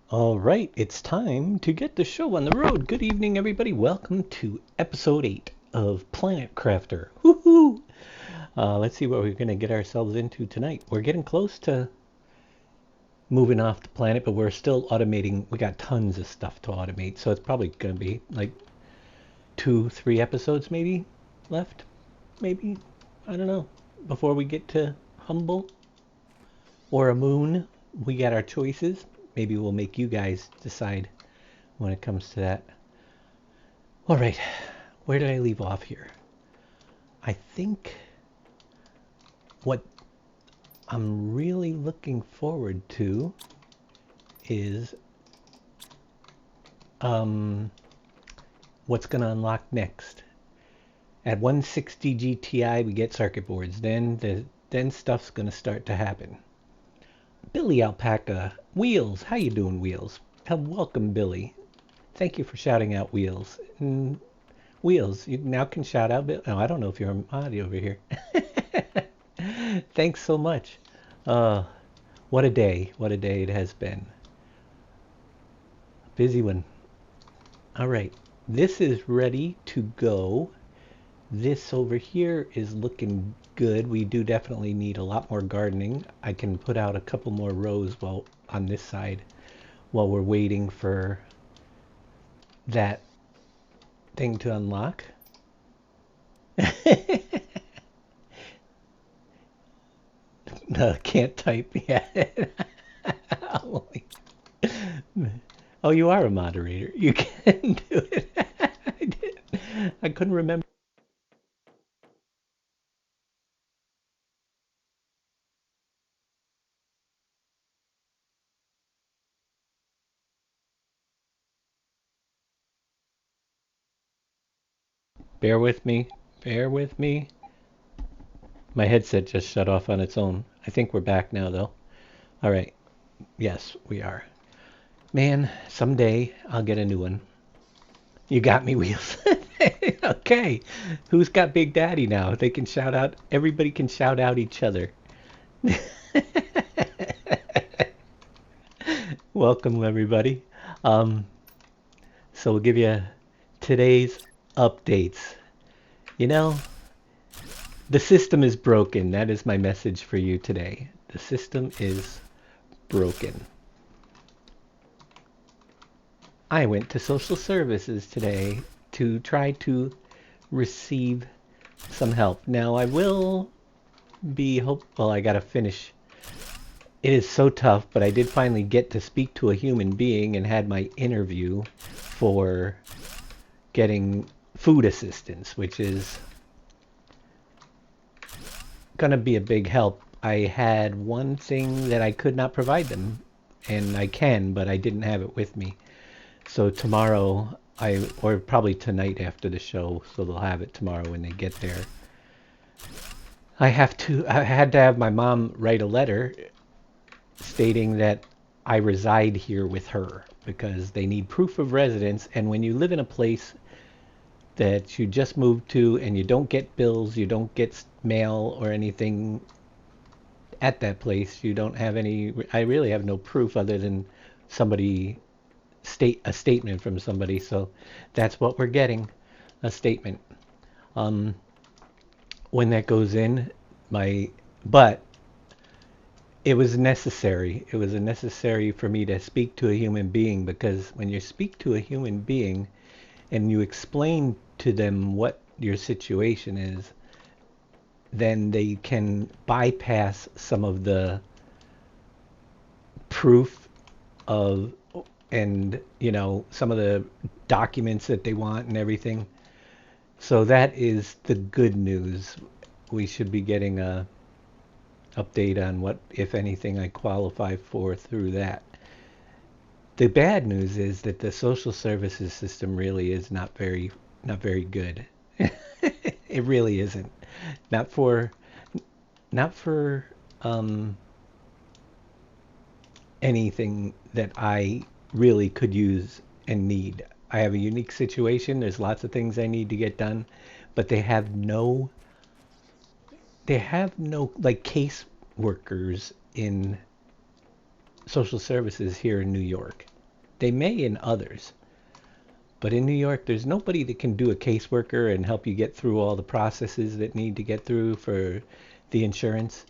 All right, it's time to get the show on the road. Good evening, everybody. Welcome to episode 8 of Planet Crafter. Woohoo! Let's see what we're going to get ourselves into tonight. We're getting close to moving off the planet, but we're still automating. We got tons of stuff to automate, so it's probably going to be like 2, 3 episodes maybe left. Maybe. I don't know. Before we get to Humble or a moon, we got our choices. Maybe we'll make you guys decide when it comes to that. All right, where did I leave off here? I think what I'm really looking forward to is um, what's going to unlock next. At 160 GTI, we get circuit boards. Then stuff's going to start to happen. Billy Alpaca, Wheels, how you doing, Wheels? Welcome, Billy. Thank you for shouting out Wheels. Wheels, you now can shout out. Oh, I don't know if you're on audio over here. Thanks so much. Uh, what a day. What a day it has been. Busy one. All right. This is ready to go. This over here is looking good. We do definitely need a lot more gardening. I can put out a couple more rows while on this side while we're waiting for that thing to unlock. No, can't type yet. Oh, you are a moderator. You can do it. I couldn't remember. Bear with me. Bear with me. My headset just shut off on its own. I think we're back now, though. All right. Yes, we are. Man, someday I'll get a new one. You got me, Wheels. Okay. Who's got Big Daddy now? They can shout out. Everybody can shout out each other. Welcome, everybody. Um, so we'll give you today's updates. You know, the system is broken. That is my message for you today. The system is broken. I went to social services today to try to receive some help. Now I will be well, I gotta finish. It is so tough, but I did finally get to speak to a human being and had my interview for getting food assistance, which is gonna be a big help. I had one thing that I could not provide them, and I can, but I didn't have it with me. So tomorrow, or probably tonight after the show, so they'll have it tomorrow when they get there. I had to have my mom write a letter stating that I reside here with her because they need proof of residence. And when you live in a place that you just moved to and you don't get bills, you don't get mail or anything at that place, you don't have any. I really have no proof other than somebody a statement from somebody. So that's what we're getting, a statement. Um, when that goes in, my but it was necessary. It was necessary for me to speak to a human being because when you speak to a human being and you explain to them what your situation is, then they can bypass some of the proof of and some of the documents that they want and everything. So that is the good news. We should be getting a update on what, if anything, I qualify for through that. The bad news is that the social services system really is not very good. It really isn't. Not for not for um, anything that I really could use and need. I have a unique situation. There's lots of things I need to get done, but they have no like case workers in social services here in New York. They may in others. But in New York, there's nobody that can do a caseworker and help you get through all the processes that need to get through for the insurance,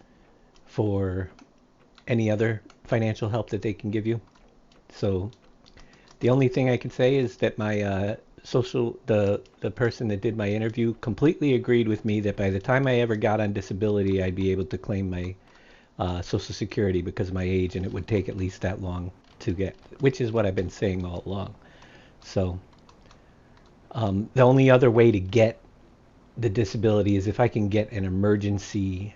for any other financial help that they can give you. So the only thing I can say is that my the person that did my interview completely agreed with me that by the time I ever got on disability, I'd be able to claim my Social Security because of my age, and it would take at least that long to get, which is what I've been saying all along. So the only other way to get the disability is if I can get an emergency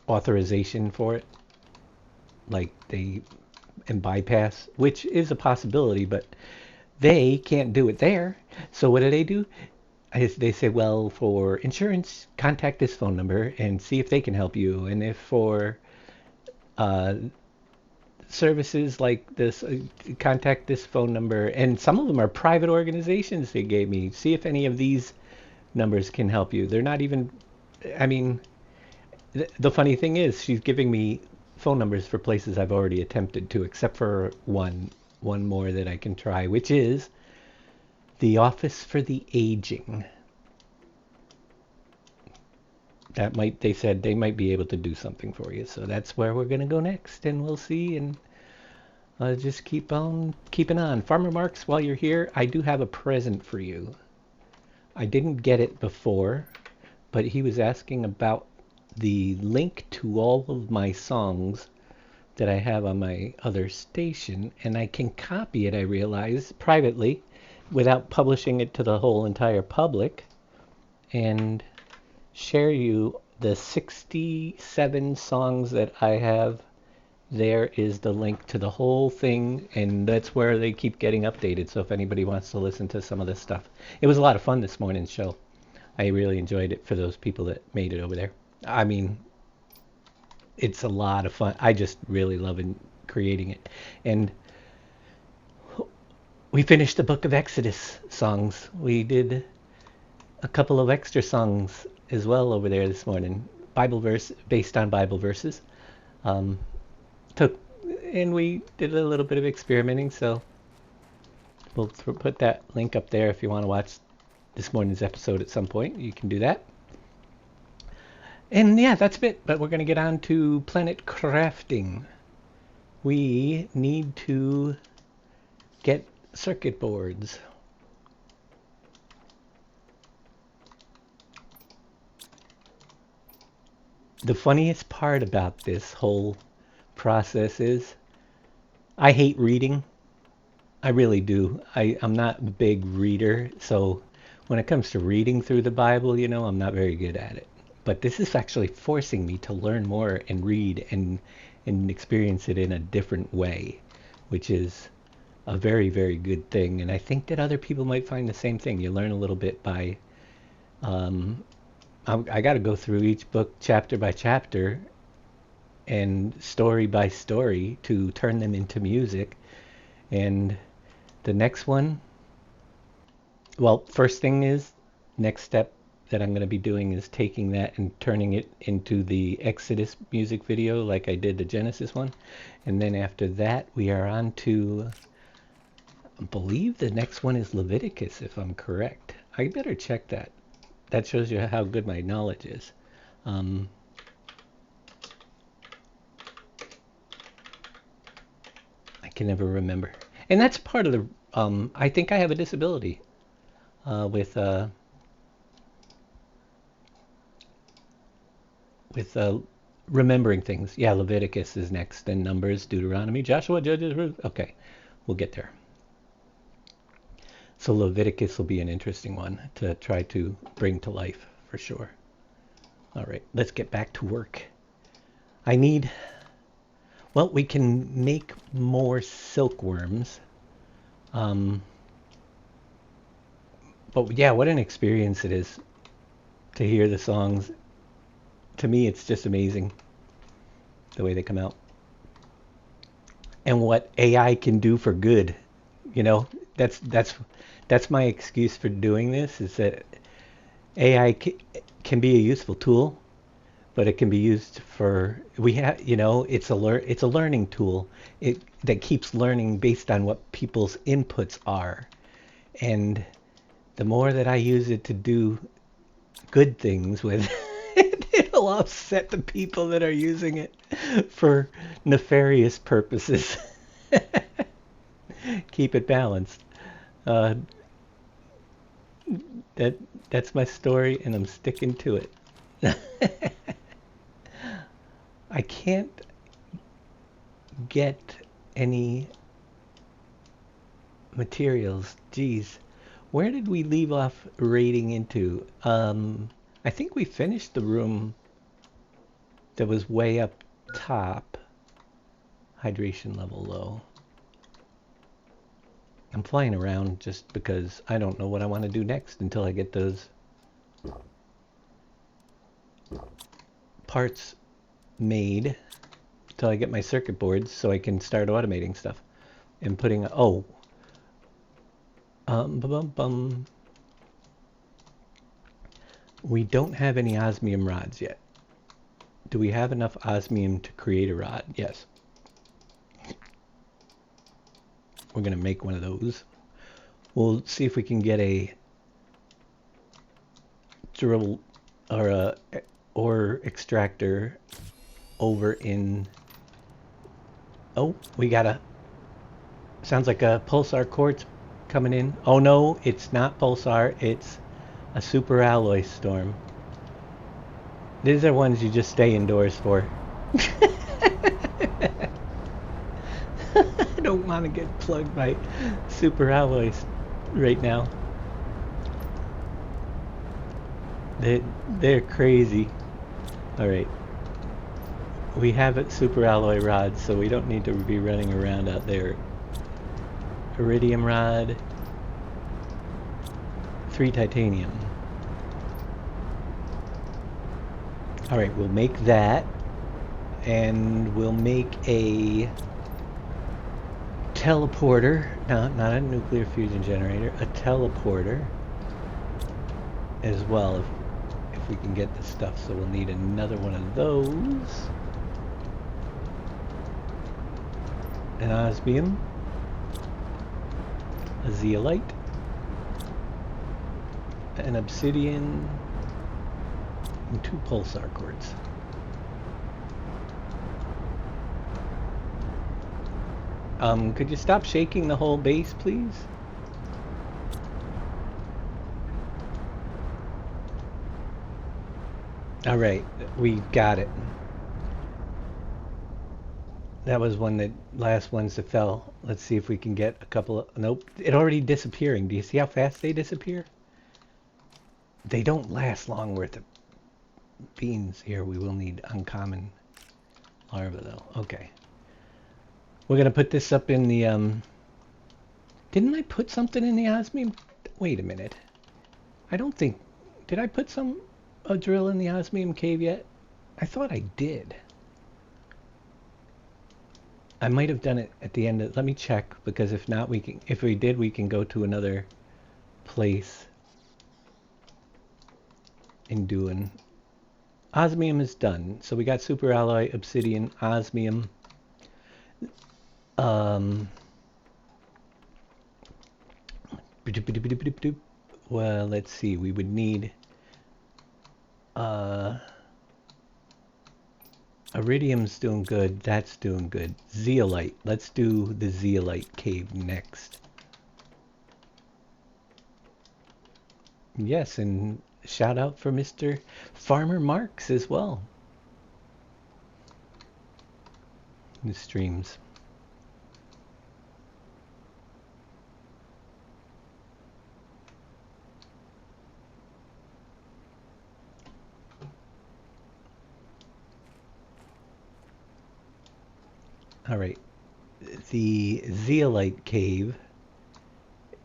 authorization for it, like they and bypass, which is a possibility, but they can't do it there. So what do? They say, well, for insurance, contact this phone number and see if they can help you. And if for uh, services like this, contact this phone number. And some of them are private organizations they gave me. See if any of these numbers can help you. They're not even, I mean, the funny thing is she's giving me phone numbers for places I've already attempted to, except for one more that I can try, which is the Office for the Aging. That might, they said they might be able to do something for you. So that's where we're going to go next, and we'll see. And just keep on keeping on. Farmer Marks, while you're here, I do have a present for you. I didn't get it before, but he was asking about the link to all of my songs that I have on my other station, and I can copy it, I realize, privately without publishing it to the whole entire public, and share you the 67 songs that I have. There is the link to the whole thing, and that's where they keep getting updated. So if anybody wants to listen to some of this stuff, it was a lot of fun this morning's show. I really enjoyed it for those people that made it over there. I mean, it's a lot of fun. I just really love creating it. And we finished the Book of Exodus songs. We did a couple of extra songs as well over there this morning. Bible verse based on Bible verses. And we did a little bit of experimenting, so we'll put that link up there if you want to watch this morning's episode at some point. You can do that. And yeah, that's it. But we're going to get on to planet crafting. We need to get circuit boards. The funniest part about this whole process is I hate reading. I really do. I'm not a big reader, so when it comes to reading through the Bible, I'm not very good at it. But this is actually forcing me to learn more and read and experience it in a different way, which is a very, very good thing. And I think that other people might find the same thing. You learn a little bit by I got to go through each book chapter by chapter and story by story to turn them into music. And the next one, well, first thing is, next step that I'm going to be doing is taking that and turning it into the Exodus music video like I did the Genesis one. And then after that, we are on to, I believe the next one is Leviticus, if I'm correct. I better check that. That shows you how good my knowledge is. I can never remember. And that's part of the, I think I have a disability with remembering things. Yeah, Leviticus is next, then Numbers, Deuteronomy, Joshua, Judges, Ruth. Okay, we'll get there. So Leviticus will be an interesting one to try to bring to life for sure. All right, let's get back to work. Well, we can make more silkworms. But yeah, what an experience it is to hear the songs. To me, it's just amazing the way they come out. And what AI can do for good. That's my excuse for doing this, is that AI can be a useful tool, but it can be used for it's a learning tool. It that keeps learning based on what people's inputs are. And the more that I use it to do good things with it'll offset the people that are using it for nefarious purposes. Keep it balanced. Uh, that that's my story, and I'm sticking to it. I can't get any materials. Geez, where did we leave off raiding into? I think we finished the room that was way up top. Hydration level low. I'm flying around just because I don't know what I want to do next until I get those parts made, until I get my circuit boards so I can start automating stuff and putting, we don't have any osmium rods yet. Do we have enough osmium to create a rod? Yes. We're going to make one of those. We'll see if we can get a drill or a ore extractor over in... Oh, we got a... Sounds like a pulsar quartz coming in. Oh no, it's not pulsar. It's a super alloy storm. These are ones you just stay indoors for. I don't want to get plugged by super alloys right now. They're crazy. Alright. We have it super alloy rods, so we don't need to be running around out there. Iridium rod. 3 titanium. Alright, we'll make that. And we'll make a teleporter. No, not a nuclear fusion generator. A teleporter as well, if we can get the stuff. So we'll need another one of those. An osmium. A zeolite. An obsidian. And 2 pulsar quartz. Could you stop shaking the whole base, please? Alright, we got it. That was one that last ones that fell. Let's see if we can get a couple of... Nope, it already disappearing. Do you see how fast they disappear? They don't last long worth of beans here. We will need uncommon larva though. Okay. We're gonna put this up in the didn't I put something in the osmium? Wait a minute. I don't think... Did I put a drill in the osmium cave yet? I thought I did. I might have done it at the end of... Let me check, because if not, we can... If we did, we can go to another place in doing... Osmium is done. So we got super alloy, obsidian, osmium. Well, let's see. We would need iridium's doing good. That's doing good. Zeolite. Let's do the zeolite cave next. Yes, and shout out for Mr. Farmer Marks as well. The streams. All right, the zeolite cave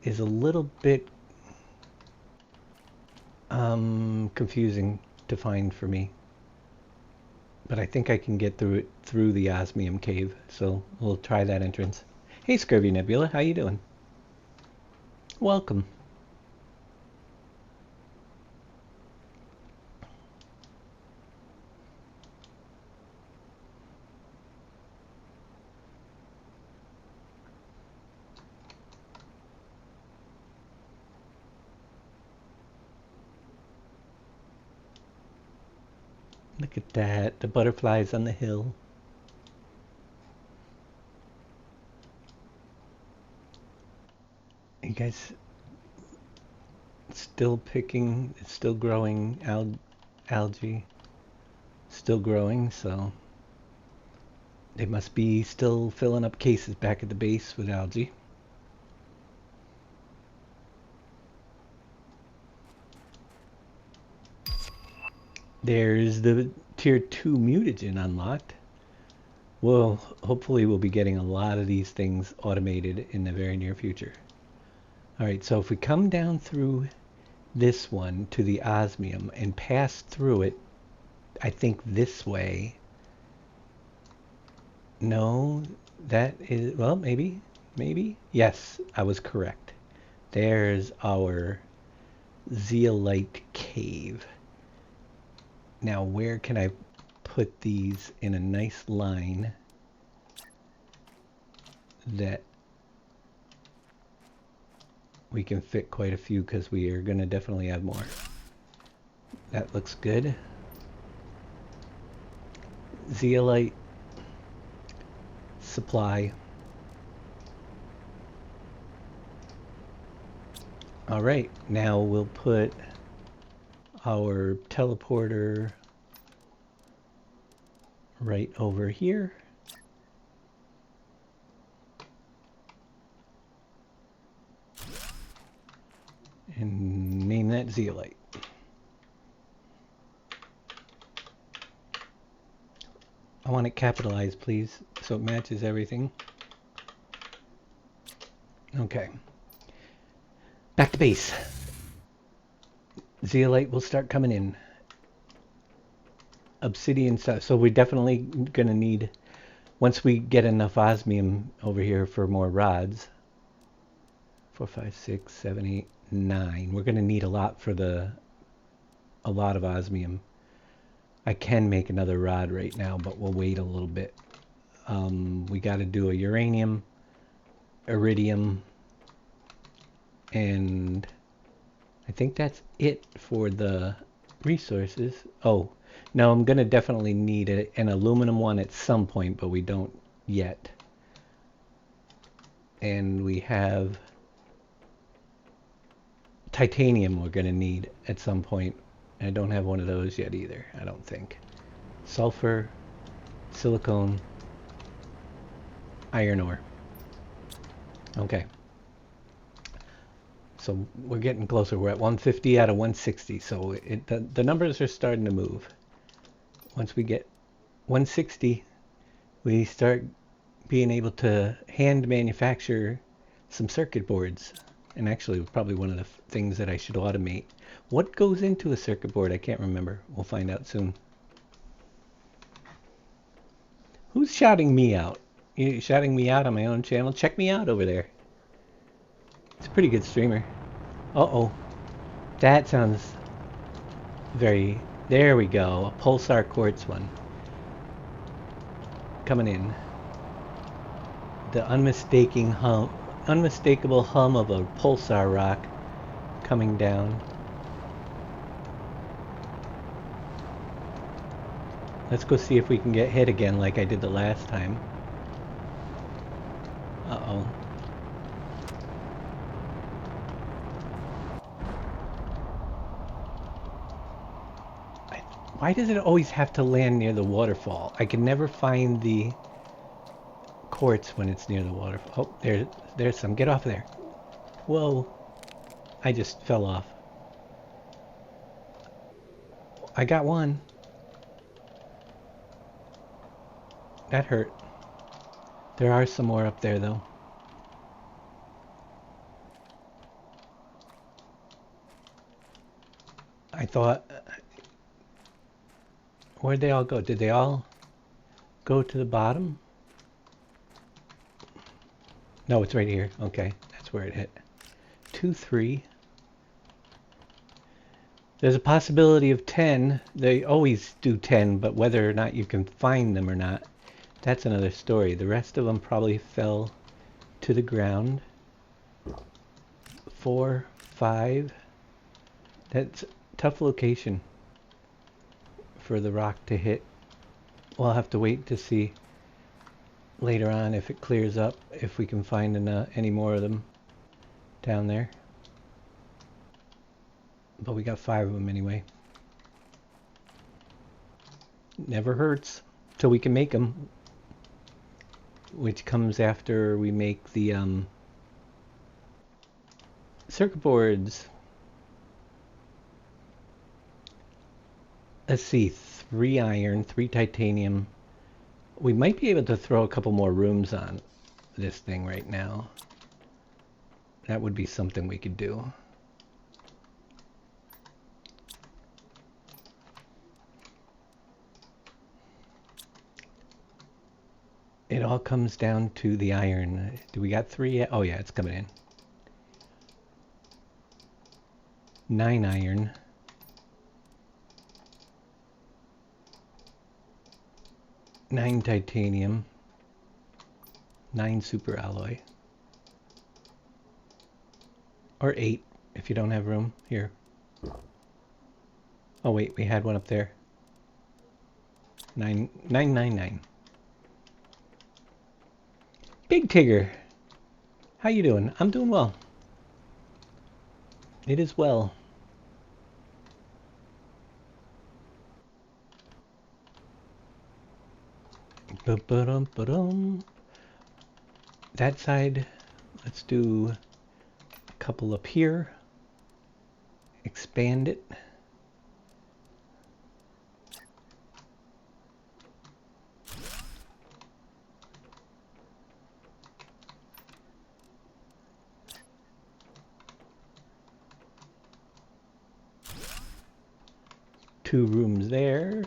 is a little bit confusing to find for me, but I think I can get through it through the osmium cave, so we'll try that entrance. Hey Scurvy Nebula, how you doing? Welcome. Look at that, the butterflies on the hill. You guys still picking, it's still growing algae, still growing, so they must be still filling up cases back at the base with algae. There's the tier 2 mutagen unlocked. Well, hopefully we'll be getting a lot of these things automated in the very near future. Alright, so if we come down through this one to the osmium and pass through it, I think this way. No, that is, well, maybe. Yes, I was correct. There's our zeolite cave. Now, where can I put these in a nice line that we can fit quite a few, because we are going to definitely have more. That looks good. Zeolite supply. Alright, now we'll put our teleporter right over here. And name that zeolite. I want it capitalized, please, so it matches everything. Okay. Back to base. Zeolite will start coming in. Obsidian stuff. So we're definitely going to need, once we get enough osmium over here for more rods. 4, 5, 6, 7, 8, 9. We're going to need a lot of osmium. I can make another rod right now, but we'll wait a little bit. We got to do a uranium, iridium, and I think that's it for the resources. Oh, no, I'm going to definitely need an aluminum one at some point, but we don't yet. And we have titanium we're going to need at some point. I don't have one of those yet either, I don't think. Sulfur, silicone, iron ore. Okay. So we're getting closer. We're at 150 out of 160. So the numbers are starting to move. Once we get 160, we start being able to hand manufacture some circuit boards. And actually, probably one of the things that I should automate. What goes into a circuit board? I can't remember. We'll find out soon. Who's shouting me out? You shouting me out on my own channel? Check me out over there. It's a pretty good streamer. Uh-oh. That sounds very... There we go. A pulsar quartz one. Coming in. The unmistakable hum of a pulsar rock coming down. Let's go see if we can get hit again like I did the last time. Uh-oh. Why does it always have to land near the waterfall? I can never find the quartz when it's near the waterfall. Oh, there's some. Get off there. Whoa. I just fell off. I got one. That hurt. There are some more up there, though. I thought... Where'd they all go? Did they all go to the bottom? No, it's right here. Okay, that's where it hit. 2, 3. There's a possibility of 10. They always do 10, but whether or not you can find them or not, that's another story. The rest of them probably fell to the ground. 4, 5. That's a tough location for the rock to hit. We'll have to wait to see later on if it clears up, if we can find any more of them down there. But we got 5 of them anyway. Never hurts till we can make them, which comes after we make the circuit boards. Let's see, 3 iron, 3 titanium. We might be able to throw a couple more rooms on this thing right now. That would be something we could do. It all comes down to the iron. Do we got 3 yet? Oh yeah, it's coming in. 9 iron. 9 titanium. 9 super alloy. Or 8 if you don't have room. Here. Oh wait, we had one up there. 999. Big Tigger, how you doing? I'm doing well. It is well. Ba-ba-dum-ba-dum. That side, let's do a couple up here. Expand it. Two rooms there,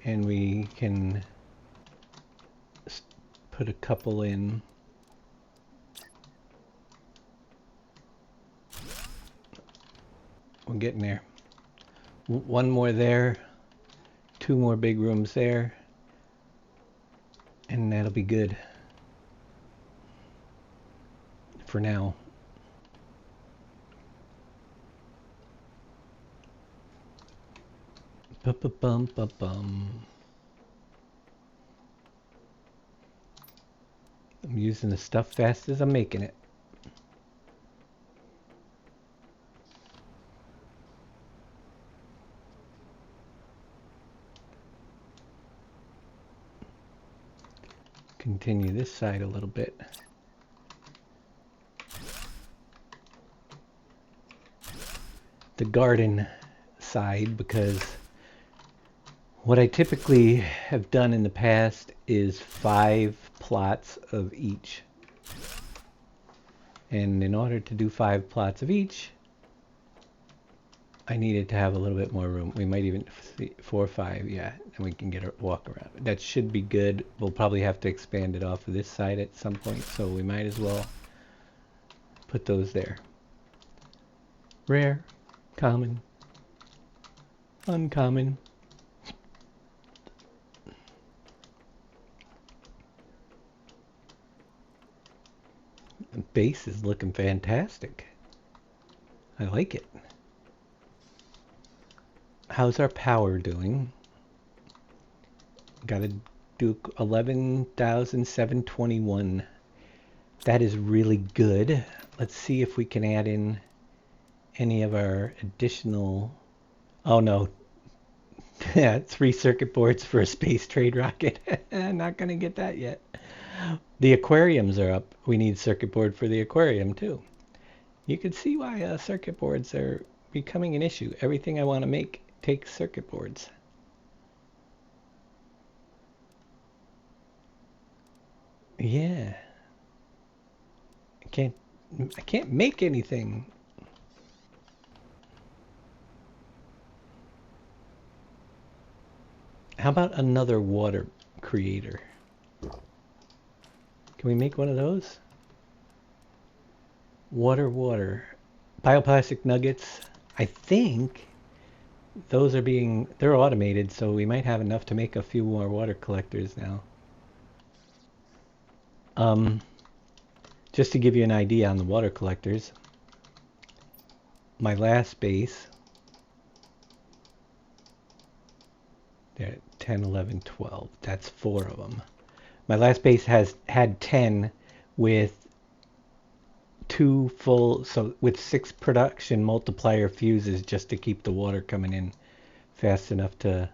and we can put a couple in. We're getting there. One more there, 2 more big rooms there, and that'll be good for now. Ba-ba-bum-ba-bum. I'm using the stuff fast as I'm making it. Continue this side a little bit. The garden side, because what I typically have done in the past is 5 plots of each. And in order to do 5 plots of each, I needed to have a little bit more room. We might even, 4 or 5, yeah, and we can get a walk around. That should be good. We'll probably have to expand it off of this side at some point, so we might as well put those there. Rare, common, uncommon. The base is looking fantastic. I like it. How's our power doing? Got to do 11,721. That is really good. Let's see if we can add in any of our additional... Oh no. 3 circuit boards for a space trade rocket. Not going to get that yet. The aquariums are up. We need circuit board for the aquarium too. You can see why circuit boards are becoming an issue. Everything I want to make takes circuit boards. Yeah. I can't make anything. How about another water creator? Can we make one of those? Water. Bioplastic nuggets. I think those are they're automated, so we might have enough to make a few more water collectors now. Just to give you an idea on the water collectors, my last base There, 10, 11, 12. That's 4 of them. My last base had 10 with 2 full, so with 6 production multiplier fuses just to keep the water coming in fast enough to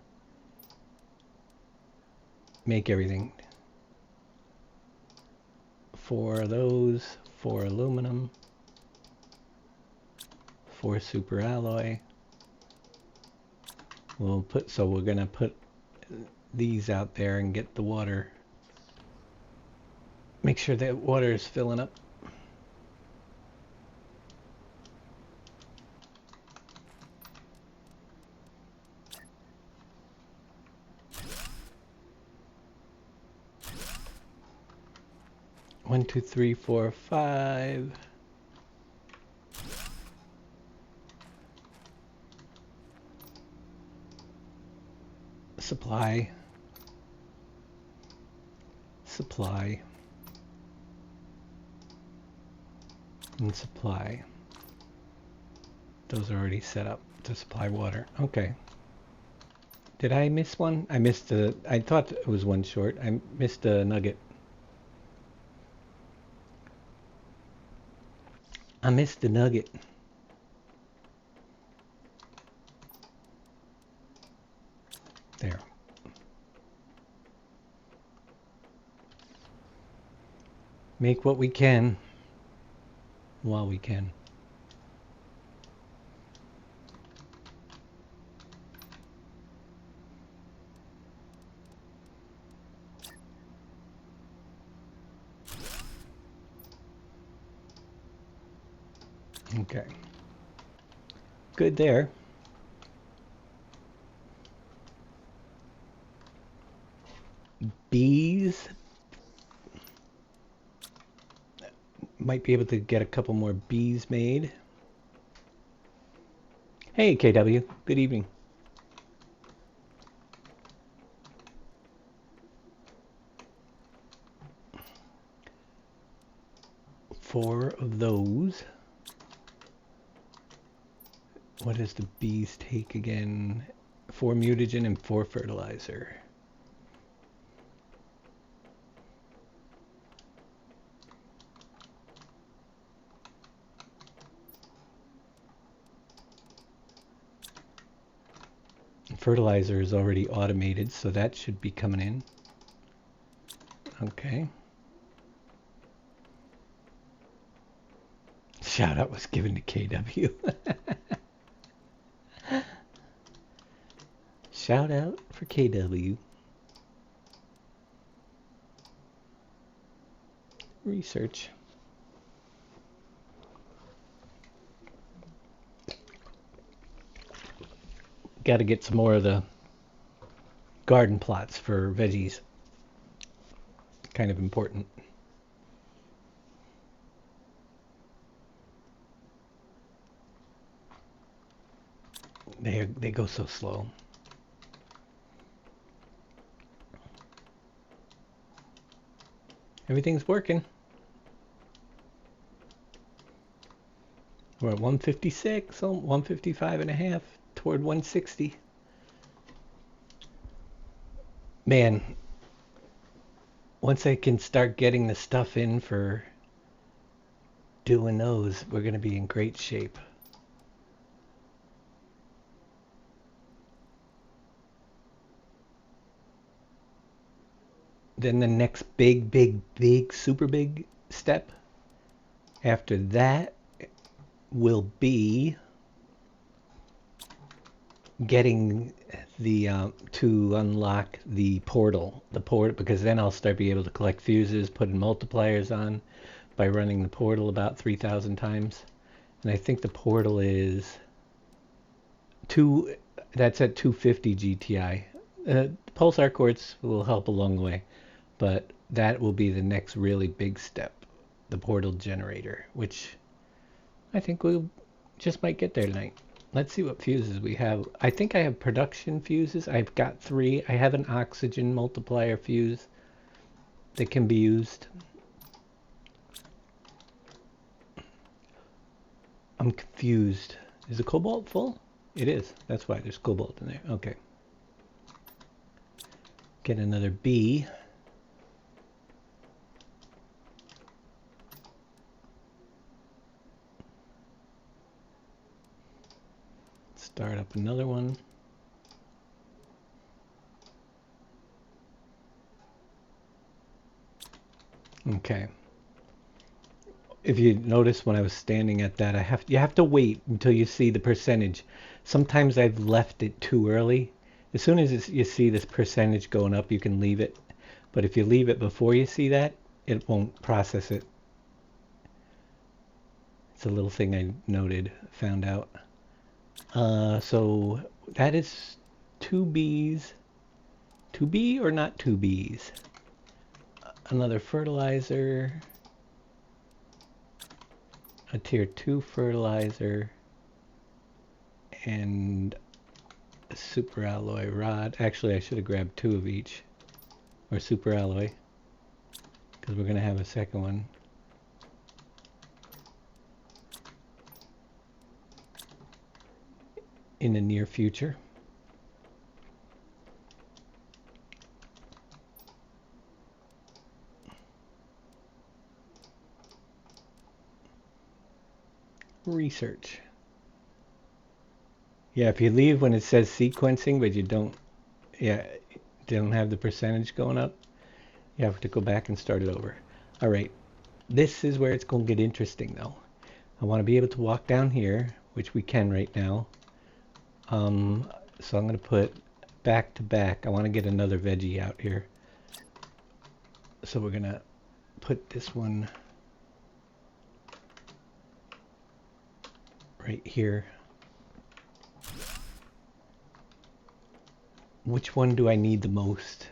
make everything. 4 of those, 4 aluminum, 4 super alloy. We're gonna put these out there and get the water. Make sure that water is filling up. One, two, three, four, 5. Supply. Supply. And supply. Those are already set up to supply water. Okay. Did I miss one? I thought it was one short. I missed a nugget. I missed the nugget. There. Make what we can while we can. Okay. Good there. Bees. Might be able to get a couple more bees made. Hey, KW. Good evening. 4 of those. What does the bees take again? 4 mutagen and 4 fertilizer. Fertilizer is already automated, so that should be coming in. Okay. Shout out was given to KW. Shout out for KW. Research. Got to get some more of the garden plots for veggies. Kind of important. They go so slow. Everything's working. We're at 156, 155 and a half, toward 160. Man, once I can start getting the stuff in for doing those, we're going to be in great shape. Then the next big, super big step after that will be getting the to unlock the portal, because then I'll start being able to collect fuses, putting multipliers on by running the portal about 3,000 times. And I think the portal is that's at 250 GTI. Pulsar quartz will help along the way, but that will be the next really big step, the portal generator, which I think we just might get there tonight. Let's see what fuses we have. I think I have production fuses. I've got 3. I have an oxygen multiplier fuse that can be used. I'm confused. Is the cobalt full? It is. That's why there's cobalt in there. Okay. Get another bee. Start up another one. Okay. If you notice when I was standing at that, you have to wait until you see the percentage. Sometimes I've left it too early. As soon as you see this percentage going up, you can leave it. But if you leave it before you see that, it won't process it. It's a little thing I found out. So that is 2 bees. 2B or not 2 bees? Another fertilizer. A tier 2 fertilizer. And a super alloy rod. Actually, I should have grabbed 2 of each. Or super alloy. Because we're going to have a second one. In the near future. Research. Yeah, if you leave when it says sequencing, but you don't have the percentage going up, you have to go back and start it over. All right, this is where it's going to get interesting though. I want to be able to walk down here, which we can right now. So I'm going to put back to back. I want to get another veggie out here. So we're going to put this one right here. Which one do I need the most?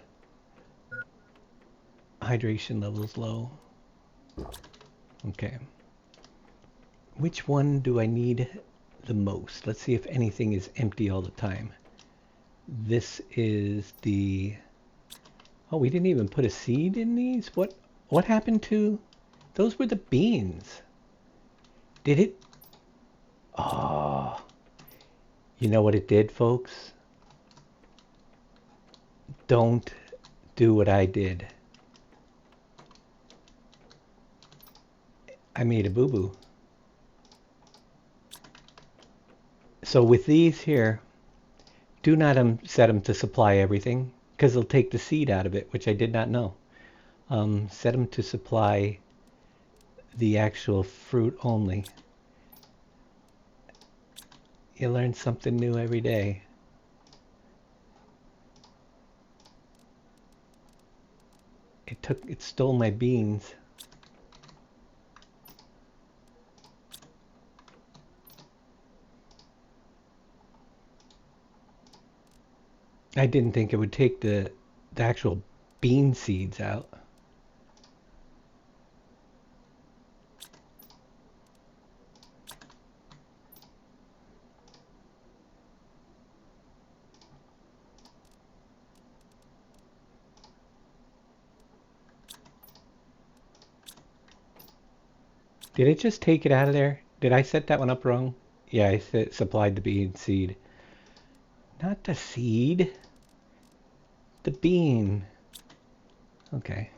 Hydration level's low. Okay. Which one do I need the most? Let's see if anything is empty all the time. This is the... Oh, we didn't even put a seed in these? What happened to... Those were the beans. Did it... Oh. You know what it did, folks? Don't do what I did. I made a boo-boo. So with these here, do not set them to supply everything, because they'll take the seed out of it, which I did not know. Set them to supply the actual fruit only. You learn something new every day. It stole my beans. I didn't think it would take the actual bean seeds out. Did it just take it out of there? Did I set that one up wrong? Yeah, I supplied the bean seed. Not the seed. The bean. Okay.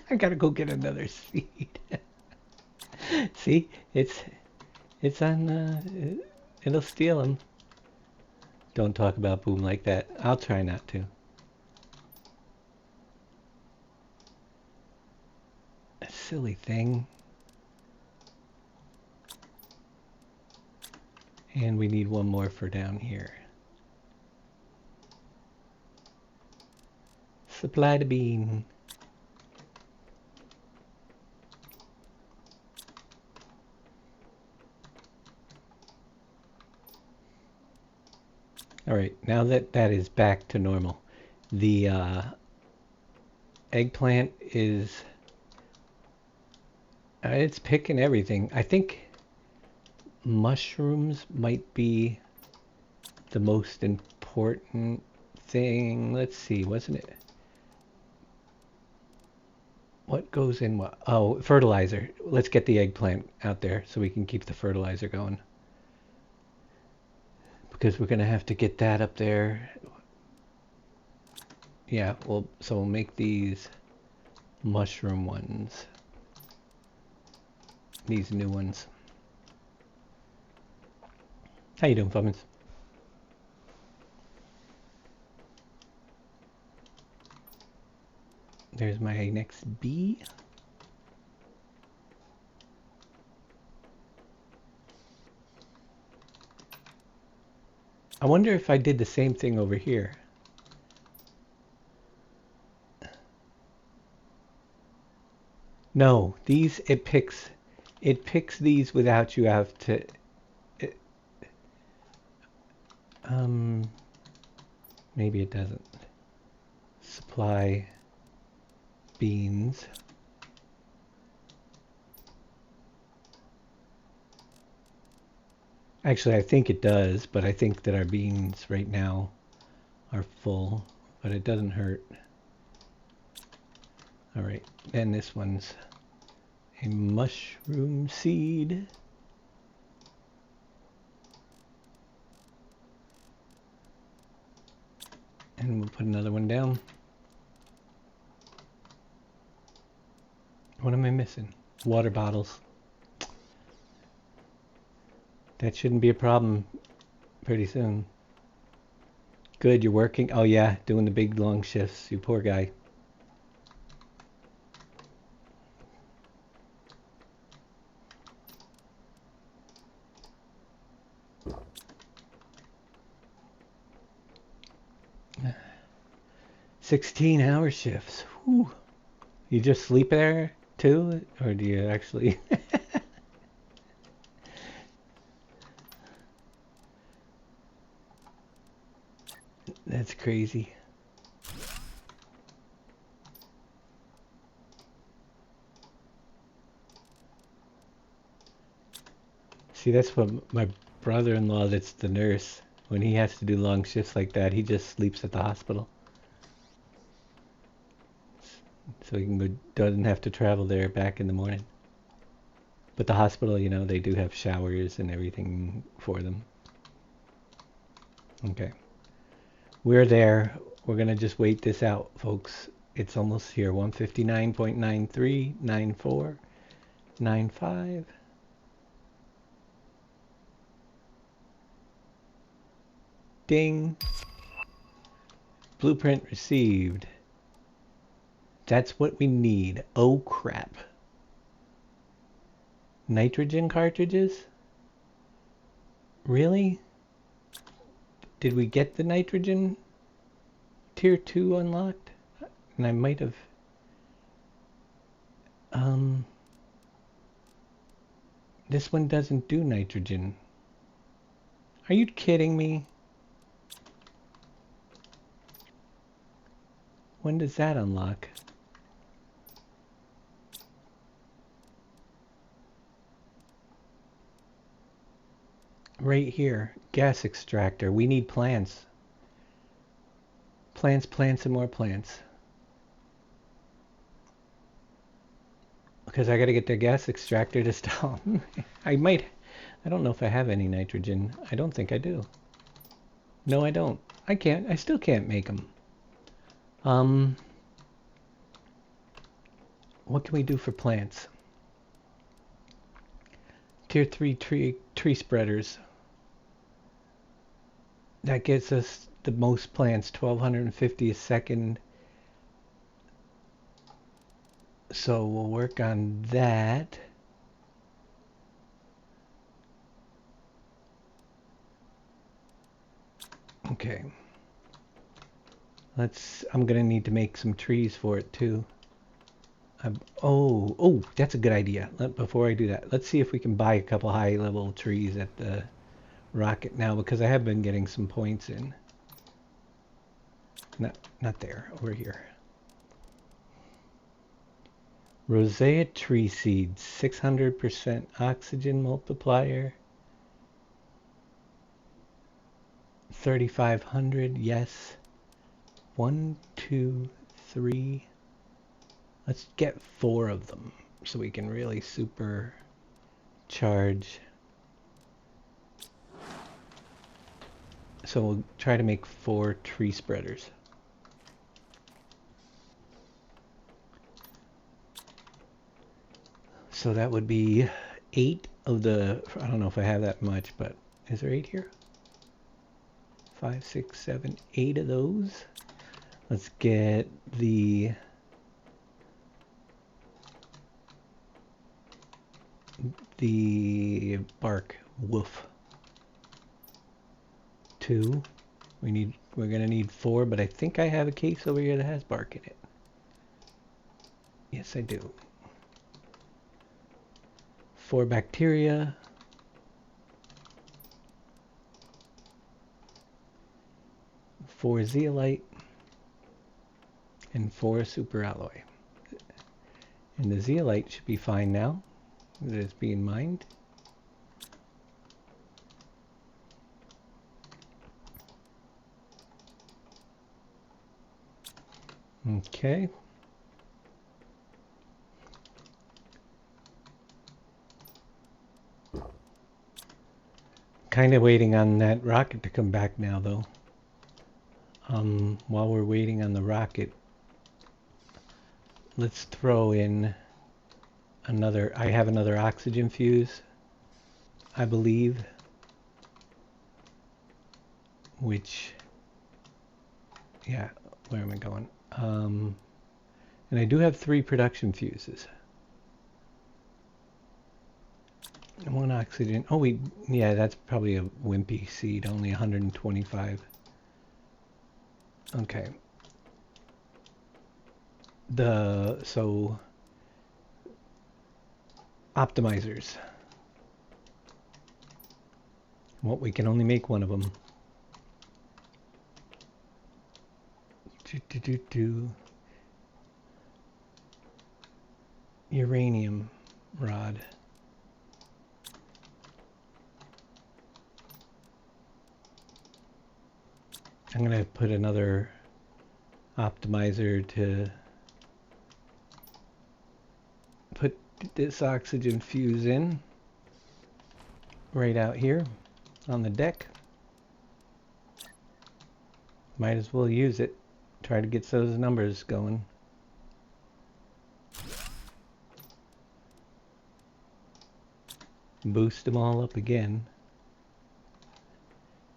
I gotta go get another seed. See, it's on. It'll steal them. Don't talk about Boom like that. I'll try not to. A silly thing. And we need one more for down here. Supply the bean. All right, now that that is back to normal, the eggplant is it's picking everything. I think mushrooms might be the most important thing. Let's see, wasn't it? What goes in what? Oh, fertilizer. Let's get the eggplant out there so we can keep the fertilizer going. Because we're going to have to get that up there. Yeah, well, so we'll make these mushroom ones. These new ones. How you doing, Fummins? There's my next bee. I wonder if I did the same thing over here. No, these it picks these without you have to it, maybe it doesn't. Supply beans. Actually, I think it does, but I think that our beans right now are full, but it doesn't hurt. All right, and this one's a mushroom seed. And we'll put another one down. What am I missing? Water bottles. That shouldn't be a problem pretty soon. Good, you're working? Oh yeah, doing the big long shifts, you poor guy. Uh, 16-hour shifts. Whew. You just sleep there too? Or do you actually... That's crazy. See, that's what my brother-in-law, that's the nurse, when he has to do long shifts like that, he just sleeps at the hospital. So he can go, doesn't have to travel there back in the morning. But the hospital, you know, they do have showers and everything for them. Okay. We're there. We're going to just wait this out, folks. It's almost here. 159.93, 94, 95. Ding. Blueprint received. That's what we need. Oh, crap. Nitrogen cartridges? Really? Did we get the nitrogen tier 2 unlocked? And I might have... This one doesn't do nitrogen. Are you kidding me? When does that unlock? Right here. Gas extractor. We need plants. Plants, plants, and more plants. Because I gotta get the gas extractor to stop. I don't know if I have any nitrogen. I don't think I do. No, I don't. I still can't make them. What can we do for plants? Tier 3 tree spreaders. That gets us the most plants, 1,250 a second. So we'll work on that. Okay. I'm gonna need to make some trees for it too. Oh, that's a good idea. Before I do that, let's see if we can buy a couple high-level trees at the rocket now, because I have been getting some points in. Not there, over here. Rosea tree seeds, 600% oxygen multiplier. 3,500, yes. 1, 2, 3. Let's get 4 of them so we can really super charge. So we'll try to make 4 tree spreaders. So that would be 8 of the, I don't know if I have that much, but is there 8 here? 5, 6, 7, 8 of those. Let's get the bark. Woof. 2. We're gonna need 4, but I think I have a case over here that has bark in it. Yes, I do. 4 bacteria. 4 zeolite. And 4 superalloy. And the zeolite should be fine now. That is being mined. Okay. Kind of waiting on that rocket to come back now, though. While we're waiting on the rocket, let's throw in another. I have another oxygen fuse, I believe, which, yeah, where am I going? And I do have 3 production fuses. 1 oxygen. Oh, yeah, that's probably a wimpy seed, only 125. Okay. So optimizers. Well, we can only make 1 of them. Uranium rod. I'm going to put another optimizer to put this oxygen fuse in right out here on the deck. Might as well use it. Try to get those numbers going. Boost them all up again.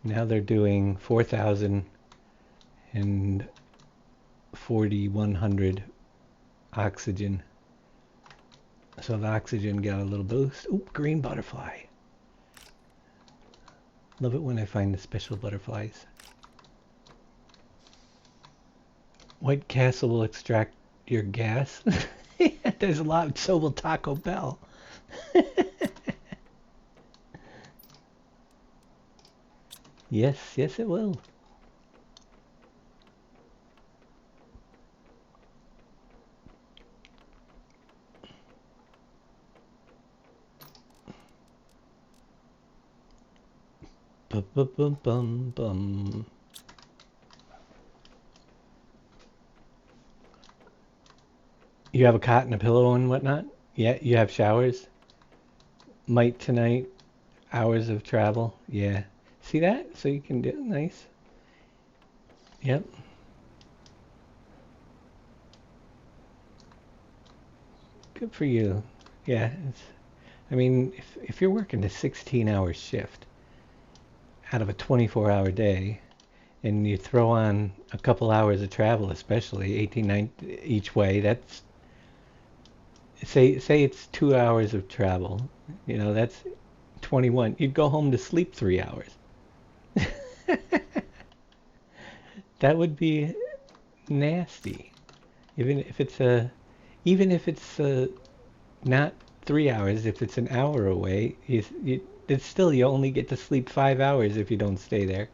Now they're doing 4,000 and 4,100 oxygen. So the oxygen got a little boost. Oop, green butterfly. Love it when I find the special butterflies. White Castle will extract your gas. There's a lot, so will Taco Bell. Yes, yes it will. Bum, bum, bum, bum, bum. You have a cot and a pillow and whatnot? Yeah, you have showers? Might tonight, hours of travel. Yeah. See that? So you can do it. Nice. Yep. Good for you. Yeah. I mean, if you're working a 16-hour shift out of a 24-hour day, and you throw on a couple hours of travel, especially 18, 19 each way, that's, say it's 2 hours of travel, you know, that's 21. You'd go home to sleep 3 hours. That would be nasty. Even if it's not 3 hours, if it's an hour away, it's still, you only get to sleep 5 hours if you don't stay there.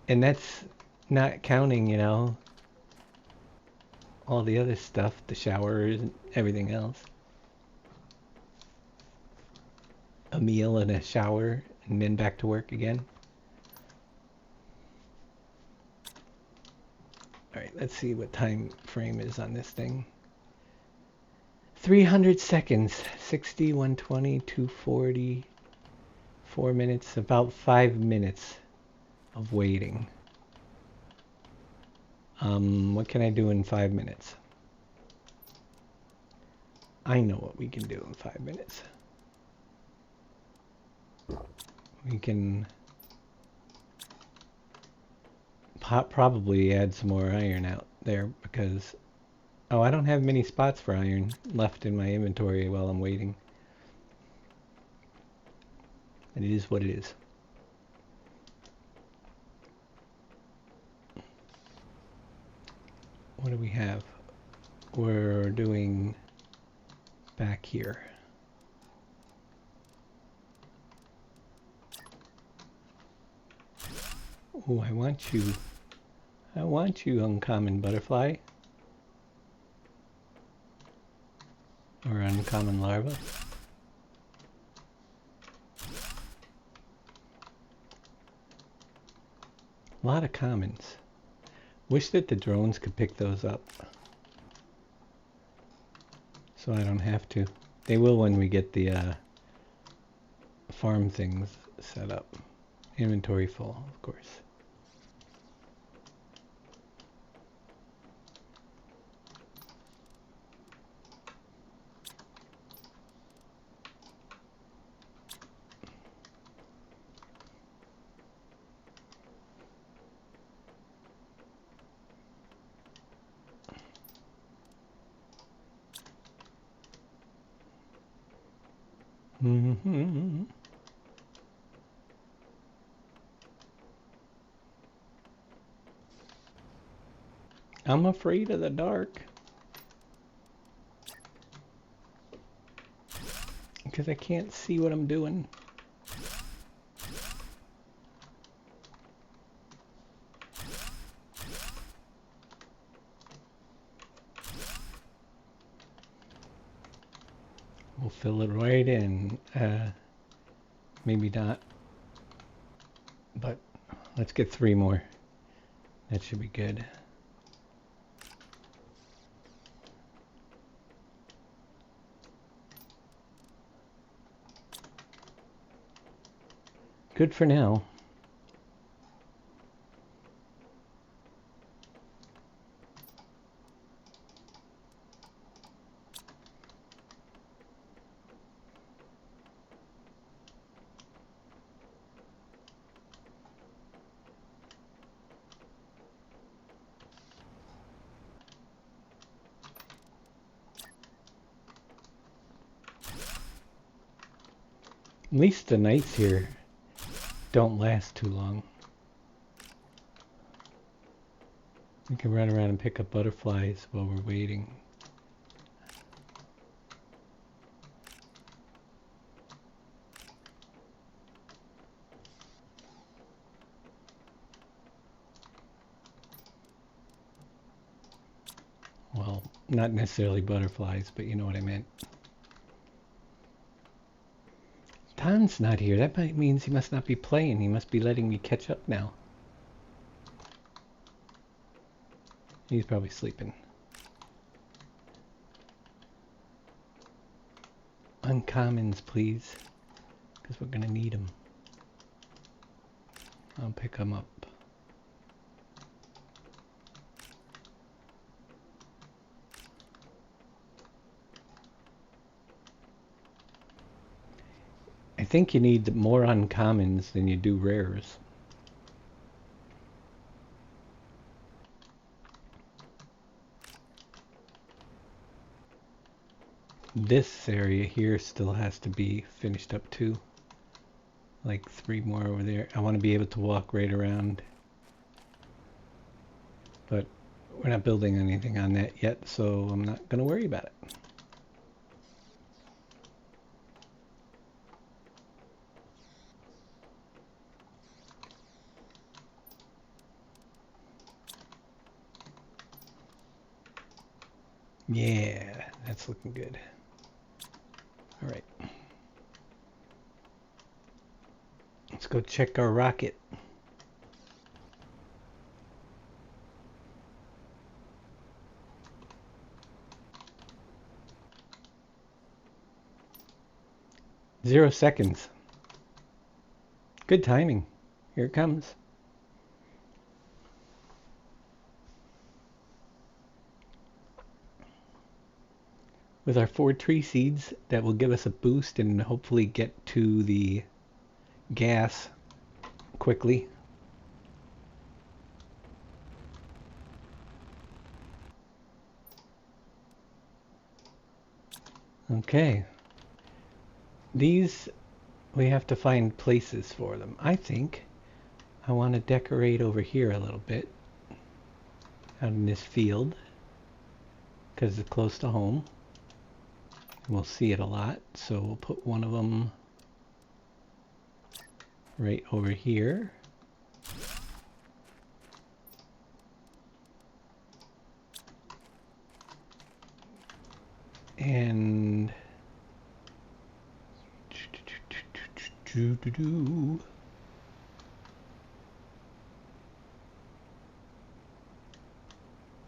And that's not counting, you know, all the other stuff, the showers and everything else. A meal and a shower and then back to work again. All right, let's see what time frame is on this thing. 300 seconds, 60, 120, 240, 4 minutes, about 5 minutes of waiting. What can I do in 5 minutes? I know what we can do in 5 minutes. We can probably add some more iron out there because, oh, I don't have many spots for iron left in my inventory while I'm waiting. And it is what it is. What do we have? We're doing back here. Oh, I want you. I want you, uncommon butterfly. Or uncommon larva. A lot of commons. Wish that the drones could pick those up. So I don't have to. They will when we get the farm things set up. Inventory full, of course. Mm-hmm. I'm afraid of the dark. Because I can't see what I'm doing. We'll fill it right in. Maybe not. But let's get 3 more. That should be good. Good for now. At least the nights here don't last too long. We can run around and pick up butterflies while we're waiting. Well, not necessarily butterflies, but you know what I meant. Don's not here. That means he must not be playing. He must be letting me catch up now. He's probably sleeping. Uncommons, please. Because we're going to need them. I'll pick them up. I think you need more uncommons than you do rares. This area here still has to be finished up too. Like 3 more over there. I want to be able to walk right around. But we're not building anything on that yet, so I'm not going to worry about it. Yeah, that's looking good. All right. Let's go check our rocket. Zero seconds. Good timing. Here it comes. with our 4 tree seeds that will give us a boost and hopefully get to the gas quickly. Okay. These, we have to find places for them. I think I want to decorate over here a little bit out in this field because it's close to home. We'll see it a lot, so we'll put one of them right over here. And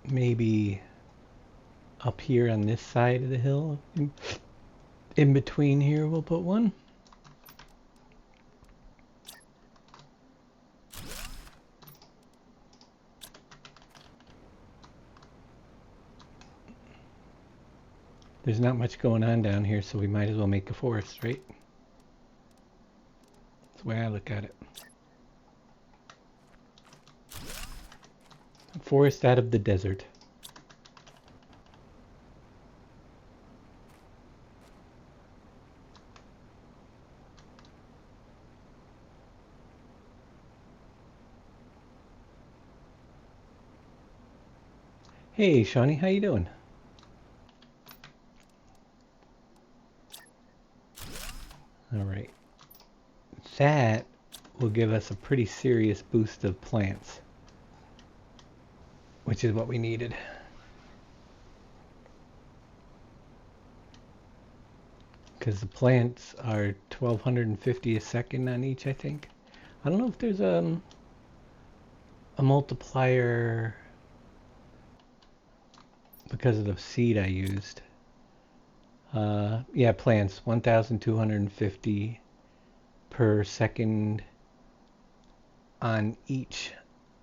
maybe up here on this side of the hill, in between here, we'll put one. There's not much going on down here, so we might as well make a forest, right? That's the way I look at it. A forest out of the desert. Hey, Shawnee, how you doing? All right. That will give us a pretty serious boost of plants, which is what we needed. Because the plants are 1250 a second on each, I think. I don't know if there's a multiplier because of the seed I used. Yeah, plants, 1250 per second on each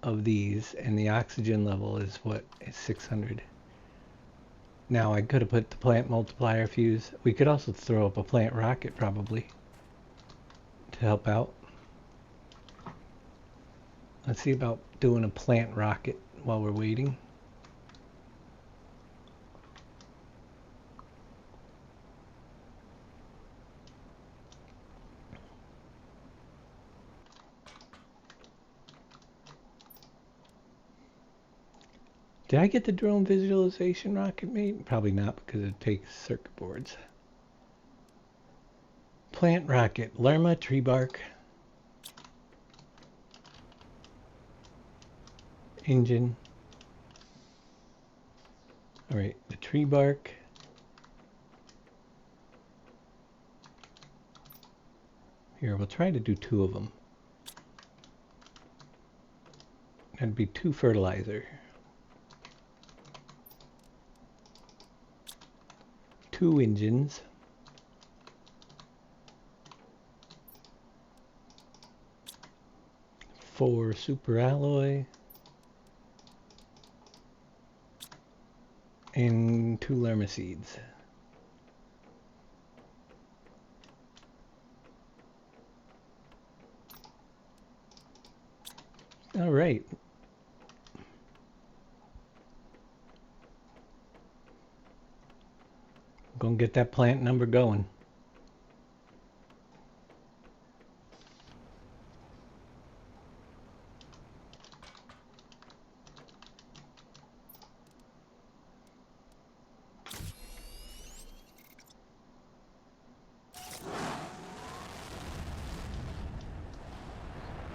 of these, and the oxygen level is what is 600. Now I could have put the plant multiplier fuse. We could also throw up a plant rocket probably to help out. Let's see about doing a plant rocket while we're waiting. Did I get the drone visualization rocket made? Probably not, because it takes circuit boards. Plant rocket, Lerma tree bark, engine. All right, the tree bark. Here, we'll try to do 2 of them. That'd be 2 fertilizer. 2 engines. 4 super alloy. And 2 Lerma seeds. All right. Gonna get that plant number going.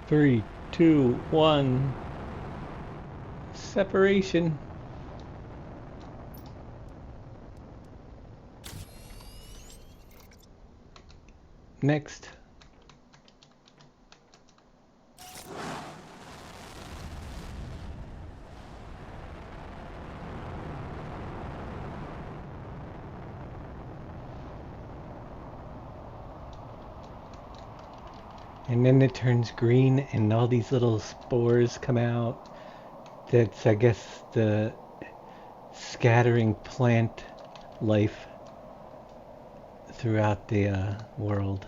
Three, two, one. Separation. Next. And then it turns green and all these little spores come out. That's, I guess, the scattering plant life throughout the world.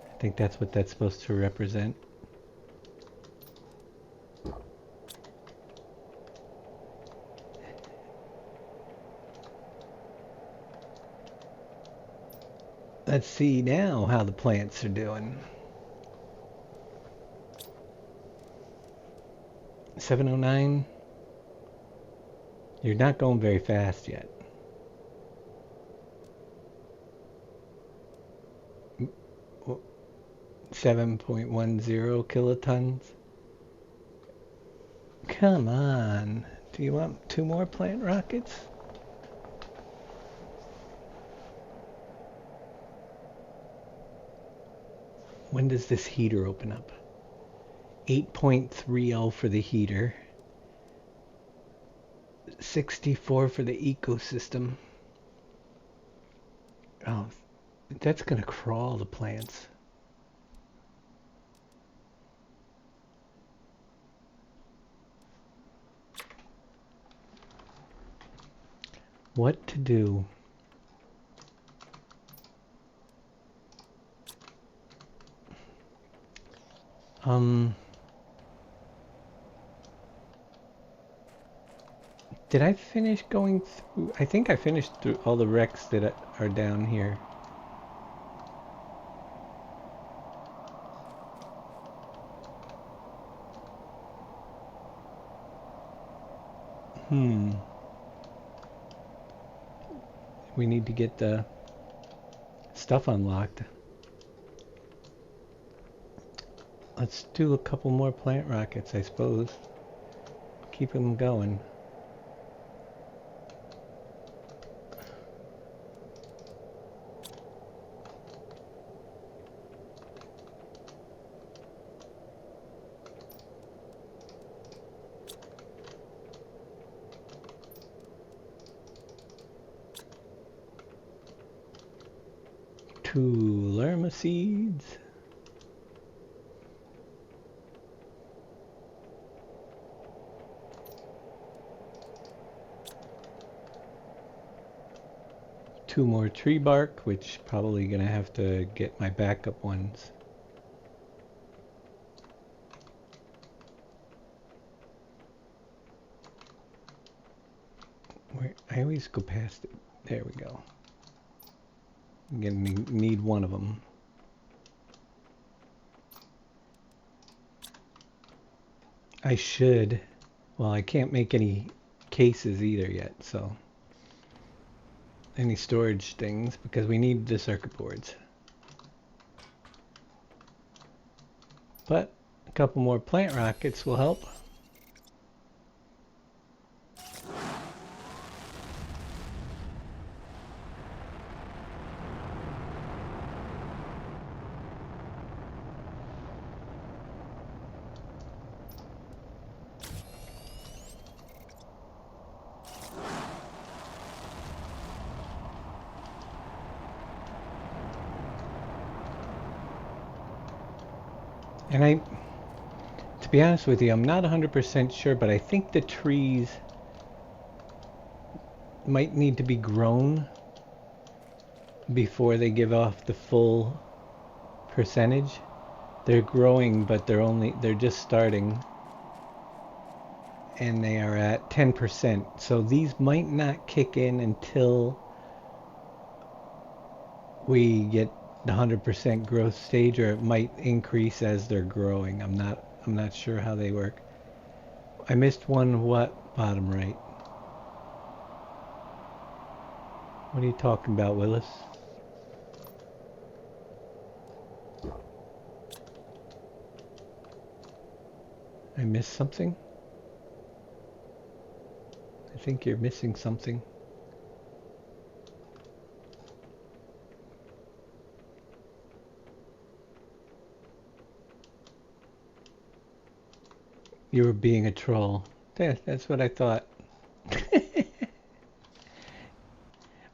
I think that's what that's supposed to represent. Let's see now how the plants are doing. 709. You're not going very fast yet. 7.10 kilotons. Come on. Do you want 2 more plant rockets? When does this heater open up? 8.30 for the heater. 64 for the ecosystem. Oh, that's gonna crawl the plants. What to do? Did I finish going through? I think I finished through all the wrecks that are down here. We need to get the stuff unlocked. Let's do a couple more plant rockets, I suppose. Keep them going. Two Lerma seeds. Two more tree bark, which probably gonna have to get my backup ones. I always go past it. There we go. I'm gonna need one of them. I should. Well, I can't make any cases either yet, so any storage things, because we need the circuit boards. But a couple more plant rockets will help. And to be honest with you, I'm not 100% sure, but I think the trees might need to be grown before they give off the full percentage. They're growing, but they're just starting, and they are at 10%. So these might not kick in until we get the 100% growth stage, or it might increase as they're growing. I'm not sure how they work. I missed one. What? Bottom right. What are you talking about, Willis? I missed something? I think you're missing something. You were being a troll. Yeah, that's what I thought.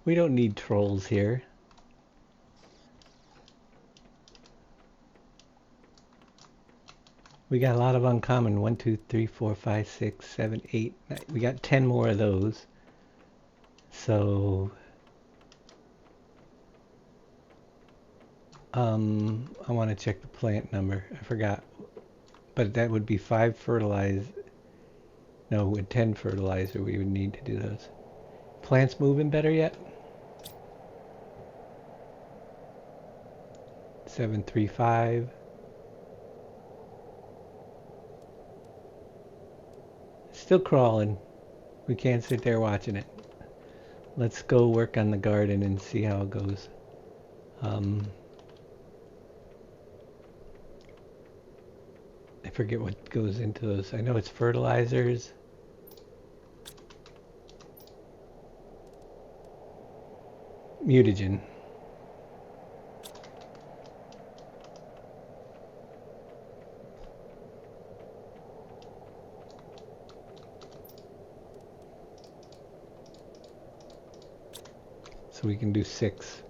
We don't need trolls here. We got a lot of uncommon. 1, 2, 3, 4, 5, 6, 7, 8. We got 10 more of those. So I want to check the plant number. I forgot. But that would be 5 fertilize. No, with 10 fertilizer we would need to do those. Plants moving better yet? 735. Still crawling. We can't sit there watching it. Let's go work on the garden and see how it goes. I forget what goes into those. I know it's fertilizers. Mutagen. So we can do 6.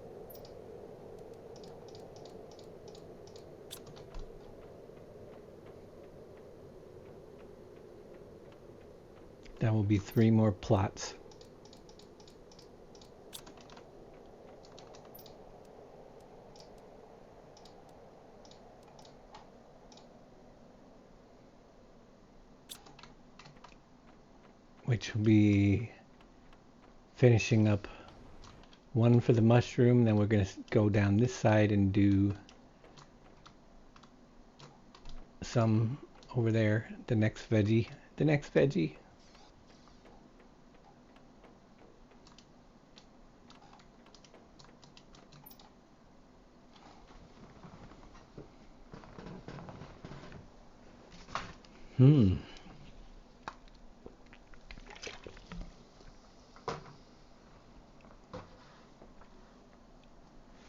That will be 3 more plots. Which will be finishing up 1 for the mushroom, then we're going to go down this side and do some over there, the next veggie.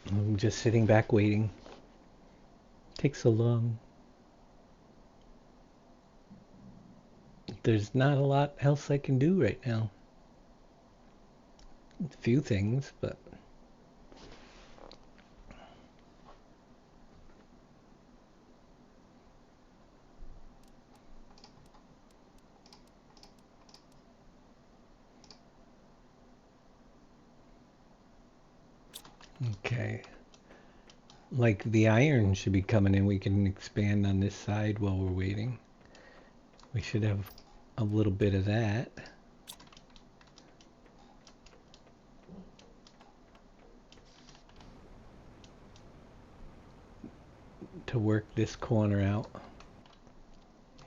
I'm just sitting back waiting. Takes so long. There's not a lot else I can do right now. A few things, but okay. Like the iron should be coming in. We can expand on this side while we're waiting. We should have a little bit of that. To work this corner out.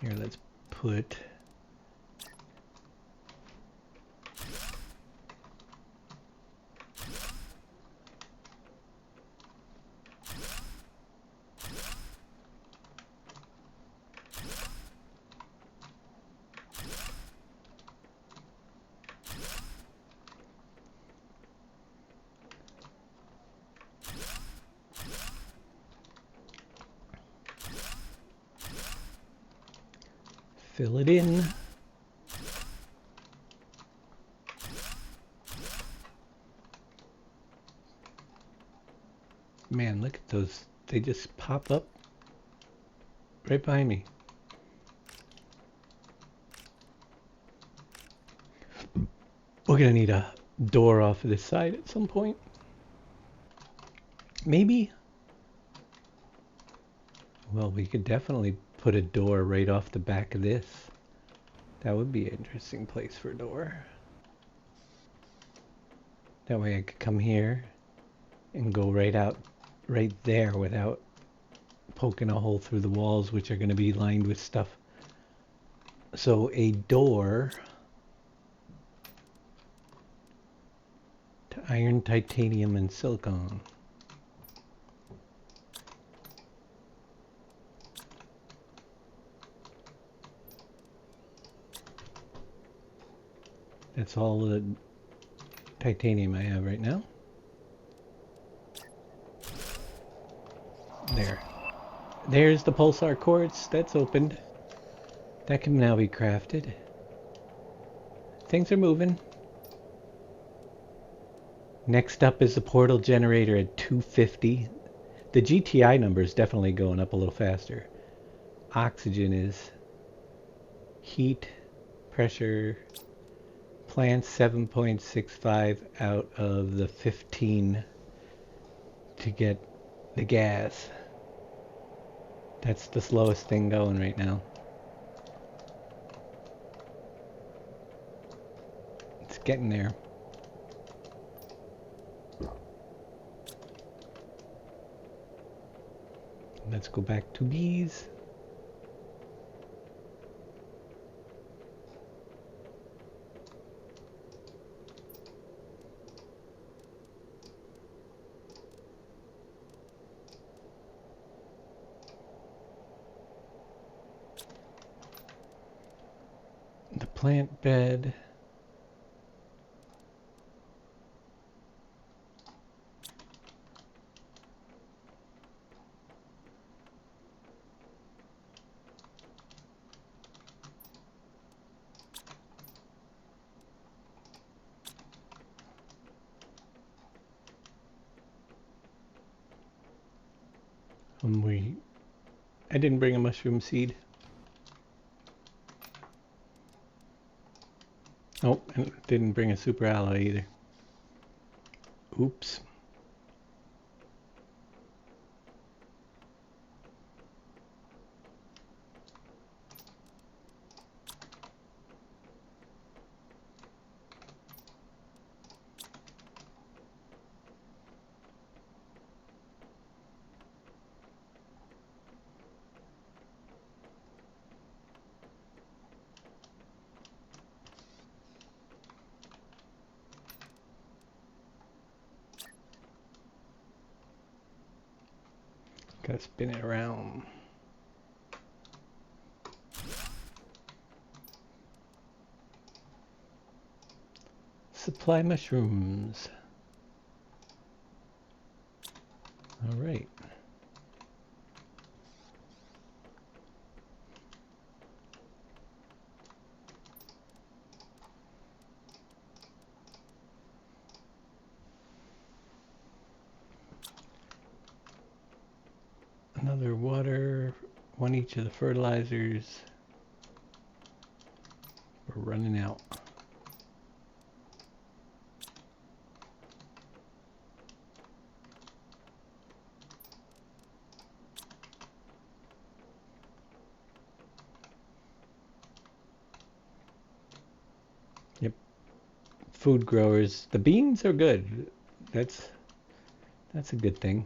Here, let's put fill it in. Man, look at those. They just pop up right behind me. We're gonna need a door off of this side at some point. Maybe. Well, we could definitely put a door right off the back of this. That would be an interesting place for a door. That way I could come here and go right out right there without poking a hole through the walls, which are going to be lined with stuff. So a door to iron, titanium, and silicone. That's all the titanium I have right now. There. There's the pulsar quartz. That's opened. That can now be crafted. Things are moving. Next up is the portal generator at 250. The GTI number is definitely going up a little faster. Oxygen is heat, pressure, plants 7.65 out of the 15 to get the gas. That's the slowest thing going right now. It's getting there. Let's go back to bees. The plant bed. I didn't bring a mushroom seed. Oh, and didn't bring a super aloe either. Oops. Gotta spin it around. Supply mushrooms. All right. Another water, one each of the fertilizers. We're running out. Yep. Food growers. The beans are good. That's a good thing.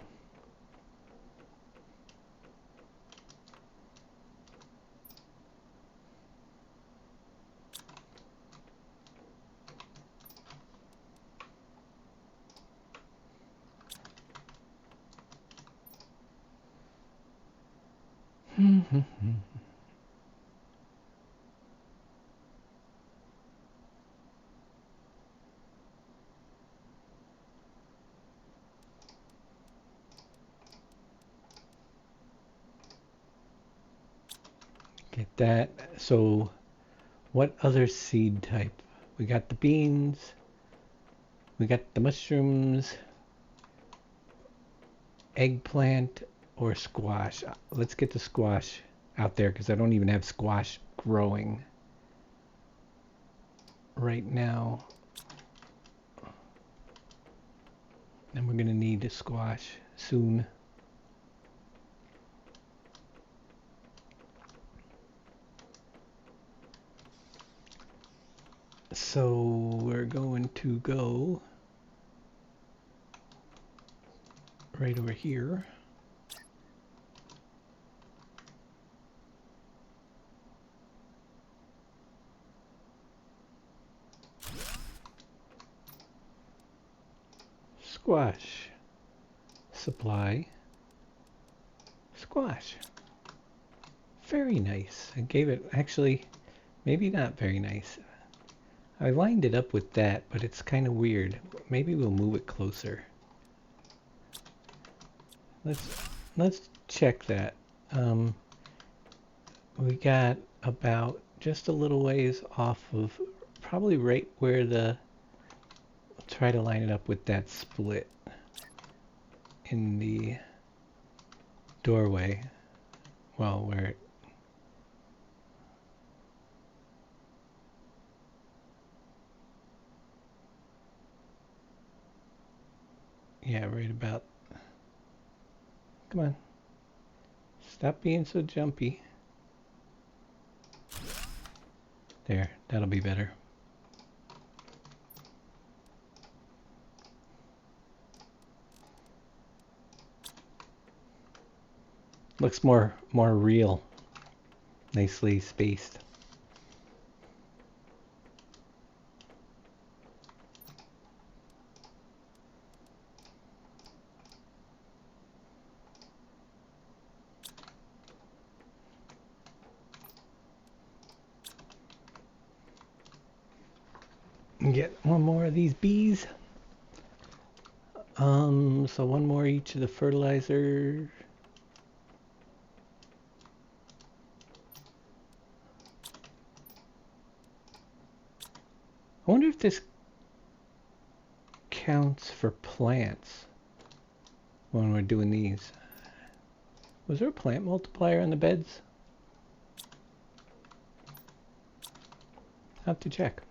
Get that. So, what other seed type? We got the beans. We got the mushrooms. Eggplant or squash. Let's get the squash out there because I don't even have squash growing right now. And we're going to need a squash soon. So we're going to go right over here. Squash. Supply. Squash. Very nice. I gave it, actually, maybe not very nice. I lined it up with that, but it's kind of weird. Maybe we'll move it closer. Let's check that. We got about just a little ways off of, probably right where the, I'll try to line it up with that split in the doorway. Well, where it, yeah, right about Come on. Stop being so jumpy. There, that'll be better. Looks more real. Nicely spaced. Get one more of these bees. So one more each of the fertilizer. I wonder if this counts for plants when we're doing these. Was there a plant multiplier on the beds? I'll have to check.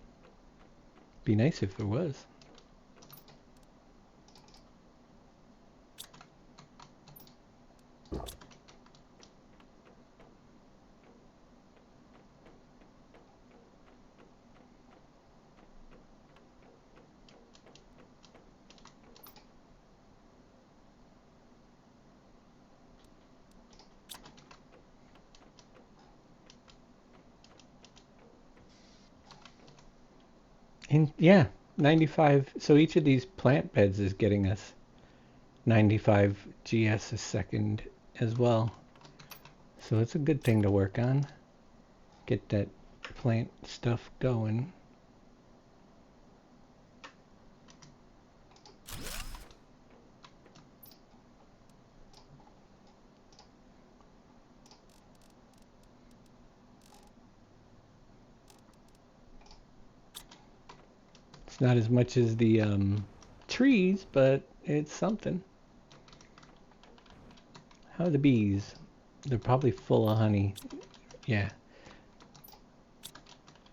Be nice if there was. And yeah, 95. So each of these plant beds is getting us 95 GS a second as well. So it's a good thing to work on. Get that plant stuff going. It's not as much as the trees, but it's something. How are the bees? They're probably full of honey. Yeah.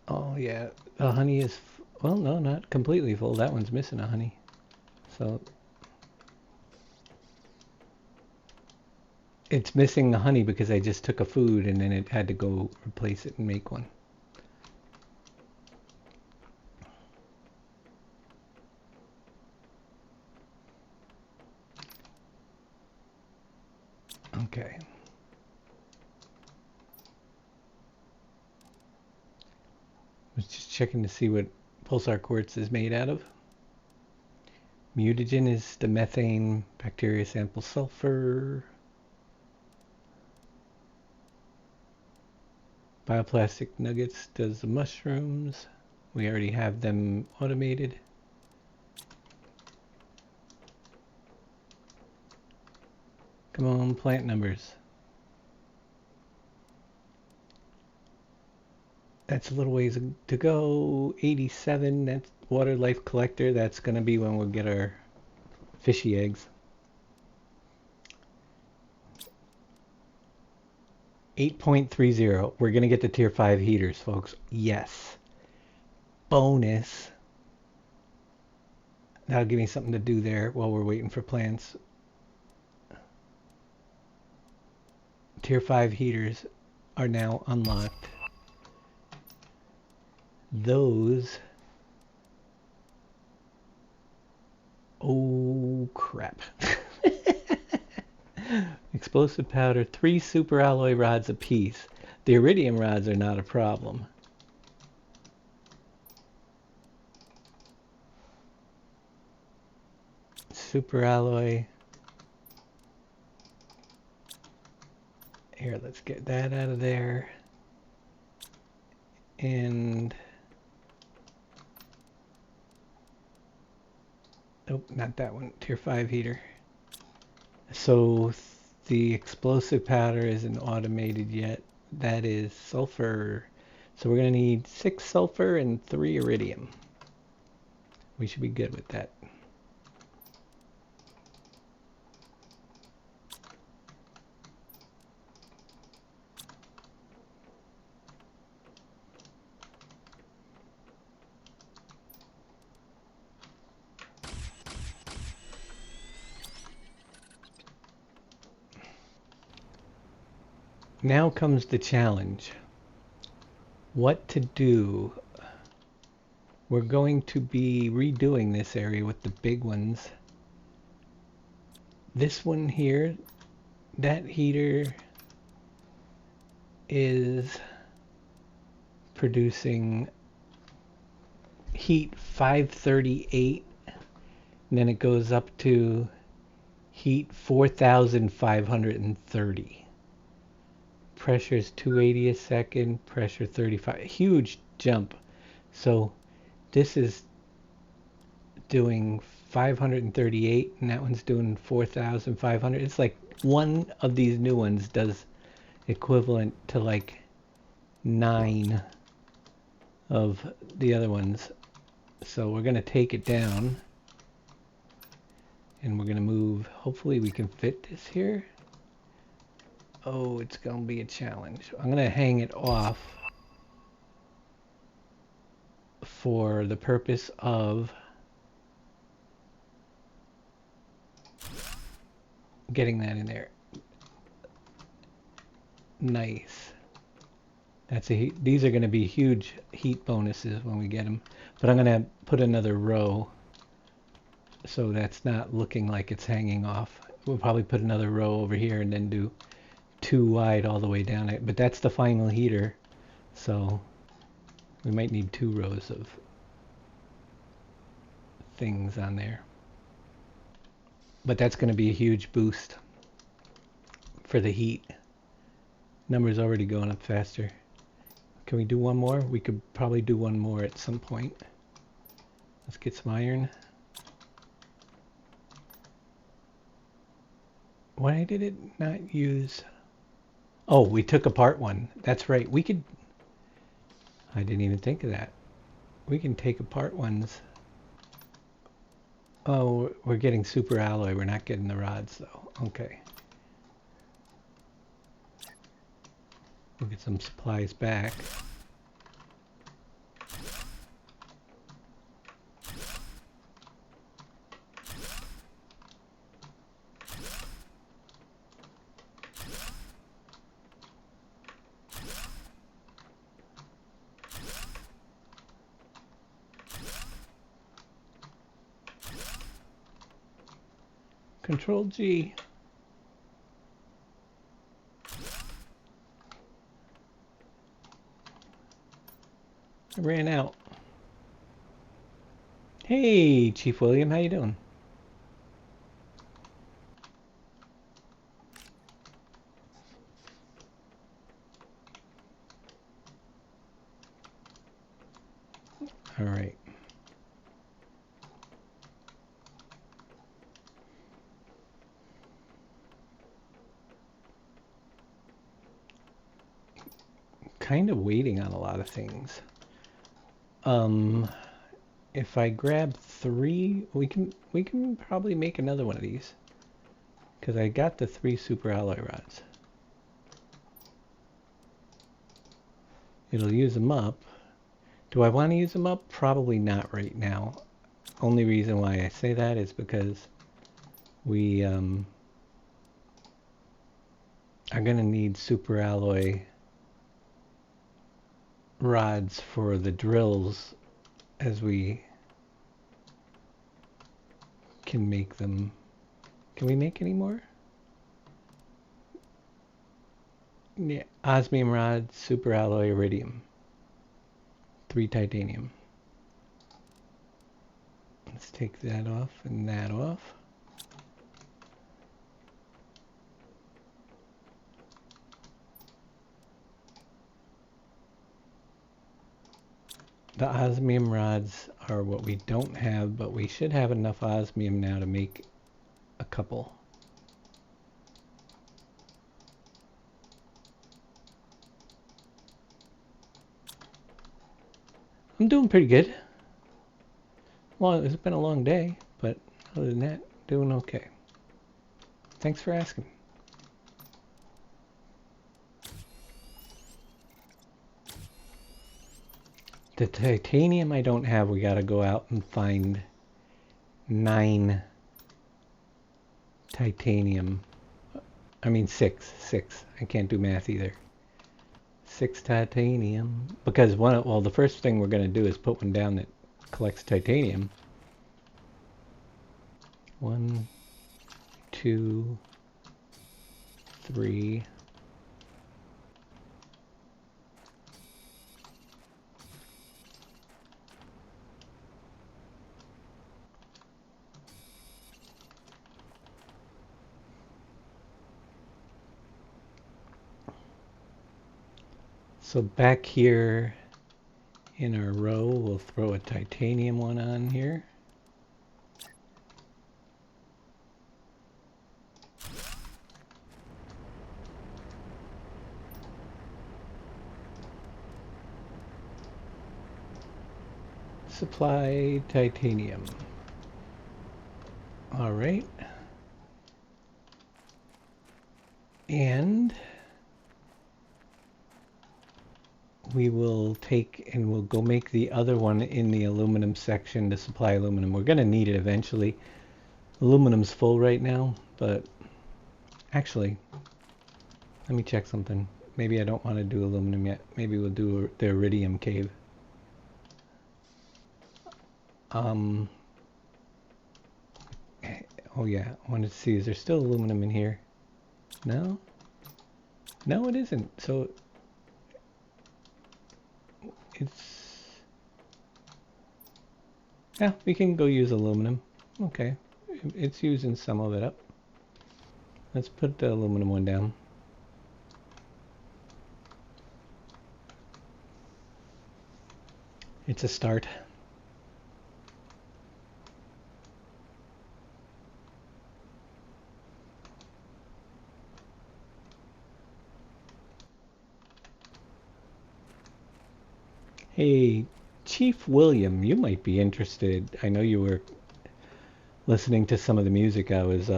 Oh yeah, the honey is, well, no, not completely full. That one's missing a honey. So it's missing the honey because I just took a food and then it had to go replace it and make one. Okay. I was just checking to see what pulsar quartz is made out of. Mutagen is the methane, bacteria sample sulfur. Bioplastic nuggets does the mushrooms. We already have them automated. Come on, plant numbers. That's a little ways to go. 87, that's water life collector. That's going to be when we'll get our fishy eggs. 8.30. We're going to get the tier 5 heaters, folks. Yes. Bonus. That'll give me something to do there while we're waiting for plants. Tier 5 heaters are now unlocked. Those... Oh, crap. Explosive powder, 3 super alloy rods apiece. The iridium rods are not a problem. Super alloy. Here, let's get that out of there. And... Nope, not that one. Tier 5 heater. So the explosive powder isn't automated yet. That is sulfur. So we're going to need 6 sulfur and 3 iridium. We should be good with that. now comes the challenge. What to do? We're going to be redoing this area with the big ones. This one here, that heater is producing heat 538, and then it goes up to heat 4,530. Pressure is 280 a second, pressure 35. Huge jump. So this is doing 538 and that one's doing 4,500. It's like one of these new ones does equivalent to like 9 of the other ones. So we're going to take it down and we're going to move. Hopefully we can fit this here. Oh, it's going to be a challenge. I'm going to hang it off for the purpose of getting that in there. Nice. That's a heat. These are going to be huge heat bonuses when we get them. But I'm going to put another row so that's not looking like it's hanging off. We'll probably put another row over here and then do 2 wide all the way down it. But that's the final heater. So we might need 2 rows of things on there. But that's going to be a huge boost for the heat. Number's already going up faster. Can we do one more? We could probably do one more at some point. Let's get some iron. Why did it not use... Oh, we took apart one. That's right. We could... I didn't even think of that. We can take apart ones. Oh, we're getting super alloy. We're not getting the rods, though. Okay. We'll get some supplies back. Control G. I ran out. Hey, Chief William, how you doing? All right. Kind of waiting on a lot of things. If I grab 3, we can probably make another one of these. Because I got the 3 super alloy rods. It'll use them up. Do I want to use them up? Probably not right now. Only reason why I say that is because we are going to need super alloy rods for the drills as we can make them. Can we make any more? Yeah, osmium rod, super alloy, iridium. 3 titanium. Let's take that off and that off. The osmium rods are what we don't have, but we should have enough osmium now to make a couple. I'm doing pretty good. Well, it's been a long day, but other than that, doing okay. Thanks for asking. The titanium I don't have, we gotta go out and find 9 titanium. I mean six. I can't do math either. 6 titanium. Because well, the first thing we're going to do is put one down that collects titanium. 1, 2, 3. So back here in our row, we'll throw a titanium one on here. Supply titanium. All right. And we will take and we'll go make the other one in the aluminum section to supply aluminum. We're going to need it eventually. Aluminum's full right now, but actually, let me check something. Maybe I don't want to do aluminum yet. Maybe we'll do the iridium cave. Oh yeah, I wanted to see, is there still aluminum in here? No? No, it isn't. So it's, yeah, we can go use aluminum. Okay, it's using some of it up. Let's put the aluminum one down. It's a start. Hey, Chief William, you might be interested. I know you were listening to some of the music I was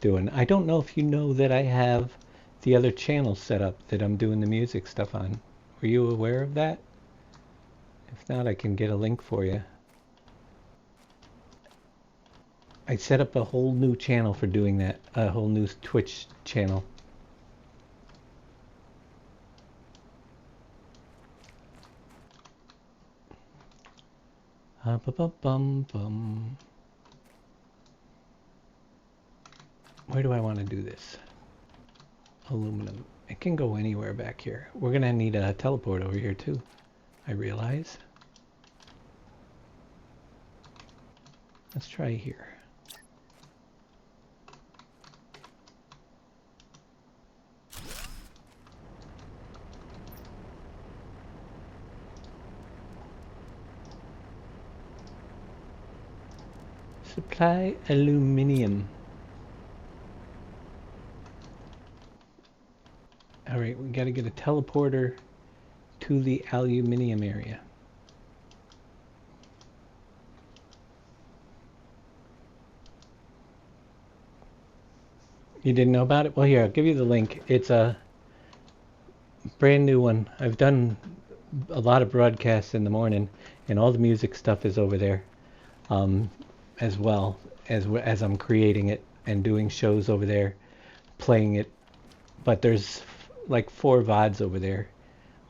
doing. I don't know if you know that I have the other channel set up that I'm doing the music stuff on. Were you aware of that? If not, I can get a link for you. I set up a whole new channel for doing that, a whole new Twitch channel. Bum. Where do I want to do this? Aluminum. It can go anywhere back here. We're gonna need a teleport over here too, I realize. Let's try here. Supply aluminium. All right, we got to get a teleporter to the aluminium area. You didn't know about it? Well, here, I'll give you the link. It's a brand new one. I've done a lot of broadcasts in the morning, and all the music stuff is over there, as well as I'm creating it and doing shows over there, playing it. But there's like 4 VODs over there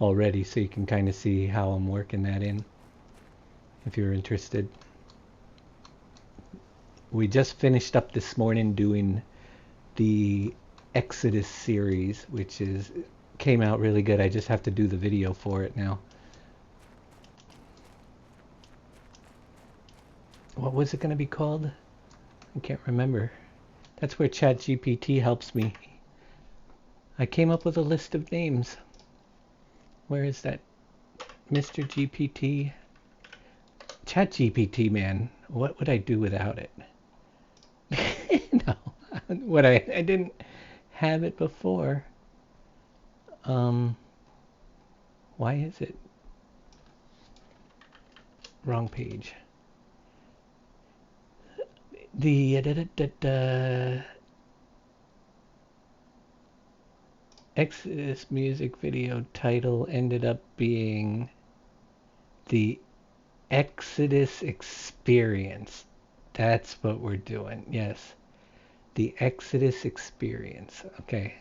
already, so you can kind of see how I'm working that in, if you're interested. We just finished up this morning doing the Exodus series, which came out really good. I just have to do the video for it now. What was it going to be called? I can't remember. That's where ChatGPT helps me. I came up with a list of names. Where is that? Mr. GPT? ChatGPT, man. What would I do without it? No. I didn't have it before. Why is it? Wrong page. The Exodus music video title ended up being the Exodus Experience. That's what we're doing. Yes. The Exodus experience. Okay.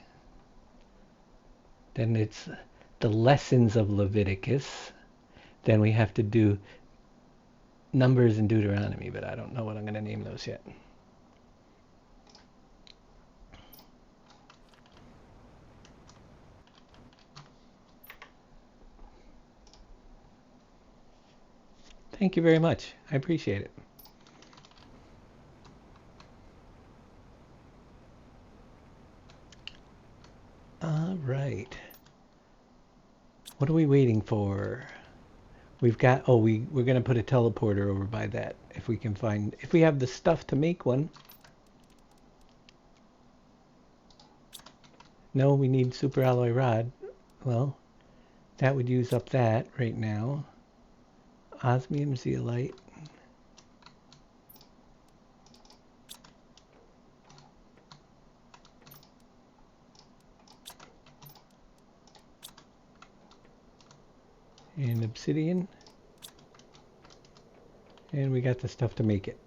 Then it's the lessons of Leviticus. Then we have to do Numbers and Deuteronomy, but I don't know what I'm going to name those yet. Thank you very much. I appreciate it. All right. What are we waiting for? We've got, oh, we're going to put a teleporter over by that if we can find, if we have the stuff to make one. No, we need super alloy rod. Well, that would use up that right now. Osmium zeolite. And obsidian. And we got the stuff to make it.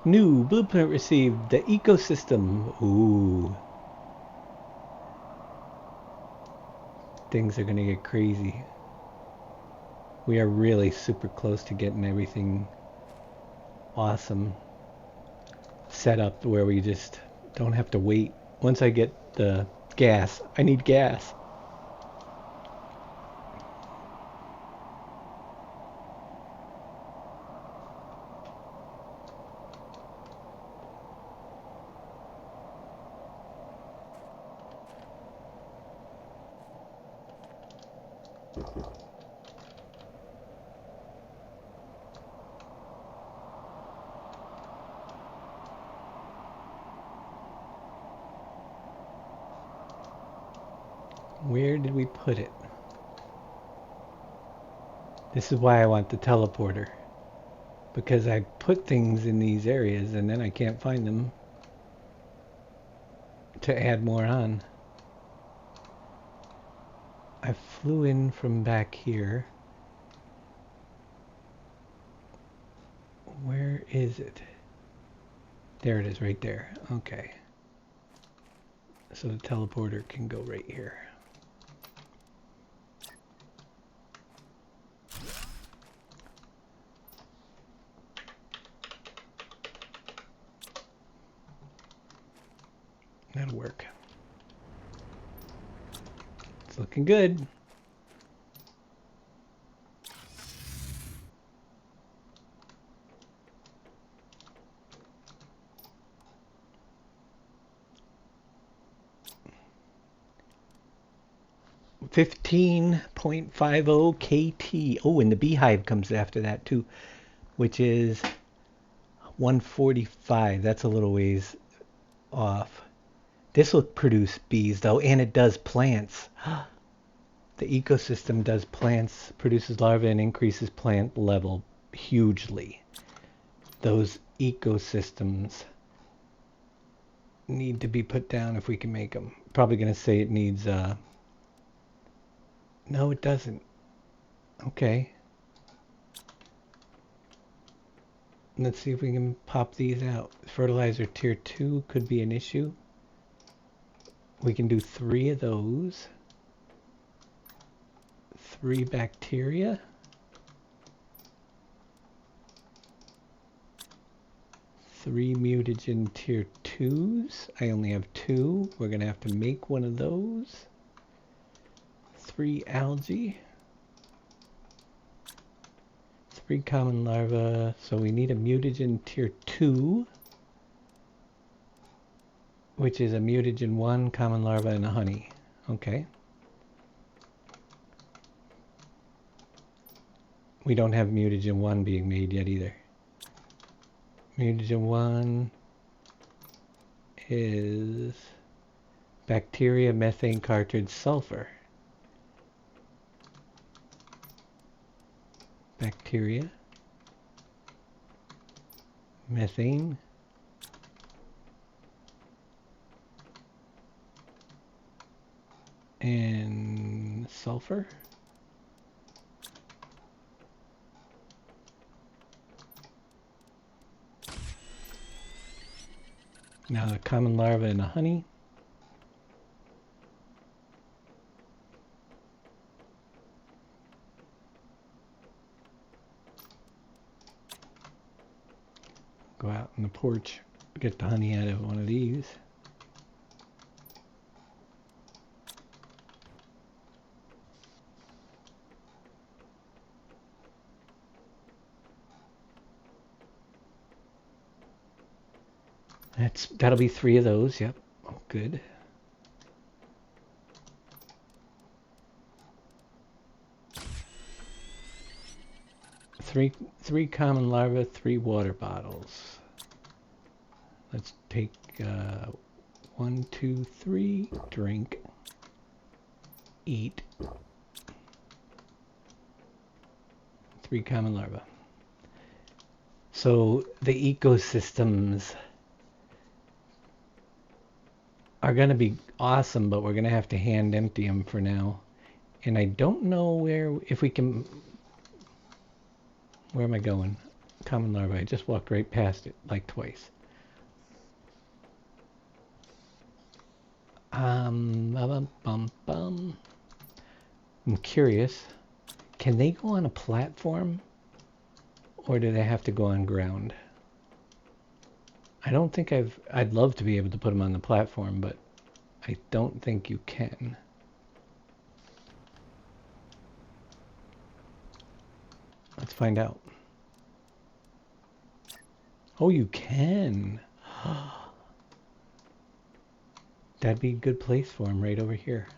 New blueprint received. The ecosystem. Ooh. Things are gonna get crazy. We are really super close to getting everything awesome set up where we just don't have to wait. Once I get the gas, I need gas. Where did we put it? This is why I want the teleporter. Because I put things in these areas and then I can't find them to add more on. I flew in from back here. Where is it? There it is, right there. Okay. So the teleporter can go right here. That'll work. It's looking good. .50 KT. Oh, and the beehive comes after that too, which is 145. That's a little ways off. This will produce bees though, and it does plants. The ecosystem does plants, produces larvae and increases plant level hugely. Those ecosystems need to be put down if we can make them. Probably going to say it needs, no it doesn't. Okay. Let's see if we can pop these out. Fertilizer tier 2 could be an issue. We can do 3 of those. 3 bacteria. 3 mutagen tier 2s. I only have 2. We're going to have to make one of those. 3 algae. 3 common larvae. So we need a mutagen tier 2. Which is a mutagen 1, common larva, and a honey. Okay. We don't have mutagen 1 being made yet either. Mutagen 1 is bacteria, methane, cartridge, sulfur. Bacteria, methane, and sulfur. Now the common larva and the honey. Go out on the porch, get the honey out of one of these. That'll be 3 of those. Yep. Oh, good. Three common larvae, 3 water bottles. Let's take 1, 2, 3. Drink. Eat. 3 common larvae. So the ecosystems are going to be awesome, but we're going to have to hand empty them for now. And I don't know if we can... Where am I going? Common larvae. I just walked right past it, like twice. I'm curious. Can they go on a platform? Or do they have to go on ground? I don't think I'd love to be able to put them on the platform, but I don't think you can. Let's find out. Oh, you can. That'd be a good place for them right over here.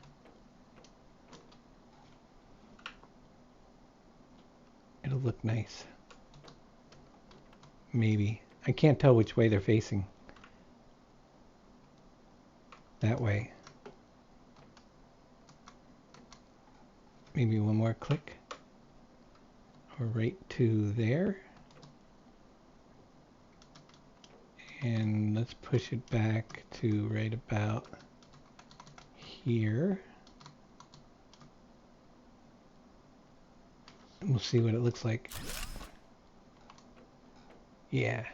It'll look nice. Maybe. I can't tell which way they're facing. That way. Maybe one more click. Or right to there. And let's push it back to right about here. And we'll see what it looks like. Yeah.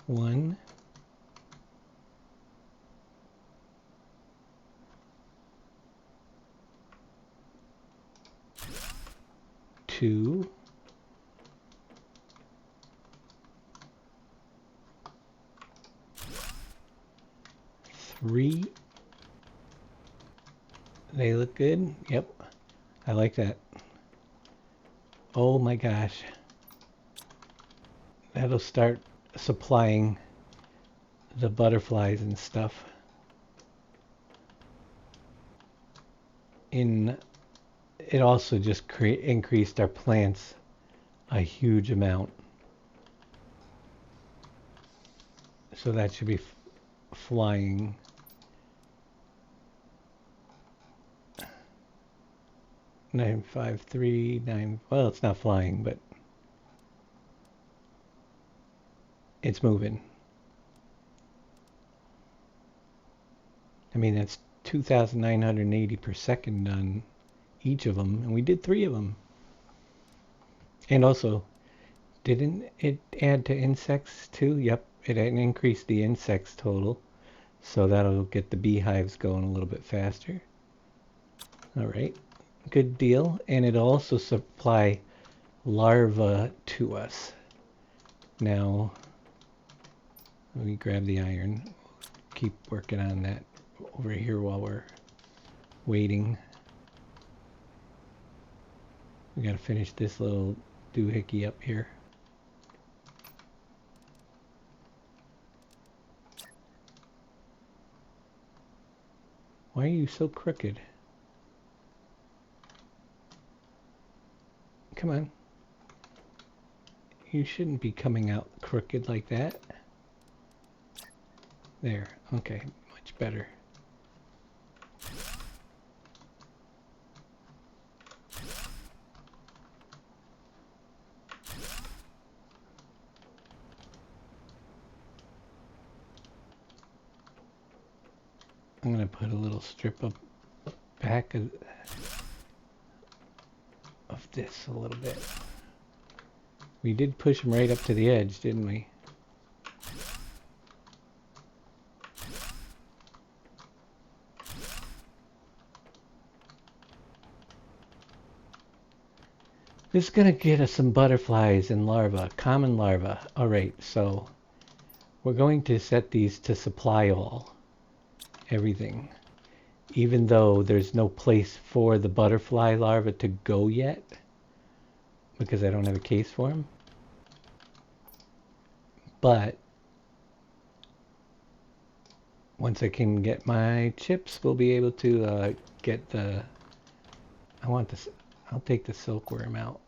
1. 2. 3. They look good? Yep. I like that. Oh my gosh. That'll start supplying the butterflies and stuff. It also just increased our plants a huge amount. So that should be flying. Nine, 5, 3, 9. Well, it's not flying, but it's moving. I mean, that's 2,980 per second on each of them, and we did 3 of them. And also, didn't it add to insects too? Yep, it increased the insects total, so that'll get the beehives going a little bit faster. All right, good deal. And it'll also supply larvae to us. Now, let me grab the iron. Keep working on that over here while we're waiting. We gotta finish this little doohickey up here. Why are you so crooked? Come on. You shouldn't be coming out crooked like that. There. Okay. Much better. I'm going to put a little strip of back of this a little bit. We did push them right up to the edge, didn't we? This is gonna get us some butterflies and larvae, common larvae. All right, so we're going to set these to supply all, everything, even though there's no place for the butterfly larva to go yet, because I don't have a case for them. But once I can get my chips, we'll be able to get the... I want this... I'll take the silkworm out.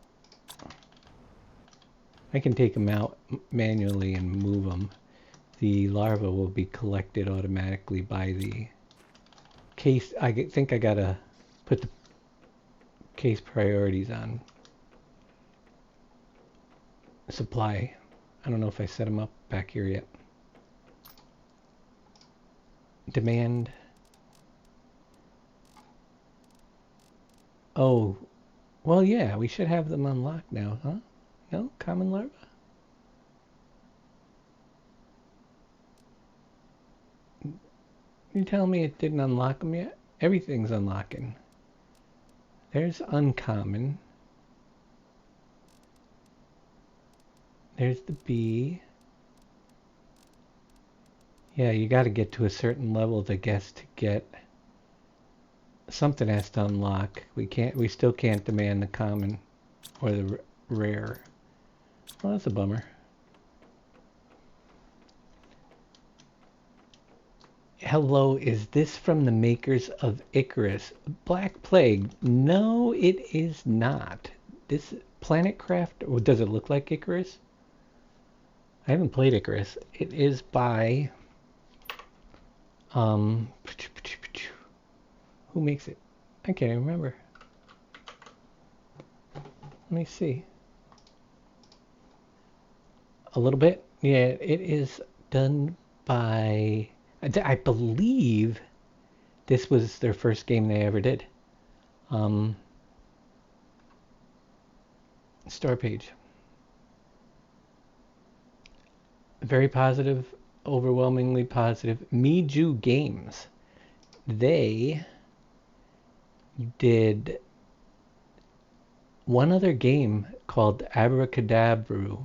I can take them out manually and move them. The larva will be collected automatically by the case. I think I gotta put the case priorities on supply. I don't know if I set them up back here yet. Demand. Oh, well, yeah, we should have them unlocked now, huh? No? Common larva? You tell me it didn't unlock them yet? Everything's unlocking. There's uncommon. There's the bee. Yeah, you got to get to a certain level, I guess, to get... Something has to unlock. We still can't demand the common or the rare. Well, that's a bummer. Hello, is this from the makers of Icarus? Black Plague? No, it is not. This PlanetCraft, or does it look like Icarus? I haven't played Icarus. It is by who makes it? I can't even remember. Let me see. A little bit. Yeah, it is done by... I believe this was their first game they ever did. Store page. Very positive, overwhelmingly positive. Miju Games. They did one other game called Abracadabra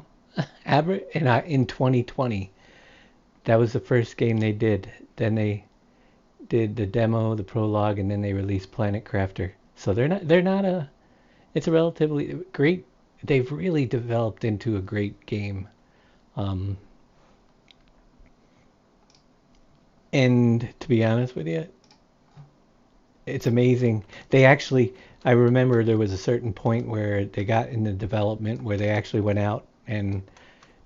in 2020. That was the first game they did. Then they did the demo, the prologue, and then they released Planet Crafter. So it's a relatively great, they've really developed into a great game. And to be honest with you, it's amazing. I remember there was a certain point where they got in the development where they actually went out, and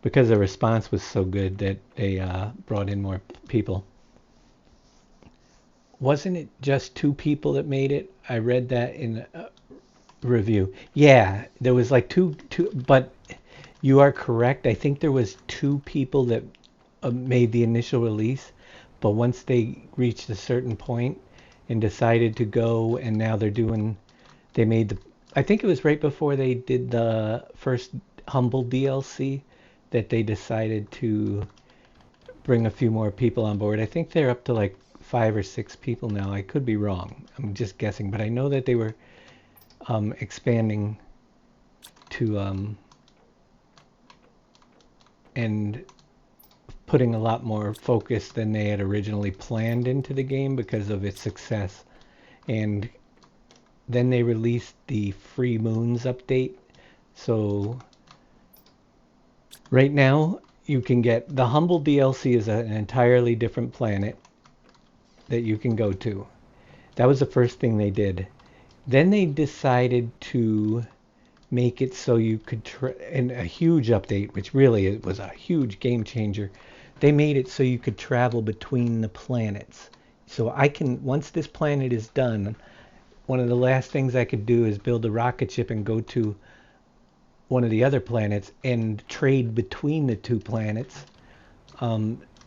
because the response was so good that they brought in more people. Wasn't it just 2 people that made it? I read that in a review. Yeah, there was like two, but you are correct. I think there was 2 people that made the initial release, but once they reached a certain point and decided to go, and now I think it was right before they did the first Humble DLC that they decided to bring a few more people on board. I think they're up to like 5 or 6 people now. I could be wrong. I'm just guessing, but I know that they were expanding to and putting a lot more focus than they had originally planned into the game because of its success. And then they released the Free Moons update. So right now you can get the Humble DLC is an entirely different planet that you can go to. That was the first thing they did. Then they decided to make it so you could in a huge update, which really it was a huge game changer. They made it so you could travel between the planets. So once this planet is done, one of the last things I could do is build a rocket ship and go to one of the other planets and trade between the 2 planets,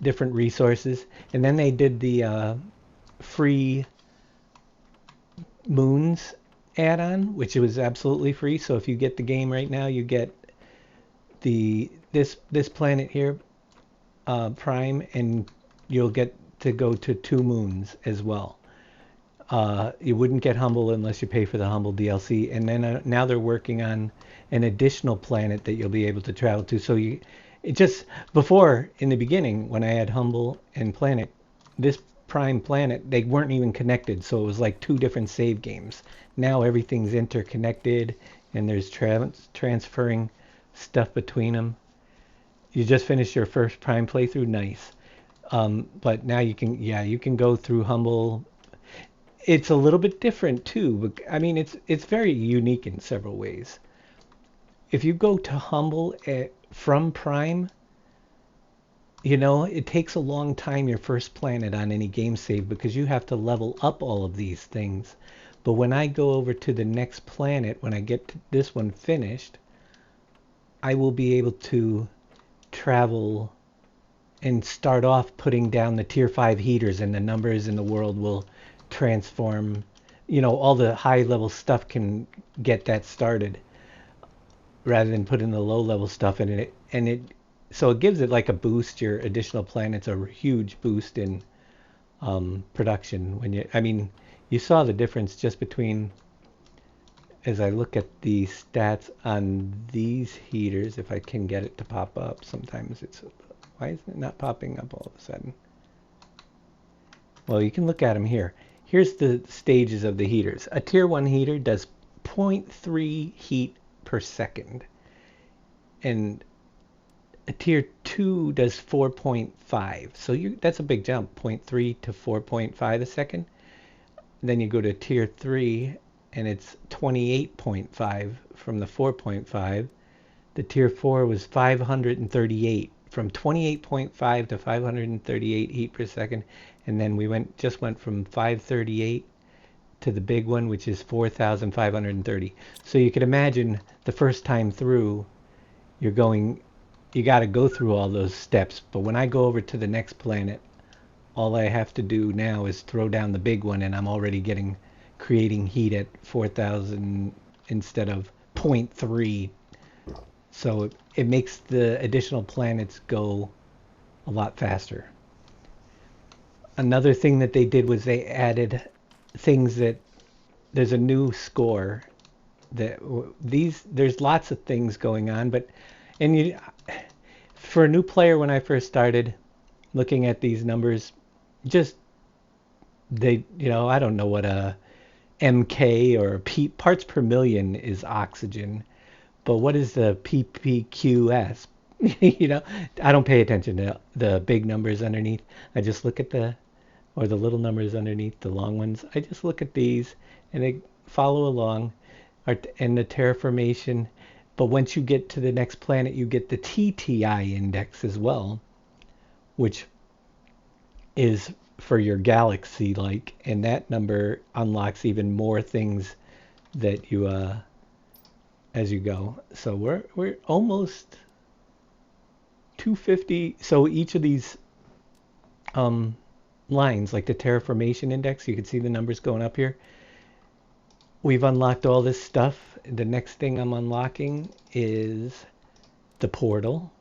different resources. And then they did the free moons add-on, which was absolutely free. So if you get the game right now, you get this planet here, Prime, and you'll get to go to 2 moons as well. You wouldn't get Humble unless you pay for the Humble DLC. And then now they're working on an additional planet that you'll be able to travel to. So it just, before, in the beginning, when I had Humble and Planet, this Prime Planet, they weren't even connected. So it was like two different save games. Now everything's interconnected and there's transferring stuff between them. You just finished your first Prime playthrough, nice. But now you can go through Humble. It's a little bit different too, but I mean it's very unique in several ways. If you go to Humble from Prime, it takes a long time your first planet on any game save because you have to level up all of these things. But when I go over to the next planet, when I get this one finished, I will be able to travel and start off putting down the tier 5 heaters, and the numbers in the world will transform. All the high level stuff can get that started rather than put in the low level stuff in it. So it gives it like a boost. Your additional planets a huge boost in production. You saw the difference just between, as I look at the stats on these heaters, if I can get it to pop up. Sometimes why is it not popping up all of a sudden? Well, you can look at them here. Here's the stages of the heaters. A tier 1 heater does 0.3 heat per second. And a tier 2 does 4.5. So that's a big jump, 0.3 to 4.5 a second. Then you go to tier 3 and it's 28.5 from the 4.5. The tier 4 was 538, from 28.5 to 538 heat per second. And then we just went from 538 to the big one, which is 4,530. So you could imagine the first time through, you got to go through all those steps. But when I go over to the next planet, all I have to do now is throw down the big one, and I'm already creating heat at 4,000 instead of 0.3. So it makes the additional planets go a lot faster. Another thing that they did was they added things that there's a new score that there's lots of things going on, but for a new player, when I first started looking at these numbers, I don't know what a MK or parts per million is oxygen, but what is the PPQS? I don't pay attention to the big numbers underneath. I just look at the little numbers underneath, the long ones. I just look at these and they follow along, and the terraformation. But once you get to the next planet, you get the TTI index as well, which is for your galaxy, and that number unlocks even more things that you as you go. So we're almost 250. So each of these lines, like the terraformation index, you can see the numbers going up here. We've unlocked all this stuff. The next thing I'm unlocking is the portal,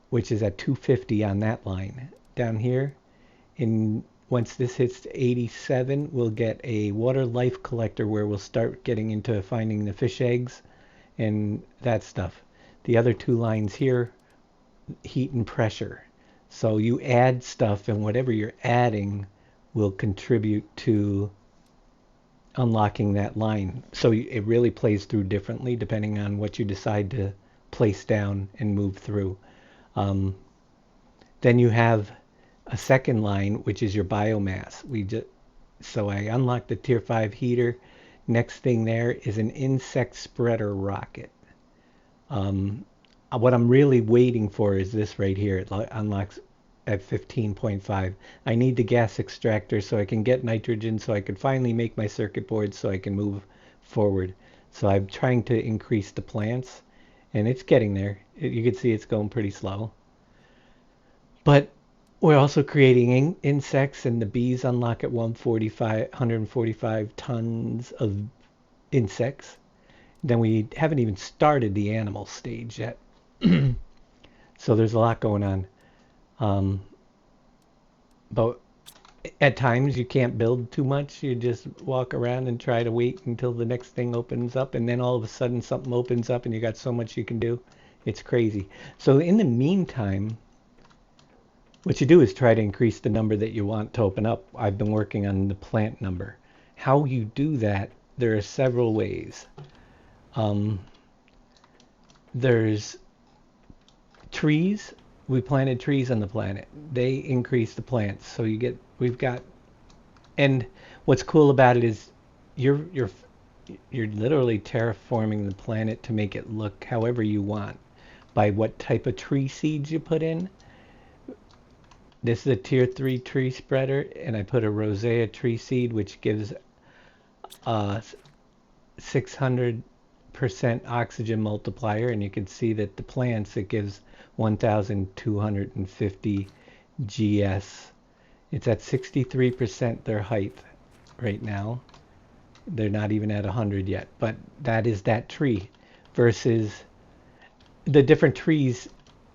which is at 250 on that line. Down here, once this hits 87, we'll get a water life collector where we'll start getting into finding the fish eggs and that stuff. The other two lines here, heat and pressure. So you add stuff, and whatever you're adding will contribute to unlocking that line. So it really plays through differently depending on what you decide to place down and move through. Then you have a second line, which is your biomass. So I unlocked the tier 5 heater. Next thing there is an insect spreader rocket. What I'm really waiting for is this right here. It unlocks at 15.5. I need the gas extractor so I can get nitrogen, so I can finally make my circuit board so I can move forward. So I'm trying to increase the plants, and it's getting there. You can see it's going pretty slow. But we're also creating insects, and the bees unlock at 145 tons of insects. Then we haven't even started the animal stage yet. So there's a lot going on. But At times you can't build too much. You just walk around and try to wait until the next thing opens up, and then all of a sudden something opens up and you got so much you can do. It's crazy. So in the meantime, what you do is try to increase the number that you want to open up. I've been working on the plant number. How you do that, there are several ways. Um, there's trees. We planted trees on the planet. They increase the plants. So we've got, and what's cool about it is you're you're you're literally terraforming the planet to make it look however you want by what type of tree seeds you put in. This is a tier 3 tree spreader, and I put a rosea tree seed, which gives 600% oxygen multiplier, and you can see that the plants, it gives 1,250 GS. It's at 63% their height right now. They're not even at 100 yet, but that is that tree versus the different trees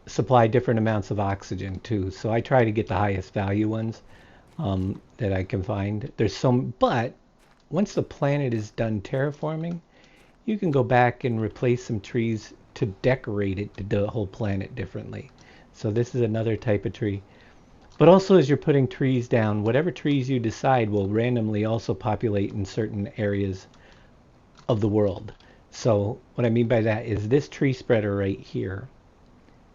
supply different amounts of oxygen too. So I try to get the highest value ones that I can find. There's some, but once the planet is done terraforming, you can go back and replace some trees to decorate it to do the whole planet differently. So this is another type of tree. But also as you're putting trees down, whatever trees you decide will randomly also populate in certain areas of the world. So what I mean by that is this tree spreader right here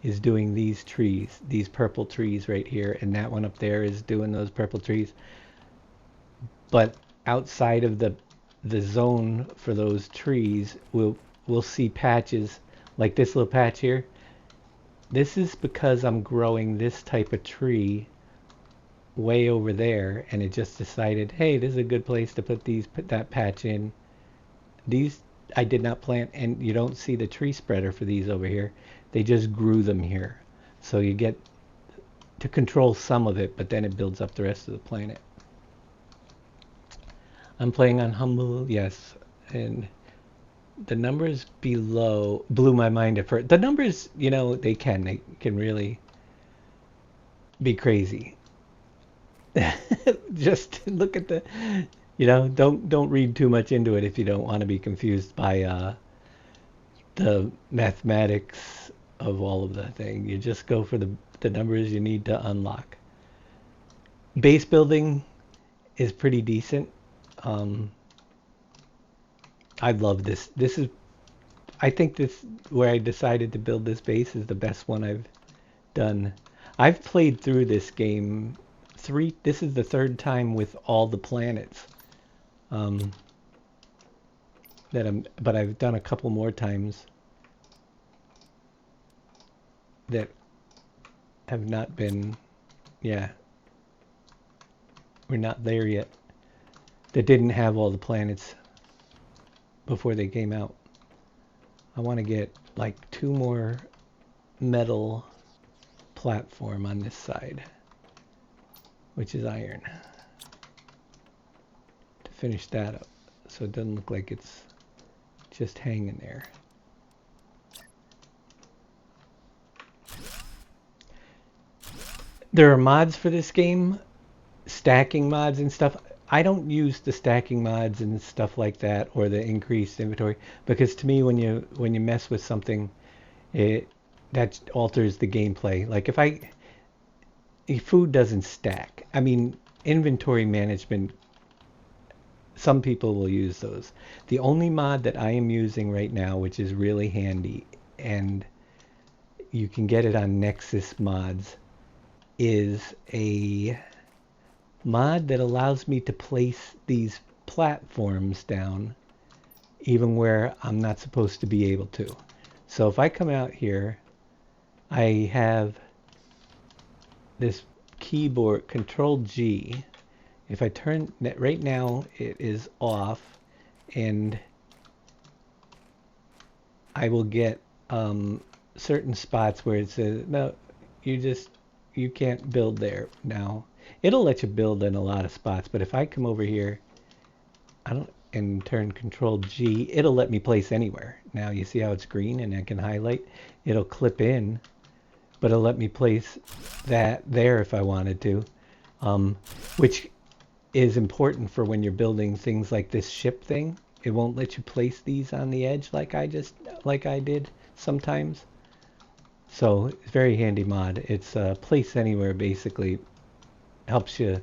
is doing these trees, these purple trees right here, and that one up there is doing those purple trees. But outside of the zone for those trees, we'll see patches like this little patch here. This is because I'm growing this type of tree way over there, and it just decided, hey, this is a good place to put that patch in. These I did not plant, and you don't see the tree spreader for these over here. They just grew them here. So you get to control some of it, but then it builds up the rest of the planet. I'm playing on Humble, yes, and the numbers below blew my mind at first. The numbers, they can really be crazy. Just look at don't read too much into it if you don't want to be confused by the mathematics of all of the thing. You just go for the numbers you need to unlock. Base building is pretty decent. I love this. I think this, where I decided to build this base, is the best one I've done. I've played through this game this is the third time with all the planets. But I've done a couple more times that have not been, yeah, we're not there yet. That didn't have all the planets before they came out. I want to get like 2 more metal platform on this side, which is iron, to finish that up so it doesn't look like it's just hanging there. There are mods for this game, stacking mods and stuff. I don't use the stacking mods and stuff like that, or the increased inventory, because to me, when you mess with something, that alters the gameplay. Like if food doesn't stack. I mean, inventory management, some people will use those. The only mod that I am using right now, which is really handy, and you can get it on Nexus Mods, is a mod that allows me to place these platforms down even where I'm not supposed to be able to. So if I come out here, I have this keyboard, Control G. If I turn that, right now it is off, and I will get certain spots where it says, no, you can't build there now. It'll let you build in a lot of spots, but if I come over here, and turn Control G, it'll let me place anywhere. Now you see how it's green, and I can highlight. It'll clip in, but it'll let me place that there if I wanted to. um, which is important for when you're building things like this ship thing. It won't let you place these on the edge like I did sometimes. So it's very handy mod. It's place anywhere basically. Helps you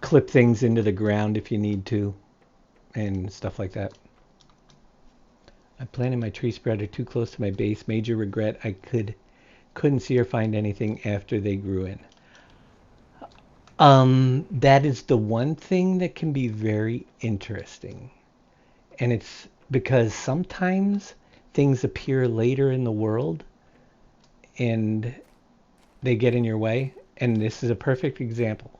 clip things into the ground if you need to and stuff like that. I planted my tree spreader too close to my base. Major regret. I couldn't see or find anything after they grew in. That is the one thing that can be very interesting. And it's because sometimes things appear later in the world and they get in your way. And this is a perfect example.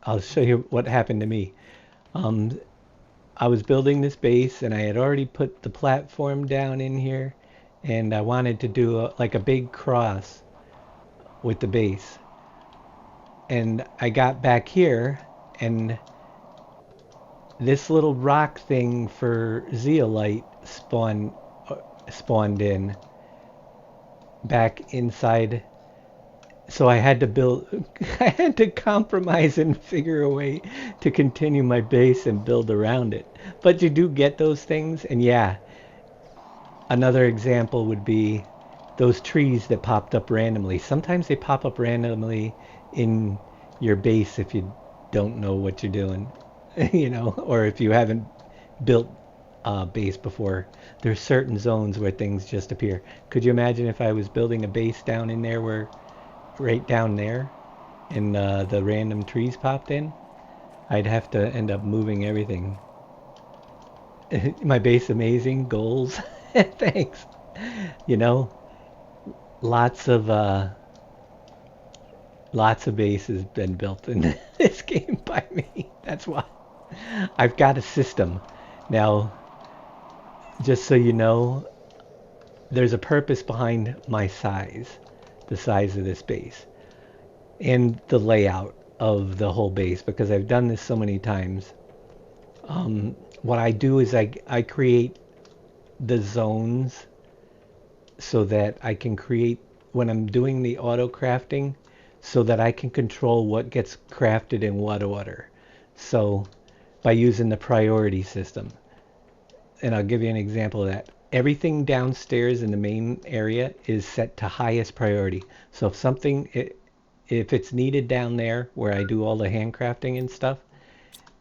I'll show you what happened to me. Um, I was building this base and I had already put the platform down in here and I wanted to do like a big cross with the base. And I got back here and this little rock thing for zeolite spawned in back inside. So I had to I had to compromise and figure a way to continue my base and build around it. But you do get those things, and yeah, another example would be those trees that popped up randomly. Sometimes they pop up randomly in your base if you don't know what you're doing, or if you haven't built a base before. There's certain zones where things just appear. Could you imagine if I was building a base down in there right down there, and the random trees popped in? I'd have to end up moving everything. My base amazing goals. Thanks. You know, lots of lots of bases been built in this game by me. That's why I've got a system. Now, just so you know, there's a purpose behind my size, the size of this base, and the layout of the whole base, because I've done this so many times. What I do is I create the zones so that I can create, when I'm doing the auto crafting, so that I can control what gets crafted in what order. So by using the priority system. And I'll give you an example of that. Everything downstairs in the main area is set to highest priority. So if it's needed down there where I do all the handcrafting and stuff,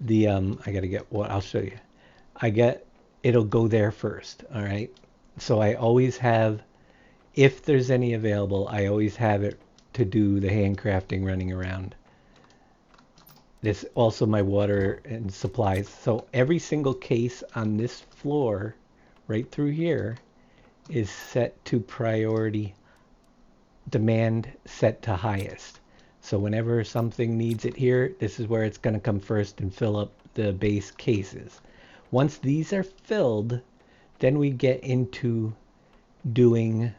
I gotta get what I'll show you. It'll go there first. All right. So I always have, if there's any available, I always have it to do the handcrafting running around. This also my water and supplies. So every single case on this floor, right through here, is set to priority, demand set to highest. So whenever something needs it here, this is where it's going to come first and fill up the base cases. Once these are filled, then we get into doing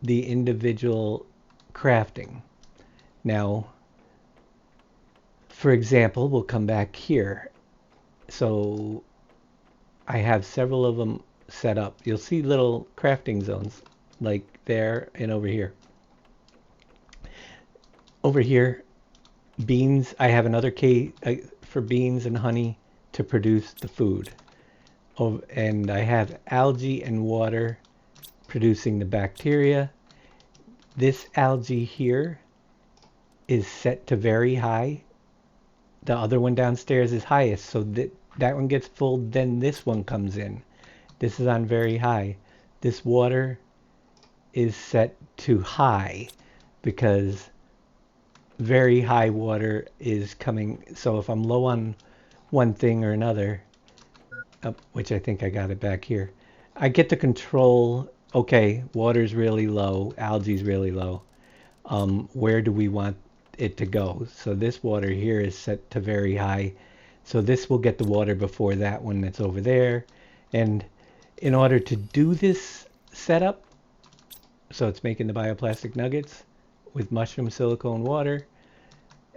the individual crafting. Now, for example, we'll come back here. So I have several of them set up. You'll see little crafting zones like there and over here. Over here, beans, I have another case for beans and honey to produce the food. Oh, and I have algae and water producing the bacteria. This algae here is set to very high. The other one downstairs is highest, so that one gets full, then this one comes in. This is on very high. This water is set to high because very high water is coming. So if I'm low on one thing or another, which I think I got it back here, I get to control, okay, water's really low, algae's really low. Where do we want it to go? So this water here is set to very high. So this will get the water before that one that's over there. And in order to do this setup, so it's making the bioplastic nuggets with mushroom, silicone, water,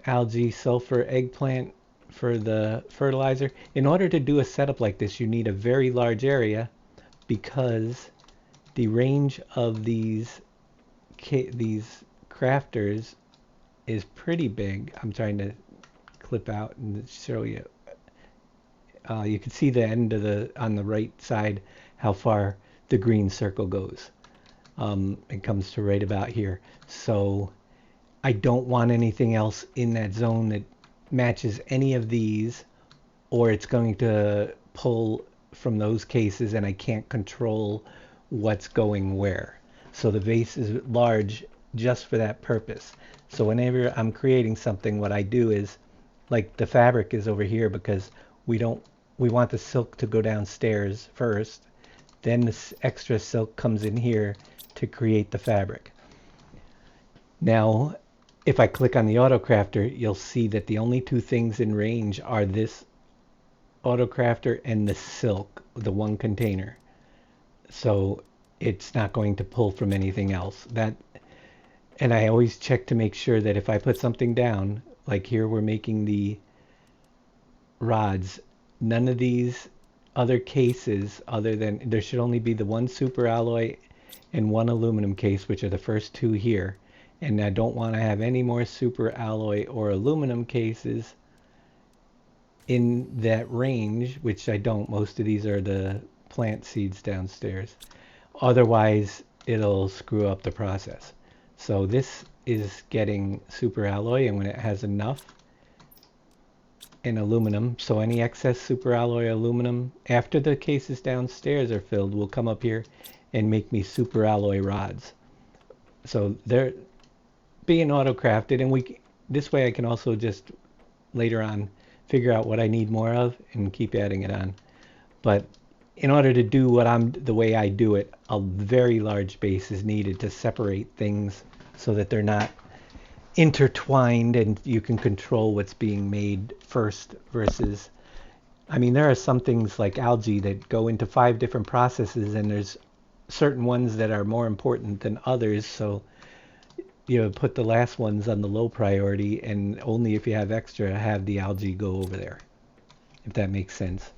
algae, sulfur, eggplant for the fertilizer. In order to do a setup like this, you need a very large area because the range of these crafters is pretty big. I'm trying to clip out and show you. You can see the end of on the right side, how far the green circle goes. It comes to right about here. So I don't want anything else in that zone that matches any of these, or it's going to pull from those cases and I can't control what's going where. So the vase is large just for that purpose. So whenever I'm creating something, what I do is, like the fabric is over here because we want the silk to go downstairs first, then this extra silk comes in here to create the fabric. Now, if I click on the AutoCrafter, you'll see that the only two things in range are this AutoCrafter and the silk, the one container. So it's not going to pull from anything else. And I always check to make sure that if I put something down, like here we're making the rods, none of these other cases, other than there should only be the one super alloy and one aluminum case, which are the first two here. And I don't want to have any more super alloy or aluminum cases in that range, which I don't. Most of these are the plant seeds downstairs. Otherwise, it'll screw up the process. So this is getting super alloy, and when it has enough in aluminum, so any excess super alloy aluminum after the cases downstairs are filled will come up here and make me super alloy rods. So they're being auto crafted, and this way I can also just later on figure out what I need more of and keep adding it on. But in order to do the way I do it, a very large base is needed to separate things so that they're not intertwined and you can control what's being made first versus, I mean, there are some things like algae that go into 5 different processes, and there's certain ones that are more important than others, so you put the last ones on the low priority, and only if you have extra have the algae go over there, if that makes sense.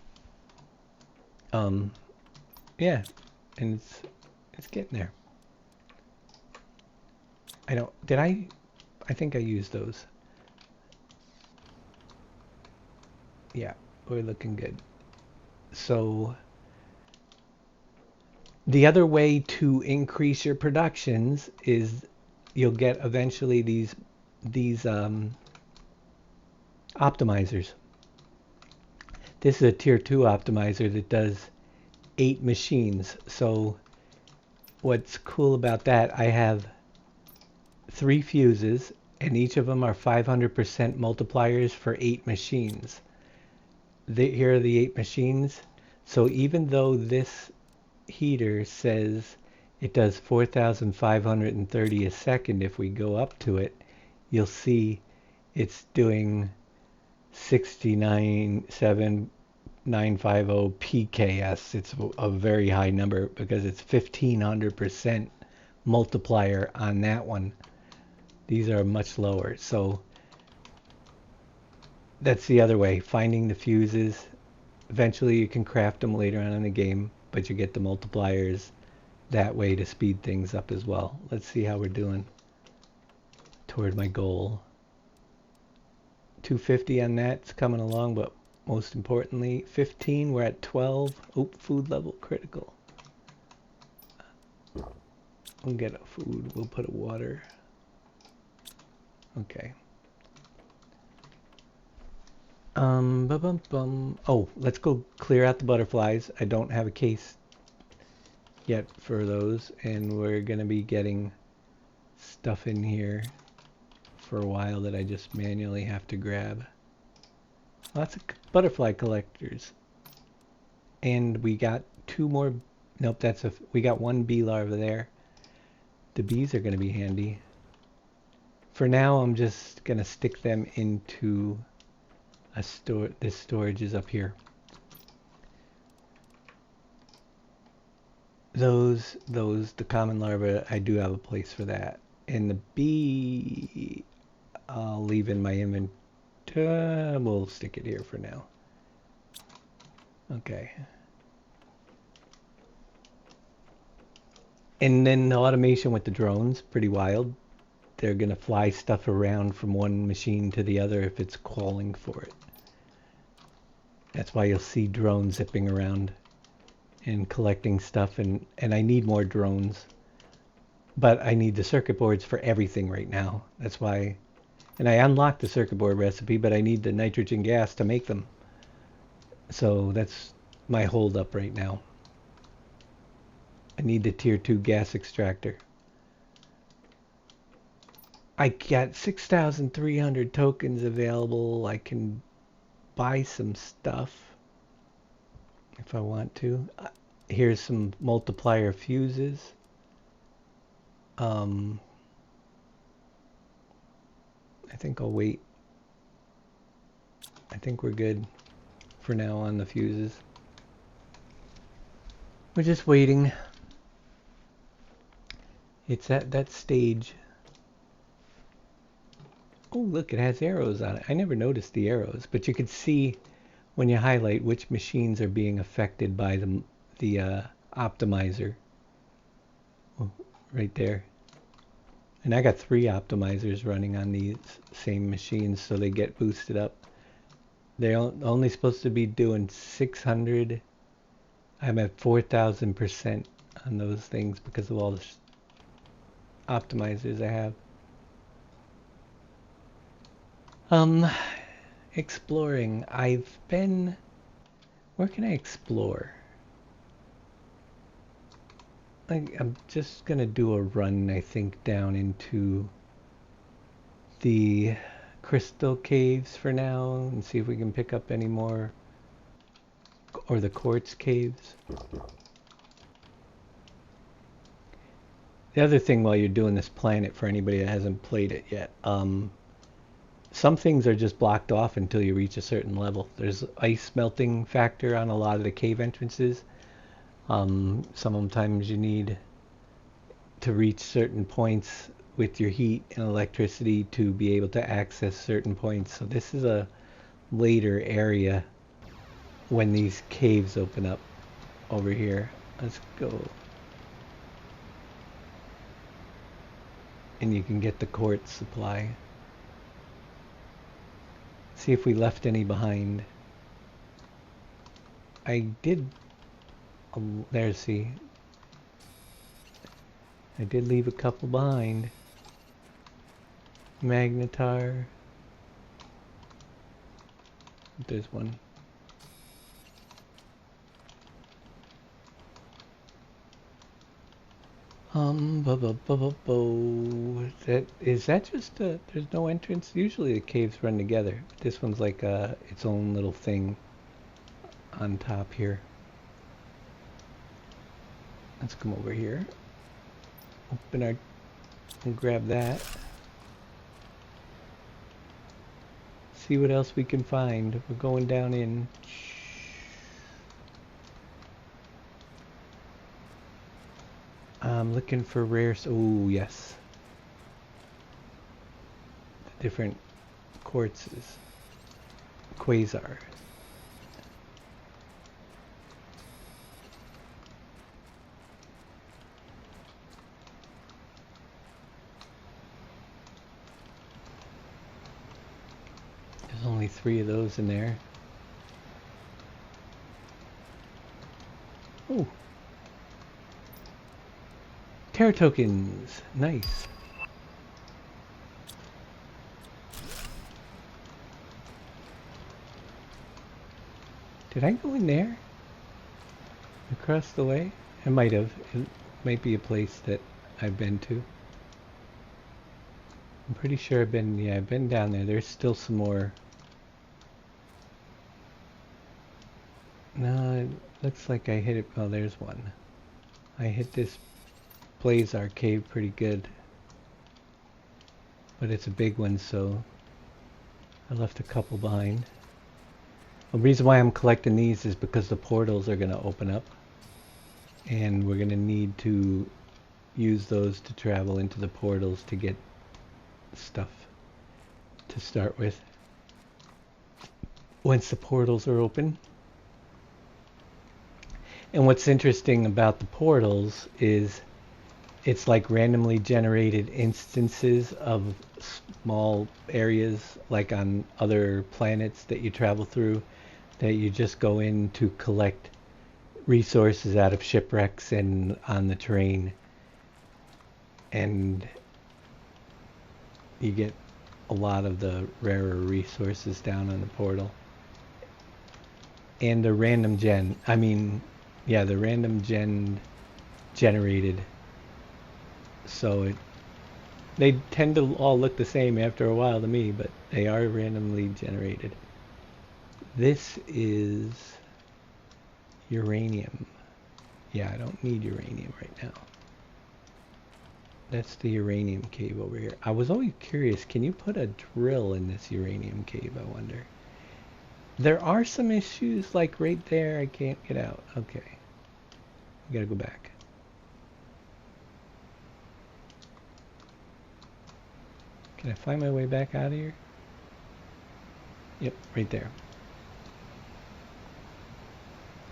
Yeah, and it's getting there. I think I used those. Yeah, we're looking good. So the other way to increase your productions is you'll get eventually these optimizers. This is a tier 2 optimizer that does 8 machines. So what's cool about that, I have 3 fuses, and each of them are 500% multipliers for 8 machines. Here are the 8 machines. So even though this heater says it does 4,530 a second, if we go up to it, you'll see it's doing 69,7950 PKS. It's a very high number because it's 1,500% multiplier on that one. These are much lower. So that's the other way, finding the fuses. Eventually you can craft them later on in the game, but you get the multipliers that way to speed things up as well. Let's see how we're doing toward my goal. 250 on that's coming along, but most importantly, 15, we're at 12. Oop, food level critical. We'll get a food, we'll put a water. Okay. Oh, let's go clear out the butterflies. I don't have a case yet for those, and we're gonna be getting stuff in here for a while that I just manually have to grab. Lots of butterfly collectors. And we got 2 more. Nope, we got 1 bee larva there. The bees are gonna be handy. For now, I'm just gonna stick them into this storage is up here. The common larvae, I do have a place for that. And the bee, I'll leave in my inventory. We'll stick it here for now. Okay. And then the automation with the drones, pretty wild. they're going to fly stuff around from one machine to the other if it's calling for it. That's why you'll see drones zipping around and collecting stuff, and I need more drones. But I need the circuit boards for everything right now. That's why, and I unlocked the circuit board recipe, but I need the nitrogen gas to make them. So that's my hold up right now. I need the tier 2 gas extractor. I got 6,300 tokens available. I can buy some stuff if I want to. Here's some multiplier fuses. I think I'll wait. I think we're good for now on the fuses. We're just waiting. It's at that stage. Oh, look, it has arrows on it. I never noticed the arrows, but you can see when you highlight which machines are being affected by the optimizer. Oh, right there. And I got 3 optimizers running on these same machines, so they get boosted up. They're only supposed to be doing 600. I'm at 4,000% on those things because of all the optimizers I have. Exploring. I've been... Where can I explore? I'm just gonna do a run, I think, down into the crystal caves for now and see if we can pick up any more, or the quartz caves. The other thing while you're doing this planet, for anybody that hasn't played it yet, some things are just blocked off until you reach a certain level. There's ice melting factor on a lot of the cave entrances. Sometimes you need to reach certain points with your heat and electricity to be able to access certain points. So this is a later area when these caves open up over here. Let's go. And you can get the quartz supply. See if we left any behind. I did. There's see. I did leave a couple behind. Magnetar. There's one. Is that just a, there's no entrance? Usually the caves run together. This one's like its own little thing on top here. Let's come over here. Open our, and grab that. See what else we can find. We're going down in. I'm looking for rare. Oh, yes. The different quartzes. Quasar. There's only 3 of those in there. Oh. Terra tokens. Nice. Did I go in there? Across the way? I might have. It might be a place that I've been to. I'm pretty sure I've been down there. There's still some more. No, it looks like I hit it. Oh, there's one. I hit this Blazar cave pretty good. But it's a big one, so I left a couple behind. The reason why I'm collecting these is because the portals are going to open up. And we're going to need to use those to travel into the portals to get stuff to start with. Once the portals are open. And what's interesting about the portals is It's like randomly generated instances of small areas, like on other planets that you travel through, that you just go in to collect resources out of shipwrecks and on the terrain, and you get a lot of the rarer resources down on the portal. And the random gen, I mean, yeah, the random gen generated. So they tend to all look the same after a while to me, but they are randomly generated. This is uranium. Yeah, I don't need uranium right now. That's the uranium cave over here. I was always curious, can you put a drill in this uranium cave, I wonder? There are some issues, like right there, I can't get out. Okay. We gotta go back. Can I find my way back out of here? Yep, right there.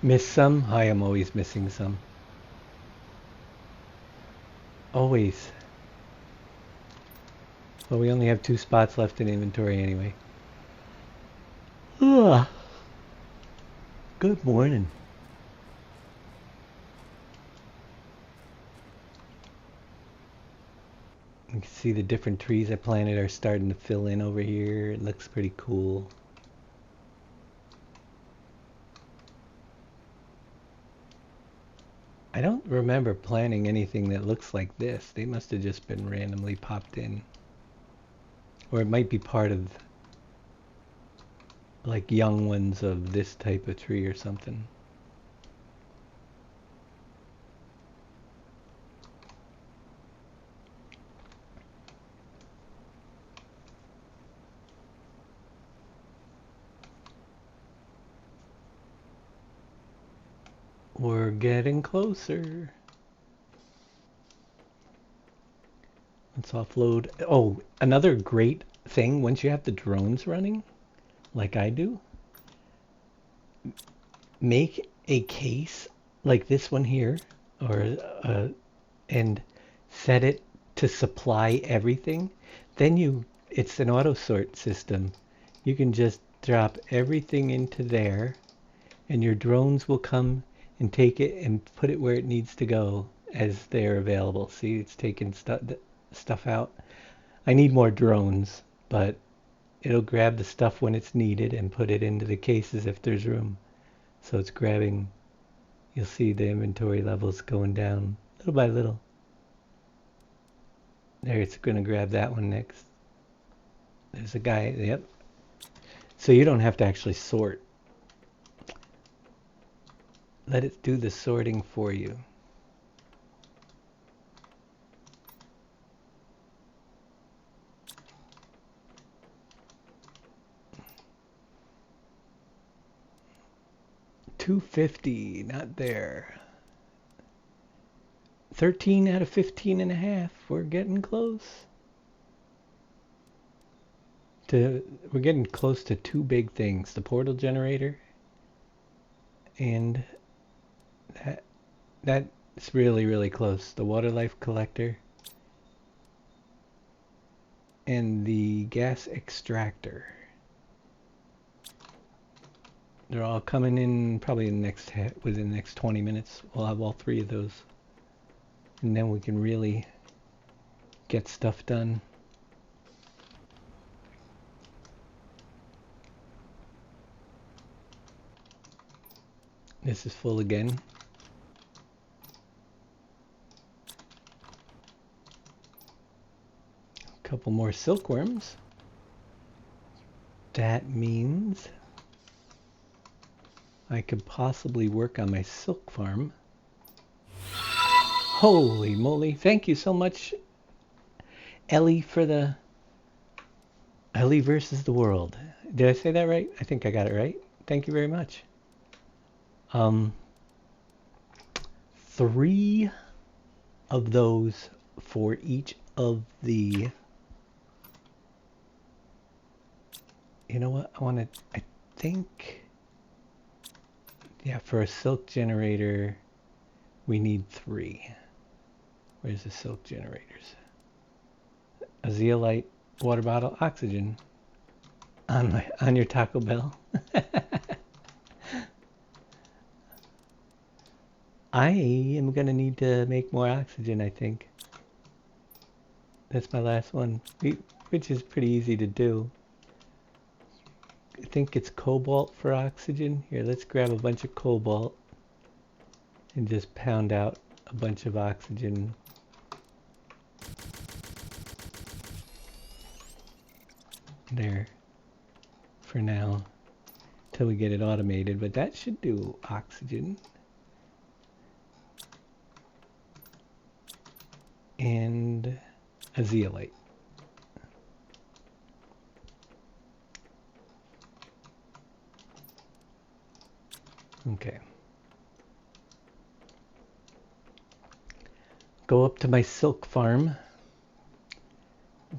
Miss some? I am always missing some. Always. Well, we only have 2 spots left in inventory anyway. Ugh. Good morning. You can see the different trees I planted are starting to fill in over here. It looks pretty cool. I don't remember planting anything that looks like this. They must have just been randomly popped in. Or it might be part of, like, young ones of this type of tree or something. We're getting closer. Let's offload. Oh, another great thing, once you have the drones running, like I do, make a case like this one here, or and set it to supply everything. Then it's an auto sort system. You can just drop everything into there, and your drones will come and take it and put it where it needs to go as they're available. See, it's taking stuff out. I need more drones, but it'll grab the stuff when it's needed and put it into the cases if there's room. So it's grabbing, you'll see the inventory levels going down little by little. There, it's going to grab that one next. There's a guy, yep. So you don't have to actually sort. Let it do the sorting for you. $250, not there. 13 out of 15 and a half. We're getting close. We're getting close to 2 big things. The portal generator and that's really, really close. The water life collector and the gas extractor. They're all coming in probably within the next 20 minutes. We'll have all 3 of those. And then we can really get stuff done. This is full again. A couple more silkworms. That means I could possibly work on my silk farm. Holy moly. Thank you so much, Ellie, for the Ellie versus the world. Did I say that right? I think I got it right. Thank you very much. 3 of those for each of the... You know what? I think... Yeah, for a silk generator, we need 3. Where's the silk generators? A zeolite, water bottle, oxygen. On your Taco Bell. I am gonna need to make more oxygen, I think. That's my last one, which is pretty easy to do. I think it's cobalt for oxygen. Here, let's grab a bunch of cobalt and just pound out a bunch of oxygen. There, for now, till we get it automated, but that should do oxygen. And a zeolite. Okay. Go up to my silk farm,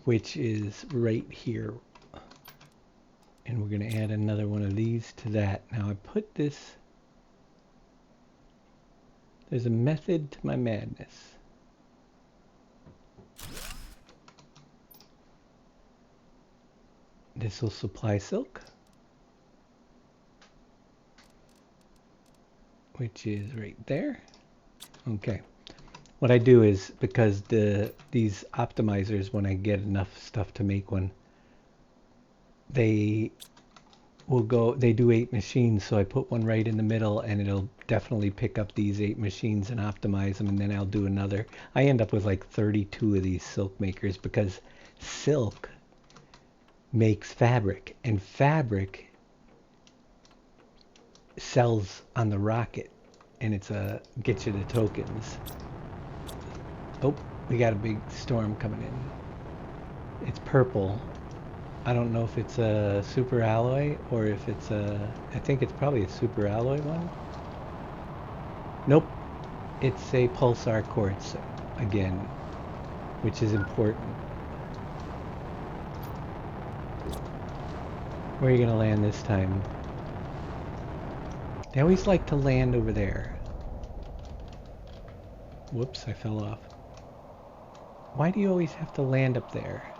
which is right here. And we're going to add another one of these to that. Now I put this... There's a method to my madness. This will supply silk, which is right there. Okay. What I do is, because these optimizers, when I get enough stuff to make one, they do 8 machines, so I put one right in the middle and it'll definitely pick up these 8 machines and optimize them, and then I'll do another. I end up with like 32 of these silk makers because silk makes fabric, and fabric sells on the rocket, and it's get you the tokens. Oh, we got a big storm coming in. It's purple. I don't know if it's a super alloy or if it's I think it's probably a super alloy one. Nope. It's a pulsar quartz again, which is important. Where are you going to land this time? They always like to land over there. Whoops, I fell off. Why do you always have to land up there?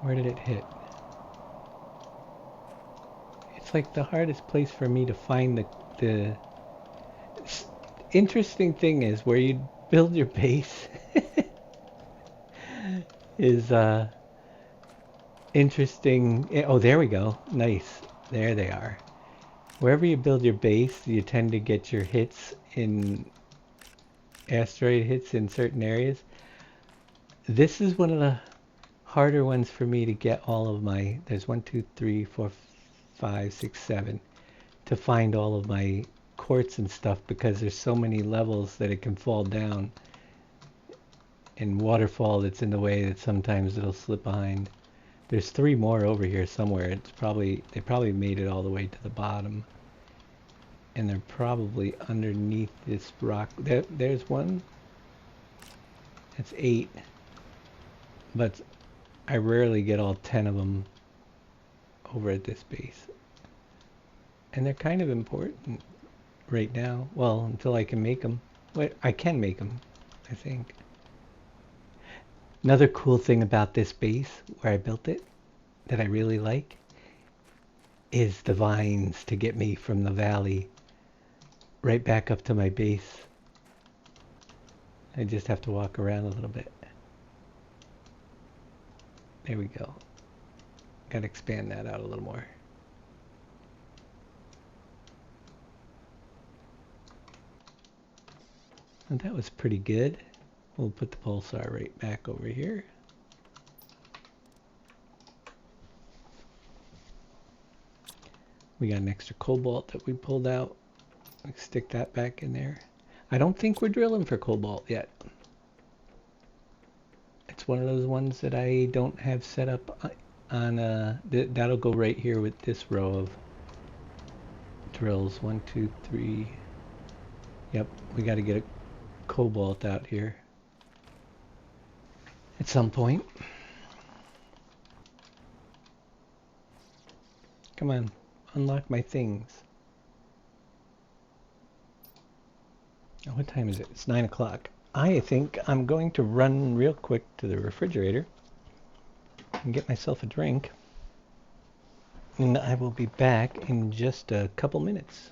Where did it hit? It's like the hardest place for me to find the interesting thing is where you build your base is interesting. Oh, there we go. Nice. There they are. Wherever you build your base, you tend to get your hits in asteroid hits in certain areas. This is one of the harder ones for me to get all of my, there's 1, 2, 3, 4, 5, 6, 7, to find all of my quartz and stuff, because there's so many levels that it can fall down, and waterfall that's in the way that sometimes it'll slip behind. There's 3 more over here somewhere. They probably made it all the way to the bottom, and they're probably underneath this rock. There's one. That's 8, but I rarely get all 10 of them over at this base, and they're kind of important right now. Well, until I can make them. Wait, I can make them, I think. Another cool thing about this base, where I built it, that I really like, is the vines to get me from the valley right back up to my base. I just have to walk around a little bit. There we go. Gotta expand that out a little more. And that was pretty good. We'll put the pulsar right back over here. We got an extra cobalt that we pulled out. Let's stick that back in there. I don't think we're drilling for cobalt yet. It's one of those ones that I don't have set up on, that'll go right here with this row of drills. 1, 2, 3. Yep, we got to get a cobalt out here at some point. Come on, unlock my things. What time is it? It's 9 o'clock. I think I'm going to run real quick to the refrigerator and get myself a drink. And I will be back in just a couple minutes.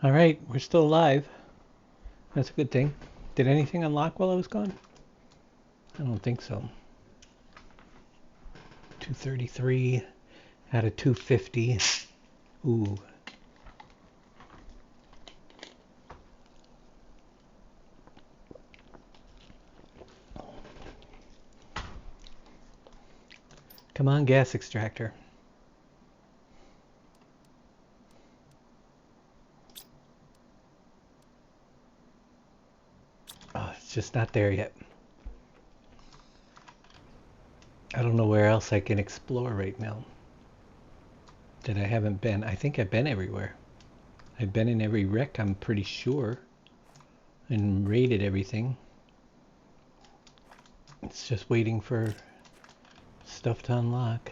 All right, we're still alive. That's a good thing. Did anything unlock while I was gone? I don't think so. 233 out of 250. Ooh. Come on, gas extractor. Oh, it's just not there yet. I don't know where else I can explore right now that I haven't been. I think I've been everywhere. I've been in every wreck, I'm pretty sure, and raided everything. It's just waiting for stuff to unlock.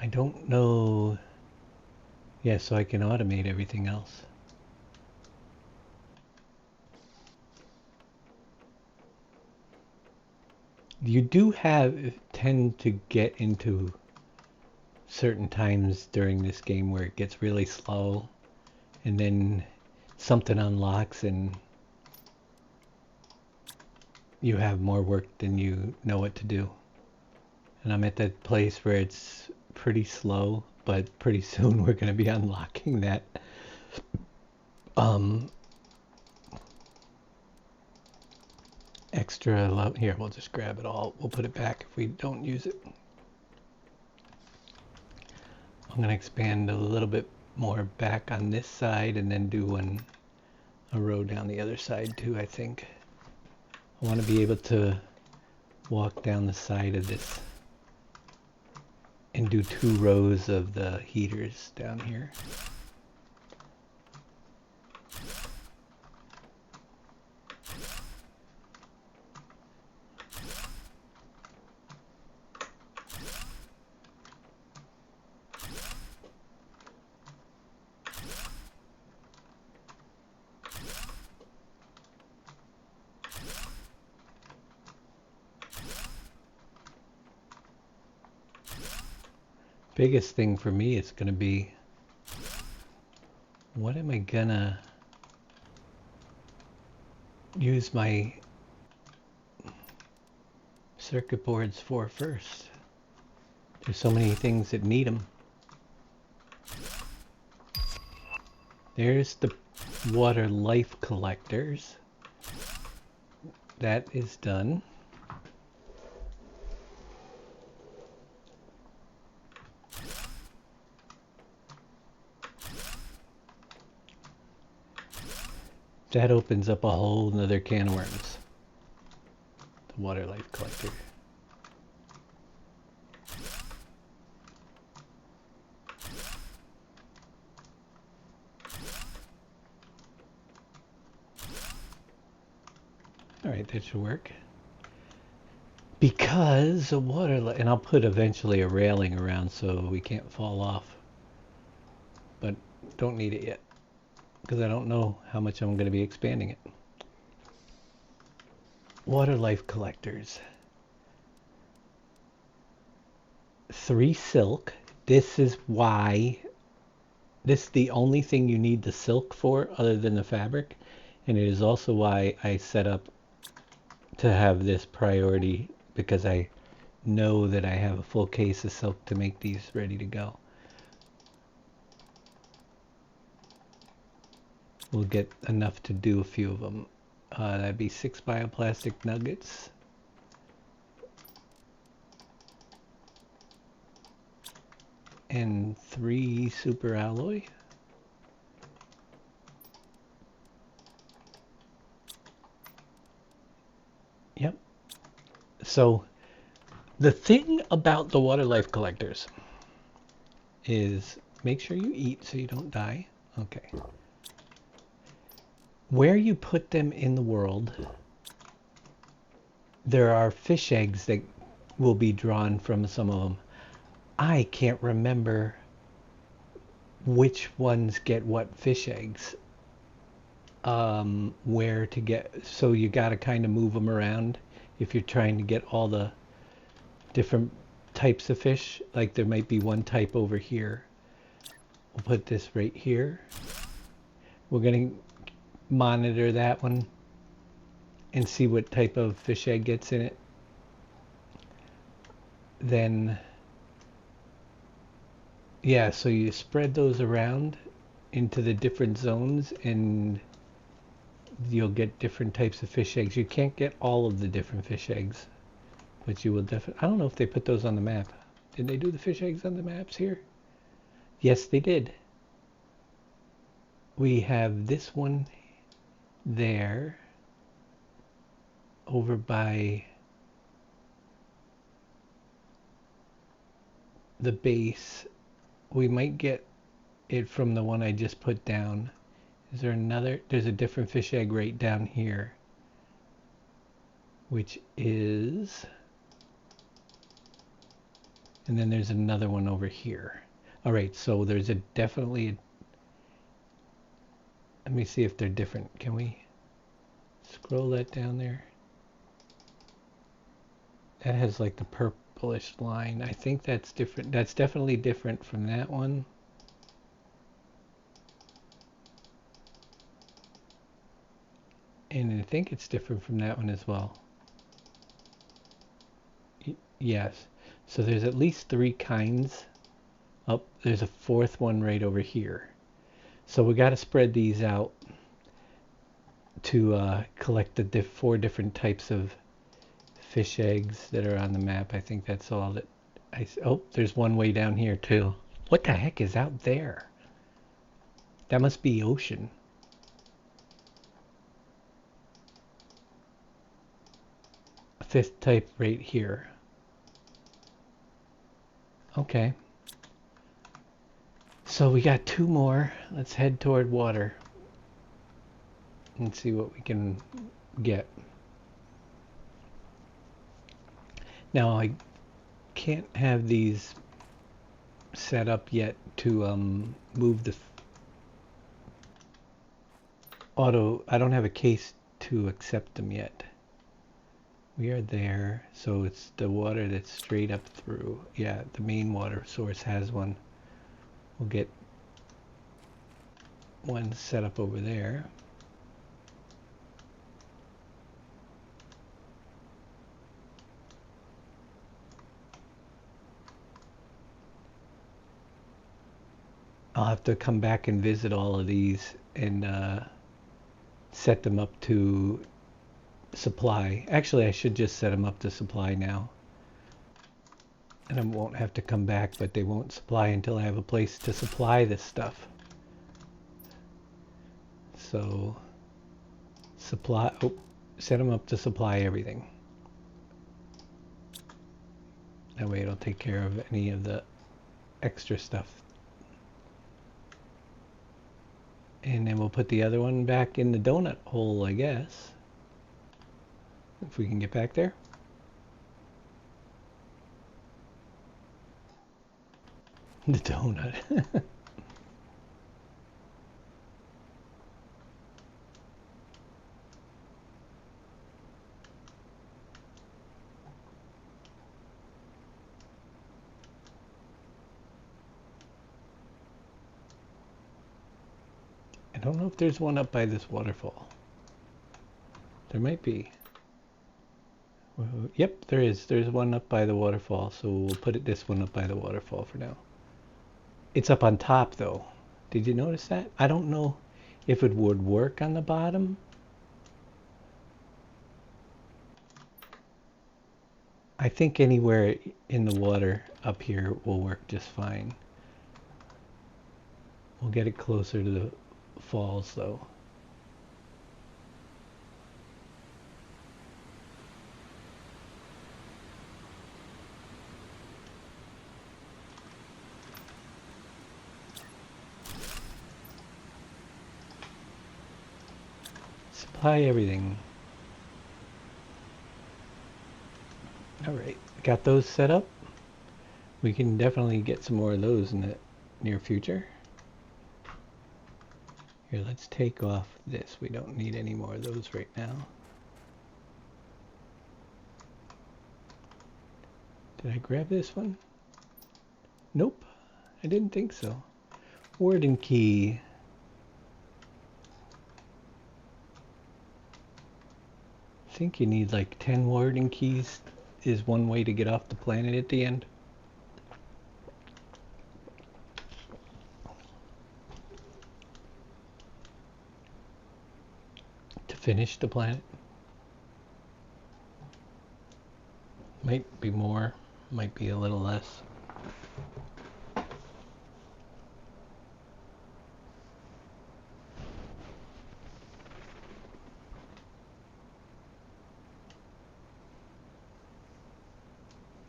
I don't know. Yeah, so I can automate everything else. You do tend to get into certain times during this game where it gets really slow and then something unlocks and you have more work than you know what to do. And I'm at that place where it's pretty slow, but pretty soon we're going to be unlocking that um, extra love. Here, we'll just grab it all. We'll put it back if we don't use it. I'm going to expand a little bit more back on this side and then do a row down the other side too, I think. I want to be able to walk down the side of this and do 2 rows of the heaters down here. Biggest thing for me is going to be, what am I gonna use my circuit boards for first? There's so many things that need them. There's the water life collectors. That is done. That opens up a whole nother can of worms. the water life collector. All right, that should work. Because the water, and I'll put eventually a railing around so we can't fall off. But don't need it yet, because I don't know how much I'm going to be expanding it. Water life collectors. 3 silk. This is why, this is the only thing you need the silk for other than the fabric. And it is also why I set up to have this priority, because I know that I have a full case of silk to make these ready to go. We'll get enough to do a few of them. That'd be 6 bioplastic nuggets. And 3 super alloy. Yep. So the thing about the water life collectors is make sure you eat so you don't die. Okay. Where you put them in the world, there are fish eggs that will be drawn from some of them. I can't remember which ones get what fish eggs, where to get, so you got to kind of move them around if you're trying to get all the different types of fish. Like there might be one type over here. We'll put this right here. We're going to monitor that one and see what type of fish egg gets in it. Then, yeah, so you spread those around into the different zones and you'll get different types of fish eggs. You can't get all of the different fish eggs, but you will definitely, I don't know if they put those on the map. Did they do the fish eggs on the maps here? Yes, they did. We have this one there over by the base. We might get it from the one I just put down. Is there another? There's a different fish egg right down here, which is, and then there's another one over here. All right, so there's a definitely, let me see if they're different. Can we scroll that down there? That has like the purplish line. I think that's different. That's definitely different from that one. And I think it's different from that one as well. Yes. So there's at least 3 kinds. Oh, there's a 4th one right over here. So we got to spread these out to collect the 4 different types of fish eggs that are on the map. I think that's all that I, oh, there's one way down here too. What the heck is out there? That must be ocean. A 5th type right here. Okay. So we got 2 more. Let's head toward water and see what we can get. Now I can't have these set up yet to move the auto. I don't have a case to accept them yet. We are there, so it's the water that's straight up through. Yeah, the main water source has one. We'll get one set up over there. I'll have to come back and visit all of these and set them up to supply. Actually, I should just set them up to supply now. And I won't have to come back, but they won't supply until I have a place to supply this stuff. So, supply, oh, set them up to supply everything. That way it'll take care of any of the extra stuff. And then we'll put the other one back in the donut hole, I guess. If we can get back there. The donut. I don't know if there's one up by this waterfall. There might be. Yep, there is. There's one up by the waterfall, so we'll put this one up by the waterfall for now. It's up on top, though. Did you notice that? I don't know if it would work on the bottom. I think anywhere in the water up here will work just fine. We'll get it closer to the falls, though. Supply everything. Alright, got those set up. We can definitely get some more of those in the near future. Here, let's take off this. We don't need any more of those right now. Did I grab this one? Nope, I didn't think so. Warden key. I think you need like 10 warden keys is one way to get off the planet at the end. To finish the planet. Might be more, might be a little less.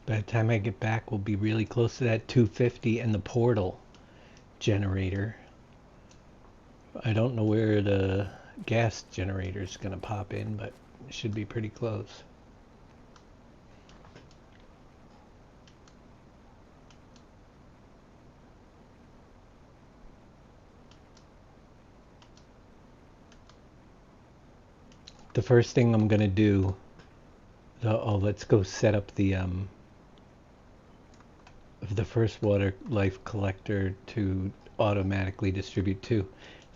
By the time I get back, we'll be really close to that 250 and the portal generator. I don't know where the gas generator is going to pop in, but it should be pretty close. The first thing I'm going to do, let's go set up the first water life collector to automatically distribute to.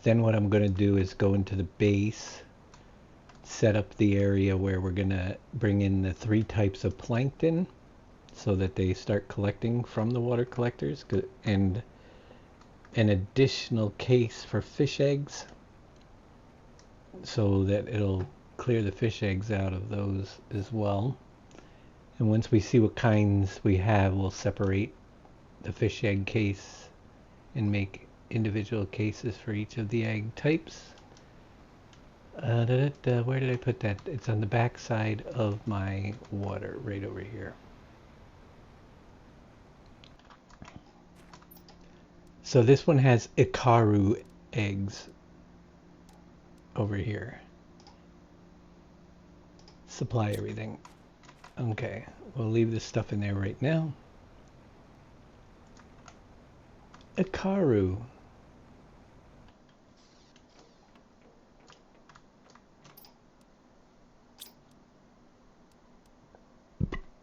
Then what I'm going to do is go into the base, set up the area where we're going to bring in the 3 types of plankton so that they start collecting from the water collectors, and an additional case for fish eggs so that it'll clear the fish eggs out of those as well. And once we see what kinds we have, we'll separate the fish egg case and make individual cases for each of the egg types. Where did I put that? It's on the back side of my water, right over here. So this one has Ikaru eggs over here. Supply everything. Okay, we'll leave this stuff in there right now. Ikaru.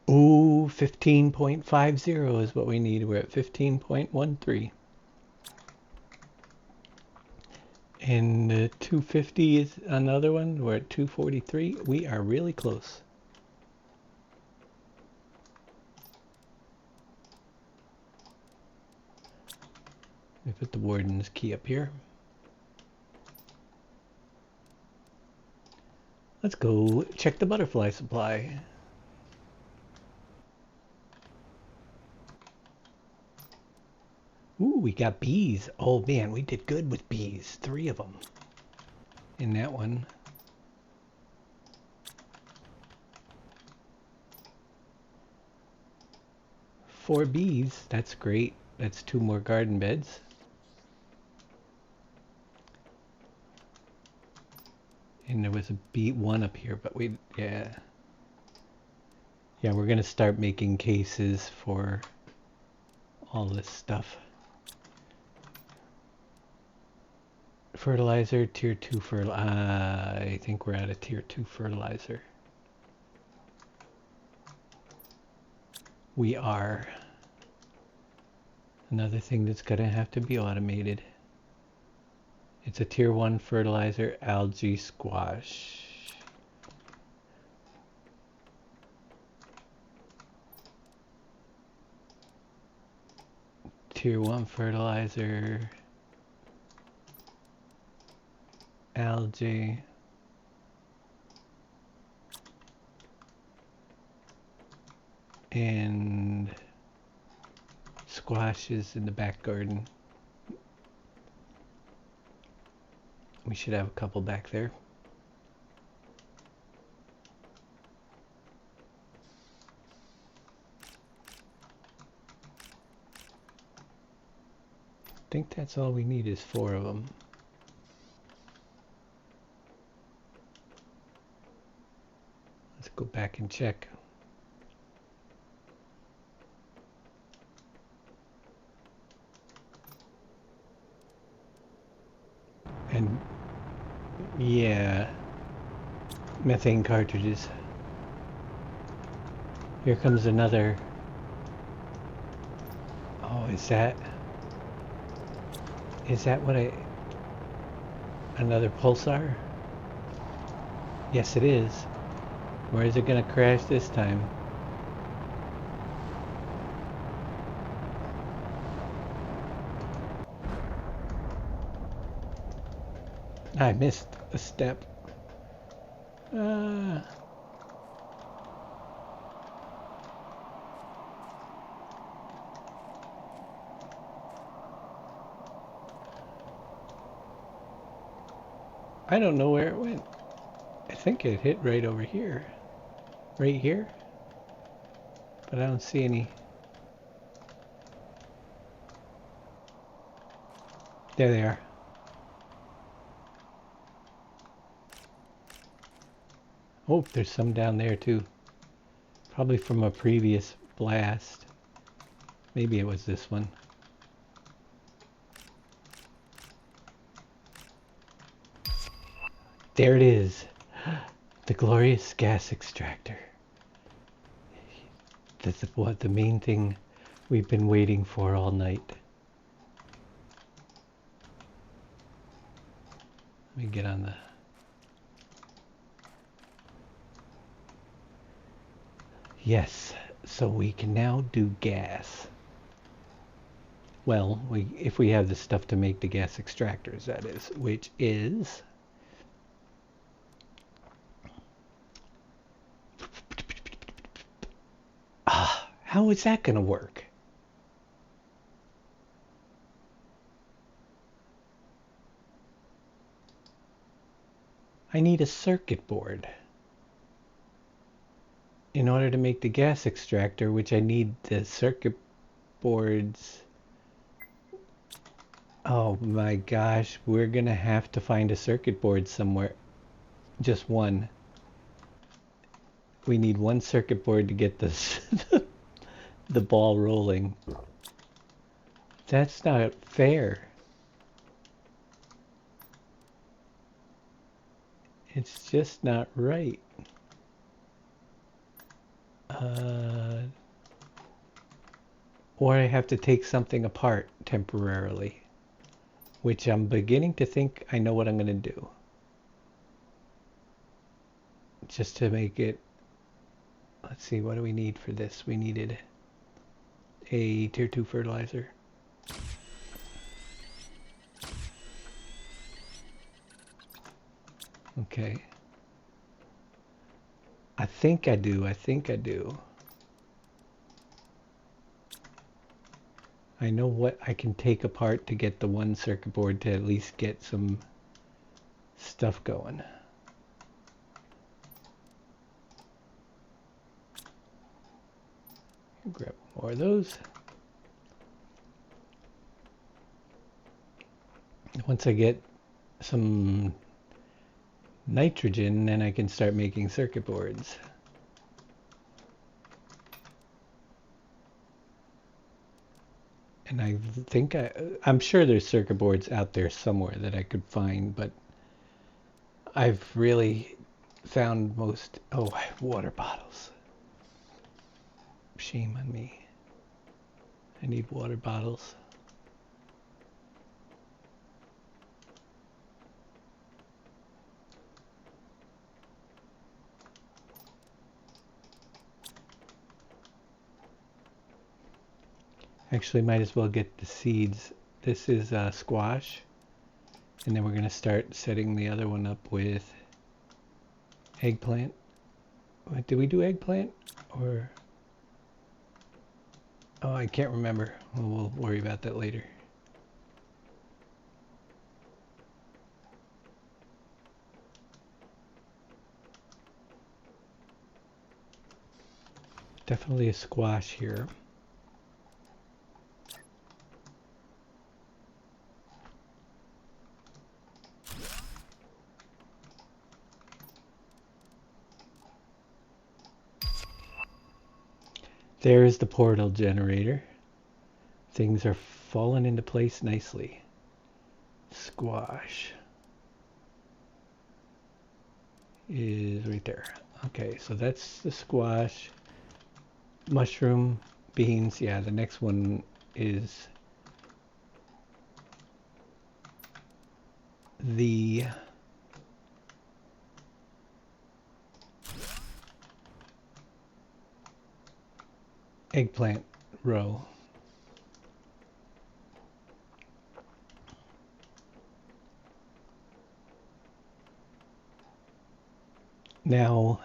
Ooh, 15.50 is what we need. We're at 15.13. And 250 is another one. We're at 243. We are really close. Let me put the warden's key up here. Let's go check the butterfly supply. Ooh, we got bees. Oh man, we did good with bees. 3 of them in that one. 4 bees. That's great. That's 2 more garden beds. And there was a bee one up here, but yeah. Yeah, we're gonna start making cases for all this stuff. Fertilizer, tier 2 I think we're at a tier 2 fertilizer. We are. Another thing that's gonna have to be automated. It's a tier 1 fertilizer, algae squash. Tier 1 fertilizer, algae. And squashes in the back garden. We should have a couple back there. I think that's all we need is 4 of them. Let's go back and check. And yeah, methane cartridges. Here comes another. Oh, is that what another pulsar? Yes, it is. Where is it gonna crash this time? I missed a step. I don't know where it went. I think it hit right over here. Right here? But I don't see any. There they are. Oh, there's some down there too. Probably from a previous blast. Maybe it was this one. There it is. The glorious gas extractor. That's what the main thing we've been waiting for all night. Let me get on the... Yes, so we can now do gas. Well, if we have the stuff to make the gas extractors, that is, which is... How is that going to work? I need a circuit board in order to make the gas extractor, which I need the circuit boards. Oh my gosh, we're going to have to find a circuit board somewhere. Just one. We need one circuit board to get this the ball rolling. That's not fair. It's just not right. Or I have to take something apart temporarily, which I'm beginning to think I know what I'm going to do. Just to make it, let's see, what do we need for this? We needed a tier 2 fertilizer. Okay. I think I do. I know what I can take apart to get the one circuit board to at least get some stuff going. Grab More of those. Once I get some nitrogen, then I can start making circuit boards. And I think I'm sure there's circuit boards out there somewhere that I could find, but I've really found most... Oh, I have water bottles. Shame on me. I need water bottles. Actually, might as well get the seeds. This is squash. And then we're going to start setting the other one up with eggplant. Did we do eggplant? Or... Oh, I can't remember. We'll worry about that later. Definitely a squash here. There's the portal generator. Things are falling into place nicely. Squash is right there. Okay, so that's the squash. Mushroom, beans. Yeah, the next one is the eggplant row. Now,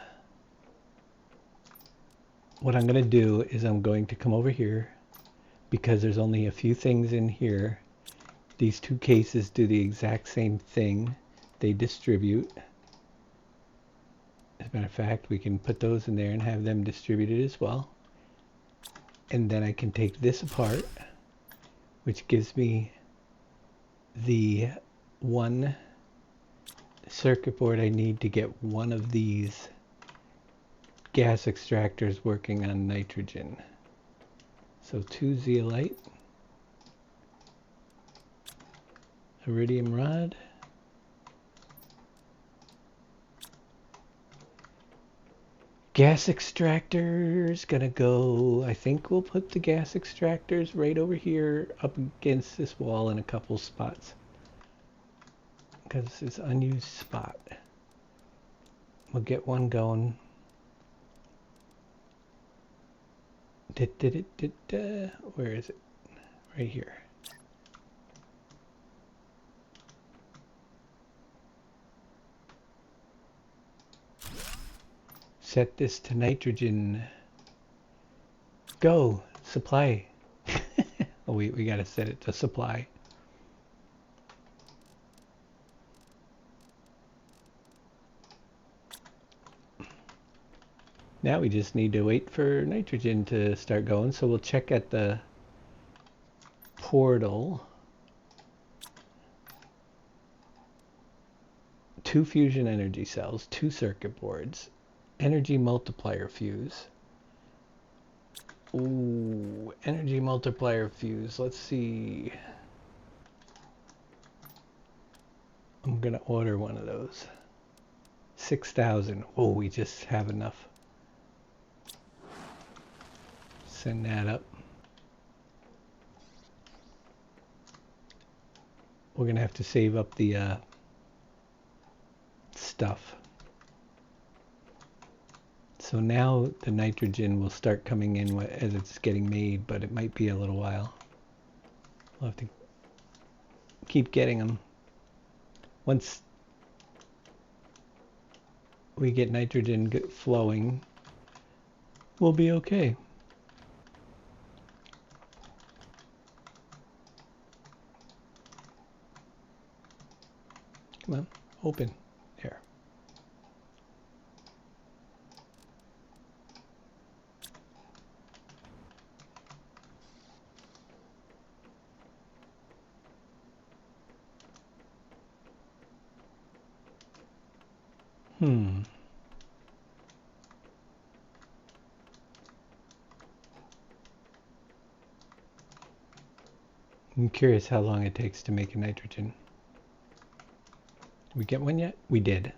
what I'm going to do is I'm going to come over here because there's only a few things in here. These two cases do the exact same thing. They distribute. As a matter of fact, we can put those in there and have them distributed as well. And then I can take this apart, which gives me the one circuit board I need to get one of these gas extractors working on nitrogen. So 2 zeolite, iridium rod, gas extractors gonna go, I think we'll put the gas extractors right over here up against this wall in a couple spots because it's an unused spot. We'll get one going. Where is it? Right here. Set this to nitrogen. Go! Supply. Oh, we gotta set it to supply. Now we just need to wait for nitrogen to start going, so we'll check at the portal. 2 fusion energy cells, 2 circuit boards, energy multiplier fuse. Ooh, energy multiplier fuse. Let's see. I'm gonna order one of those. 6,000. Oh, we just have enough. Send that up. We're gonna have to save up the stuff. So now the nitrogen will start coming in as it's getting made, but it might be a little while. We'll have to keep getting them. Once we get nitrogen flowing, we'll be okay. Come on, open. There. Hmm. I'm curious how long it takes to make a nitrogen. Did we get one yet? We did.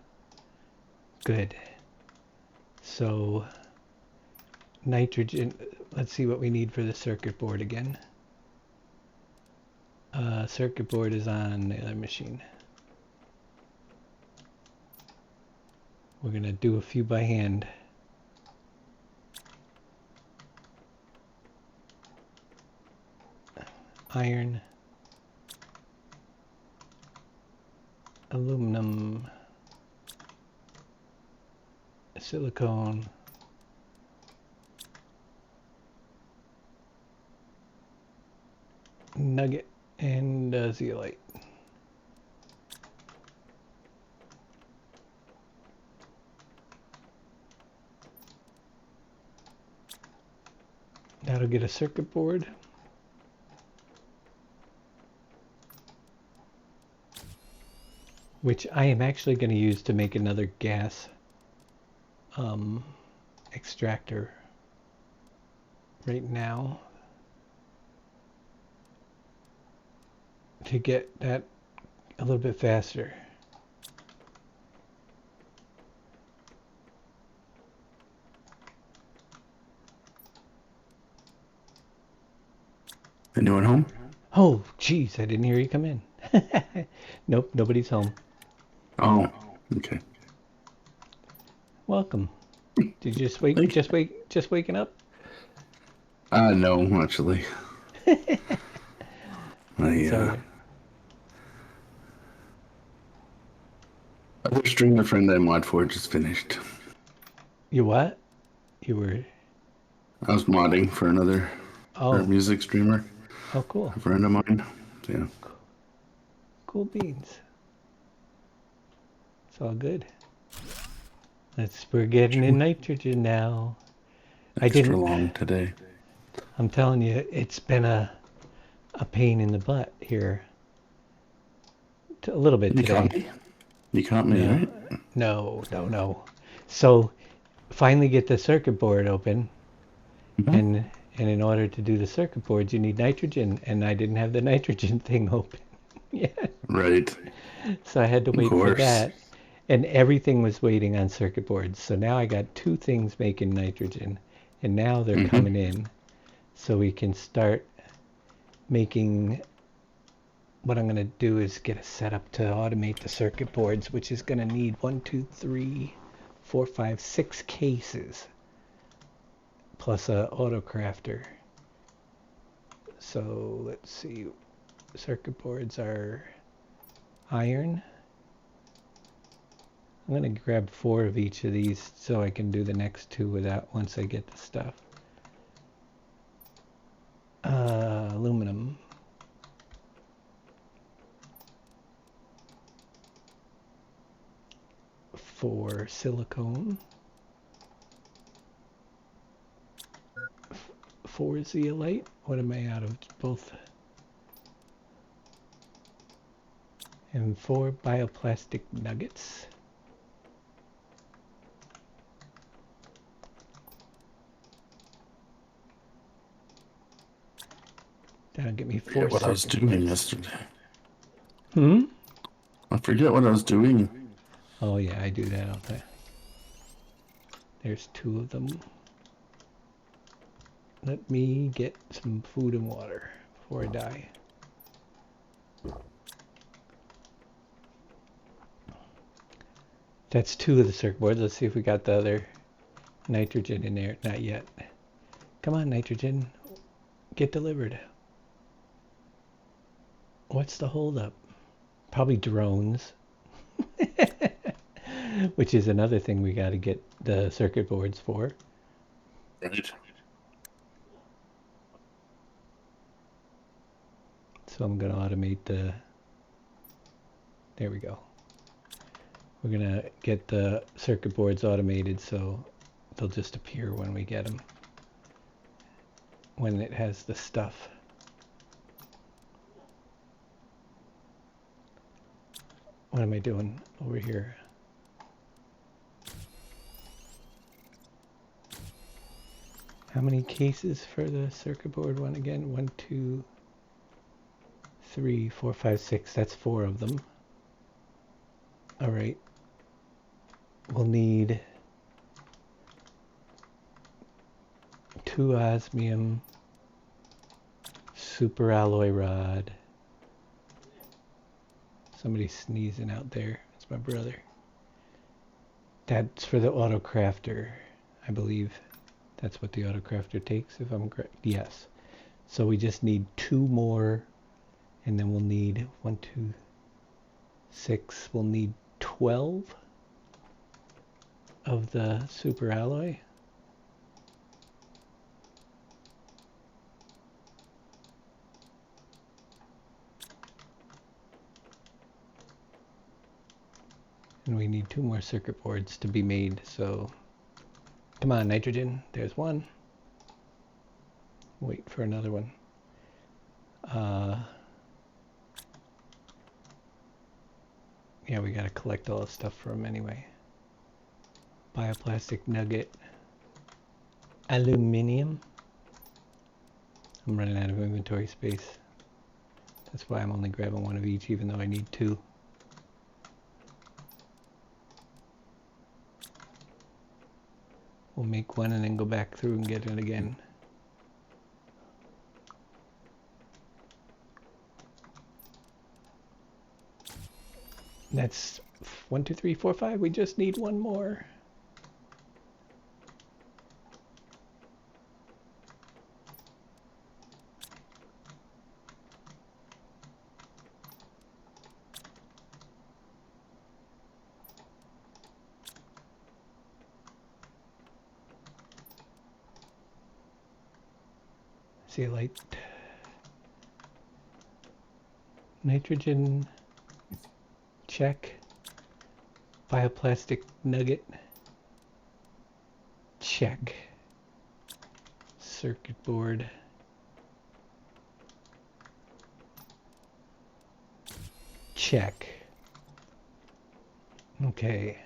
Good. So nitrogen, let's see what we need for the circuit board again. Circuit board is on the other machine. We're going to do a few by hand. Iron, aluminum, silicone, nugget, and zeolite. That'll get a circuit board. Which I am actually going to use to make another gas extractor right now to get that a little bit faster. Anyone home? Oh, geez, I didn't hear you come in. Nope, nobody's home. Oh, okay. Welcome. Did you just wake? Just waking up? No, actually. So, Other streamer friend I mod for just finished. you what? You were? I was modding for another music streamer, Oh, cool. a friend of mine. Yeah. Cool beans. It's all good. We're getting in nitrogen now. Extra long today. I'm telling you, it's been a pain in the butt here. A little bit today. You caught me, right? No. So, finally get the circuit board open, and in order to do the circuit boards, you need nitrogen, and I didn't have the nitrogen thing open yet. Right. So I had to wait for that, and everything was waiting on circuit boards. So now I got two things making nitrogen, and now they're coming in, so we can start making. What I'm going to do is get a setup to automate the circuit boards, which is going to need 1, 2, 3, 4, 5, 6 cases, plus a autocrafter. So let's see, circuit boards are iron. I'm going to grab 4 of each of these so I can do the next 2 without once I get the stuff. Aluminum. For silicone. 4 zeolite. What am I out of? Both. And 4 bioplastic nuggets. That'll get me 4 what I was doing yesterday. I forget what I was doing. Oh yeah, I do that all the time. There's 2 of them. Let me get some food and water before I die. That's 2 of the circuit boards. Let's see if we got the other nitrogen in there. Not yet. Come on, nitrogen. Get delivered. What's the holdup? Probably drones. Which is another thing we got to get the circuit boards for. Right. So I'm going to automate the... There we go. We're going to get the circuit boards automated so they'll just appear when we get them. When it has the stuff. What am I doing over here? How many cases for the circuit board one again? 1, 2, 3, 4, 5, 6. That's 4 of them. All right. We'll need 2 osmium super alloy rod. Somebody's sneezing out there. It's my brother. That's for the autocrafter, I believe. That's what the autocrafter takes, if I'm correct. Yes. So we just need 2 more, and then we'll need 1, 2, 6. We'll need 12 of the super alloy. And we need 2 more circuit boards to be made, so come on, nitrogen. There's one. Wait for another one. Yeah, we gotta collect all the stuff from them anyway. Bioplastic nugget. Aluminium. I'm running out of inventory space. That's why I'm only grabbing 1 of each, even though I need 2. We'll make 1 and then go back through and get it again. That's 1, 2, 3, 4, 5. We just need 1 more. See a light. Nitrogen. Check. Bioplastic nugget. Check. Circuit board. Check. Okay.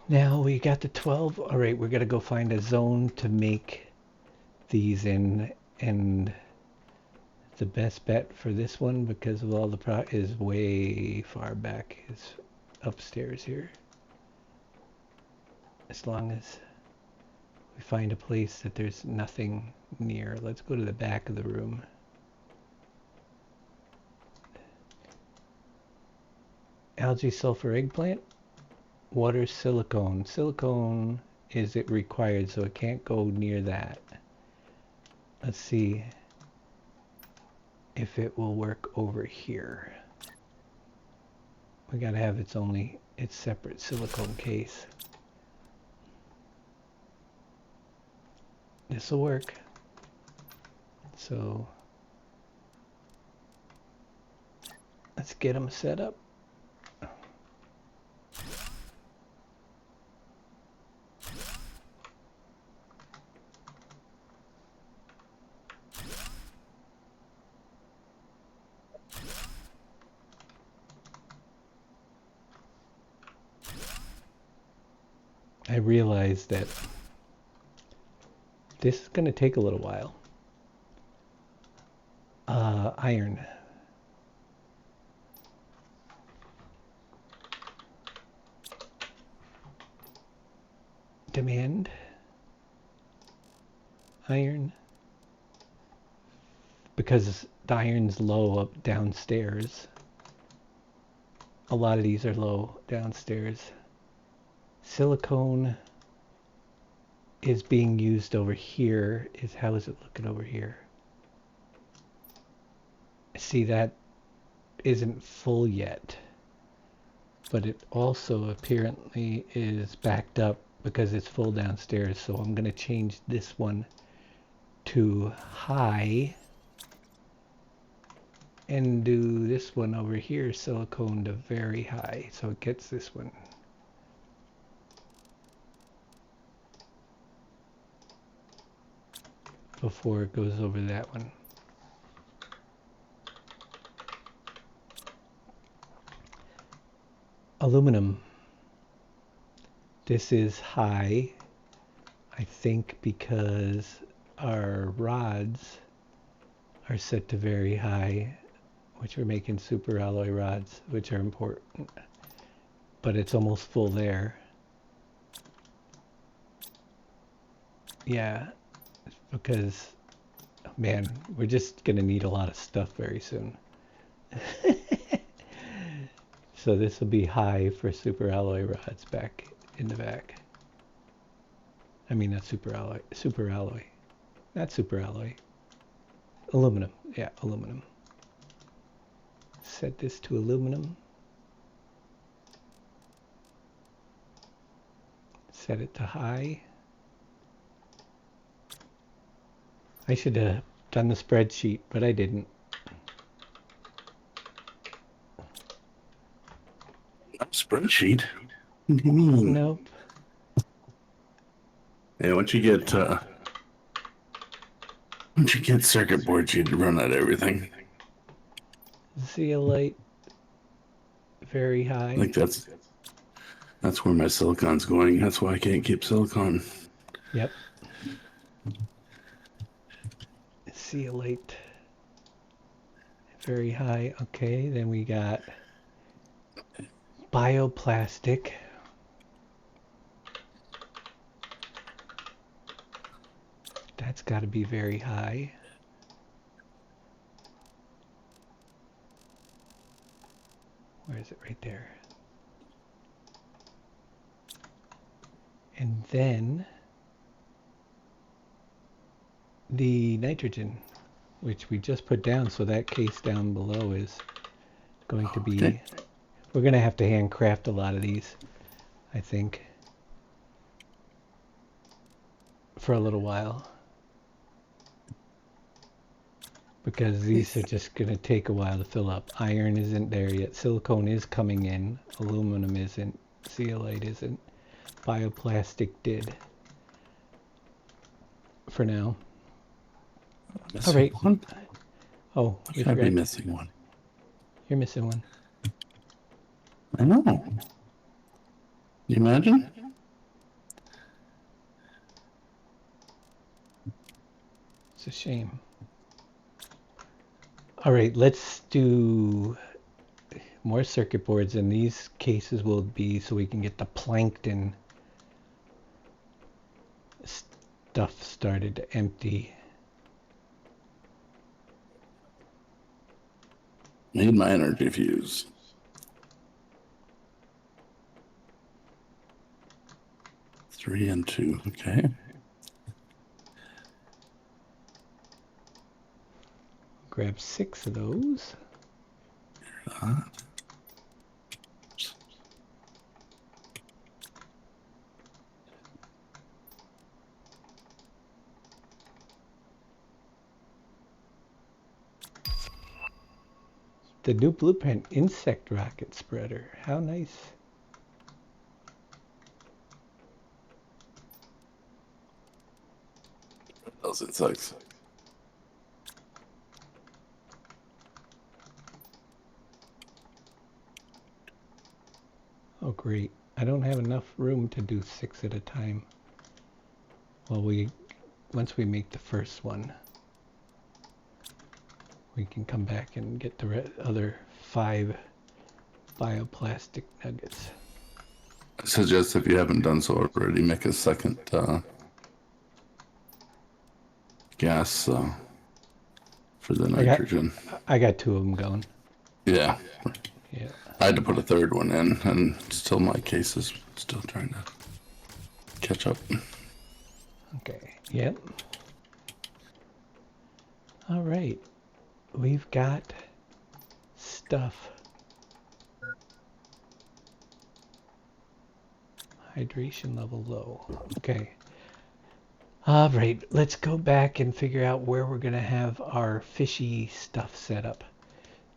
Now we got the 12. All right, we're gonna go find a zone to make these in, and the best bet for this one, because of all the is way far back, is upstairs here. As long as we find a place that there's nothing near. Let's go to the back of the room. Algae sulfur eggplant. Water silicone. Silicone is it required, so it can't go near that. Let's see if it will work over here. We gotta have its separate silicone case. This will work. So let's get them set up. I realized that this is going to take a little while. Iron. Demand. Iron. Because the iron's low up downstairs. A lot of these are low downstairs. Silicone is being used over here. How is it looking over here? See, that isn't full yet, but it also apparently is backed up because it's full downstairs. So I'm going to change this one to high and do this one over here, silicone, to very high, so it gets this one. Before it goes over that one. Aluminum. This is high. I think because our rods are set to very high, which we're making super alloy rods, which are important. But it's almost full there. Yeah, because, man, we're just gonna need a lot of stuff very soon. So this will be high for super alloy rods back in the back. I mean, not super alloy, not super alloy. Aluminum, yeah, aluminum. Set this to aluminum. Set it to high. I should have done the spreadsheet, but I didn't. Spreadsheet? What do you mean? Nope. Yeah, once you get circuit boards, you run out of everything. Zeolite, very high. I think that's where my silicon's going. That's why I can't keep silicon. Yep. Zeolite, very high. Okay, then we got bioplastic. That's got to be very high. Where is it? Right there. And then the nitrogen, which we just put down, so that case down below is going to be... Okay. We're going to have to handcraft a lot of these, I think, for a little while. Because these are just going to take a while to fill up. Iron isn't there yet. Silicone is coming in. Aluminum isn't. Zeolite isn't. Bioplastic did. For now. All right. One? Oh, you forgot. Be missing one. You're missing one. I know. Can you imagine? It's a shame. All right, let's do more circuit boards, and these cases will be so we can get the plankton stuff started to empty. Need my energy fuse. Three and two, okay. Grab 6 of those. The new blueprint insect rocket spreader. How nice. Those insects. Oh, great. I don't have enough room to do 6 at a time. Well, once we make the first one, we can come back and get the other 5 bioplastic nuggets. I suggest, if you haven't done so already, make a second gas for the nitrogen. I got 2 of them going. Yeah. Yeah. I had to put a third one in, and still my case is still trying to catch up. Okay. Yep. All right. We've got stuff. Hydration level low. Okay. All right. Let's go back and figure out where we're going to have our fishy stuff set up.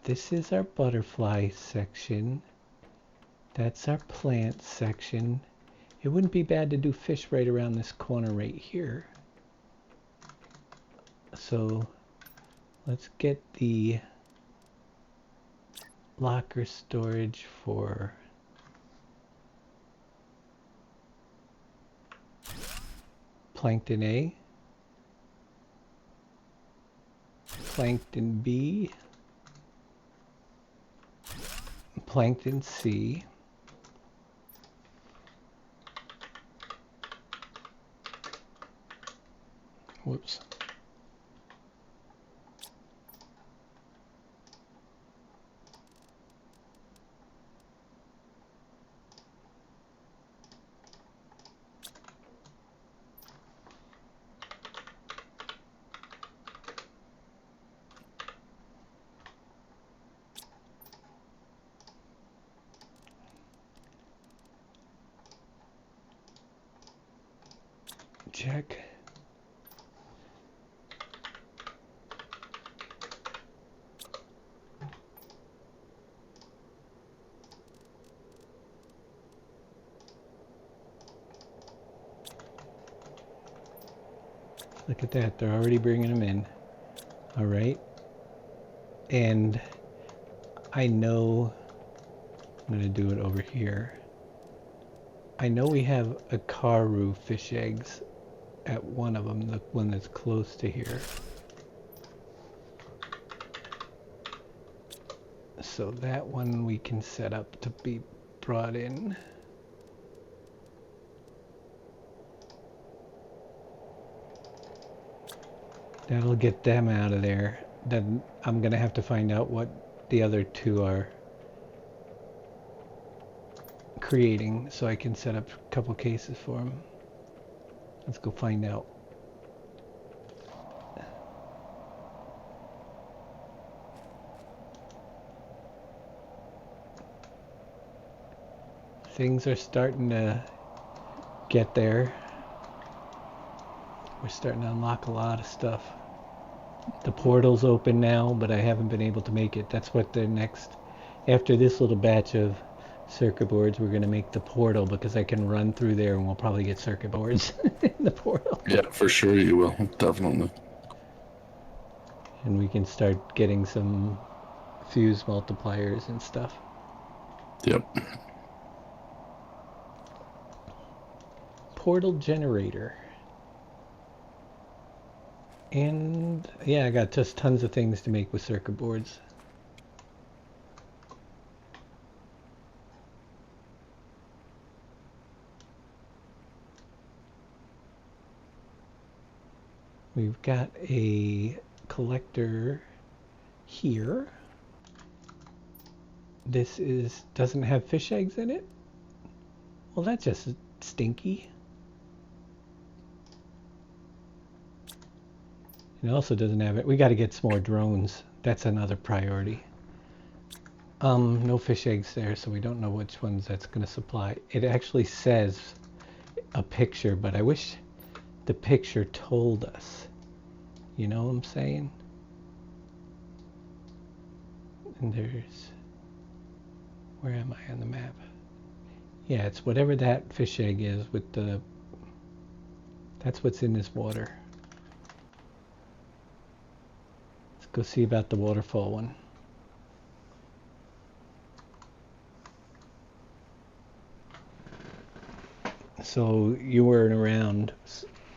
This is our butterfly section. That's our plant section. It wouldn't be bad to do fish right around this corner right here. So let's get the locker storage for Plankton A, Plankton B, Plankton C, whoops, check. Look at that, they're already bringing them in. All right. And I know, I'm gonna do it over here. I know we have a Karu fish eggs at one of them, the one that's close to here. So that one we can set up to be brought in. That'll get them out of there. Then I'm gonna have to find out what the other two are creating so I can set up a couple cases for them. Let's go find out. Things are starting to get there. We're starting to unlock a lot of stuff. The portal's open now, but I haven't been able to make it. That's what the next, after this little batch of circuit boards, we're going to make the portal, because I can run through there and we'll probably get circuit boards in the portal. Yeah, for sure you will. Definitely. And we can start getting some fuse multipliers and stuff. Yep. Portal generator. And yeah, I got just tons of things to make with circuit boards. We've got a collector here. This doesn't have fish eggs in it. Well, that's just stinky. It also doesn't have it. We got to get some more drones. That's another priority. No fish eggs there, so we don't know which ones that's going to supply. It actually says a picture, but I wish the picture told us. You know what I'm saying? And there's... Where am I on the map? Yeah, it's whatever that fish egg is with the... That's what's in this water. Let's go see about the waterfall one. So you weren't around.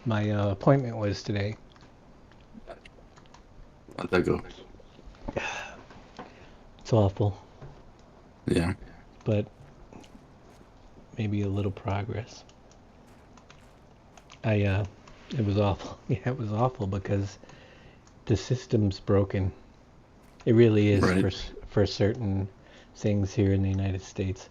My appointment was today. How'd that go? It's awful, Yeah. but maybe a little progress. It was awful. Yeah, it was awful because the system's broken. It really is. Right. For certain things here in the United States.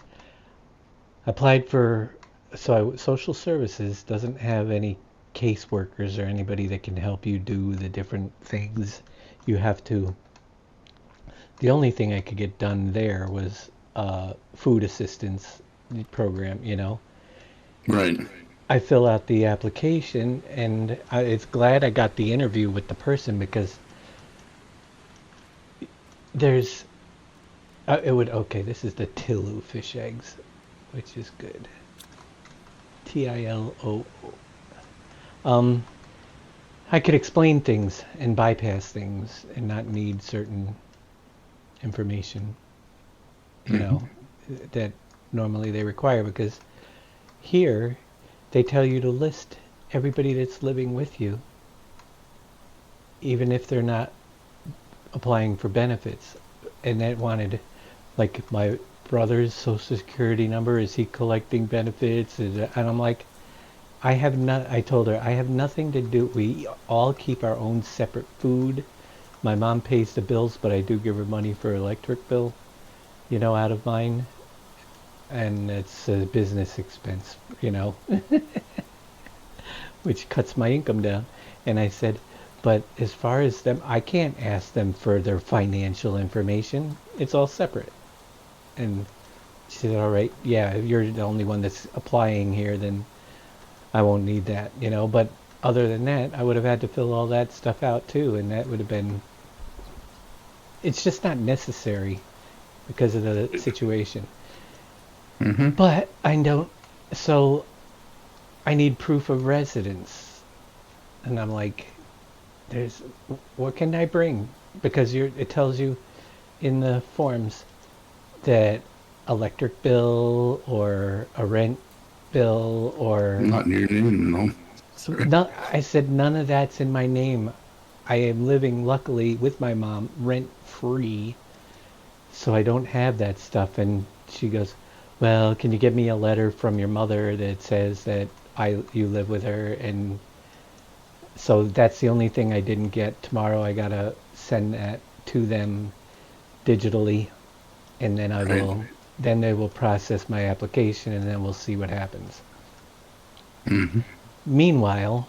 I applied for, social services doesn't have any caseworkers or anybody that can help you do the different things you have to. The only thing I could get done there was food assistance program, you know. Right. I fill out the application, and it's glad I got the interview with the person, because there's okay, this is the Tilu fish eggs, which is good. Tiloo. I could explain things and bypass things and not need certain information, you know, that normally they require, because here they tell you to list everybody that's living with you, even if they're not applying for benefits, and that wanted, like, my brother's social security number, is he collecting benefits? And I'm like, I told her, I have nothing to do, we all keep our own separate food. My mom pays the bills, but I do give her money for electric bill, out of mine. And it's a business expense, which cuts my income down. And I said, but as far as them, I can't ask them for their financial information. It's all separate. And she said, all right, yeah, if you're the only one that's applying here, then I won't need that, But other than that, I would have had to fill all that stuff out too. And that would have been, it's just not necessary because of the situation. Mm-hmm. But I don't, so I need proof of residence. And I'm like, what can I bring? Because it tells you in the forms that electric bill or a rent bill or... Not in your name, no. No, I said none of that's in my name. I am living, luckily, with my mom, rent free, so I don't have that stuff. And she goes, well, can you give me a letter from your mother that says that you live with her? And so that's the only thing I didn't get. Tomorrow I gotta send that to them digitally, and then then they will process my application, and then we'll see what happens. Mm-hmm. Meanwhile,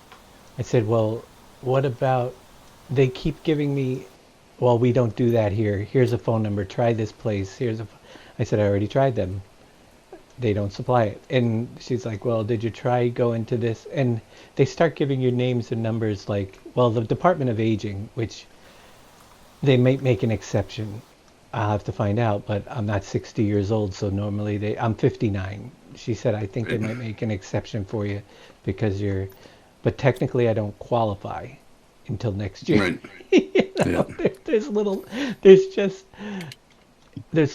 I said, well, what about, they keep giving me, well, we don't do that here. Here's a phone number. Try this place. I said, I already tried them. They don't supply it. And she's like, well, did you try going to this? And they start giving you names and numbers like, well, the Department of Aging, which they might make an exception. I'll have to find out, but I'm not 60 years old, so normally I'm 59. She said, I think they might make an exception for you because but technically I don't qualify until next year. Right. Yeah. There's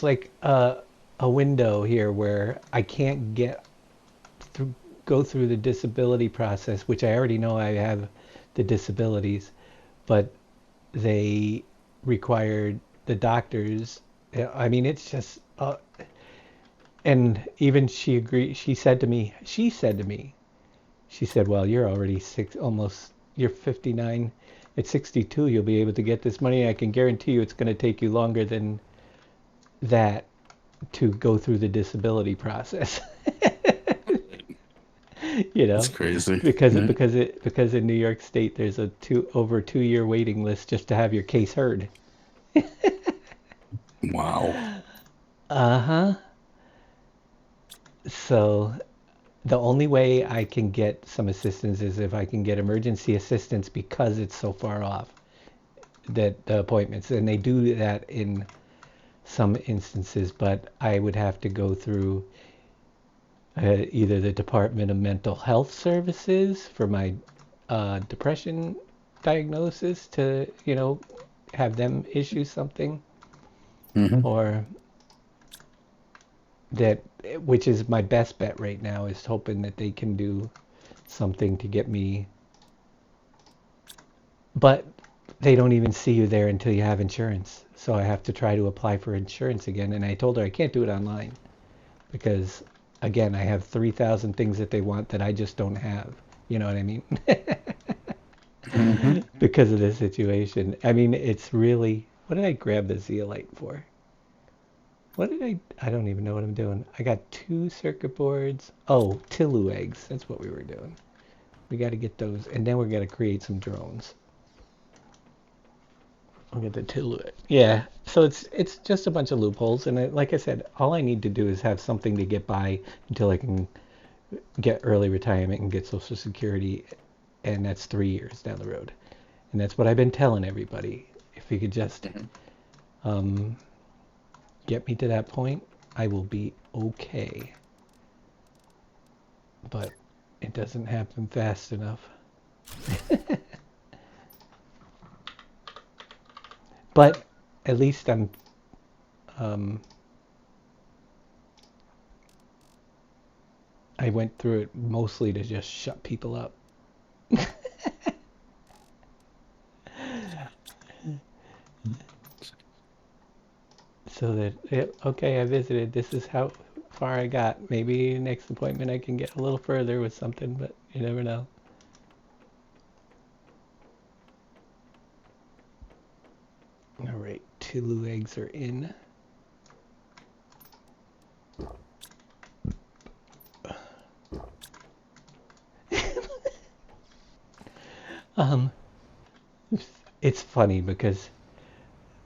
like a window here where I can't go through the disability process, which I already know I have the disabilities, but they required the doctors. I mean, it's just, and even she agreed. She said to me, well, you're already you're 59. At 62, you'll be able to get this money. I can guarantee you it's going to take you longer than that to go through the disability process. That's crazy. Because in New York State there's over 2 year waiting list just to have your case heard. Wow. Uh-huh. So the only way I can get some assistance is if I can get emergency assistance because it's so far off, that the appointments, and they do that in some instances, but I would have to go through either the Department of Mental Health Services for my depression diagnosis to, have them issue something, Mm-hmm. or that, which is my best bet right now, is hoping that they can do something to get me, but they don't even see you there until you have insurance. So I have to try to apply for insurance again. And I told her I can't do it online because, again, I have 3,000 things that they want that I just don't have. You know what I mean? Mm-hmm. Because of this situation. I mean, it's really, what did I grab the zeolite for? I don't even know what I'm doing. I got 2 circuit boards. Oh, Tilu eggs. That's what we were doing. We got to get those. And then we're going to create some drones. I'll get the Tilu. Yeah. So it's just a bunch of loopholes. And like I said, all I need to do is have something to get by until I can get early retirement and get Social Security. And that's 3 years down the road. And that's what I've been telling everybody. If you could just get me to that point, I will be okay. But it doesn't happen fast enough. But at least I went through it mostly to just shut people up. So that, okay, I visited. This is how far I got. Maybe next appointment I can get a little further with something, but you never know. All right, Tulu eggs are in. Um, it's funny because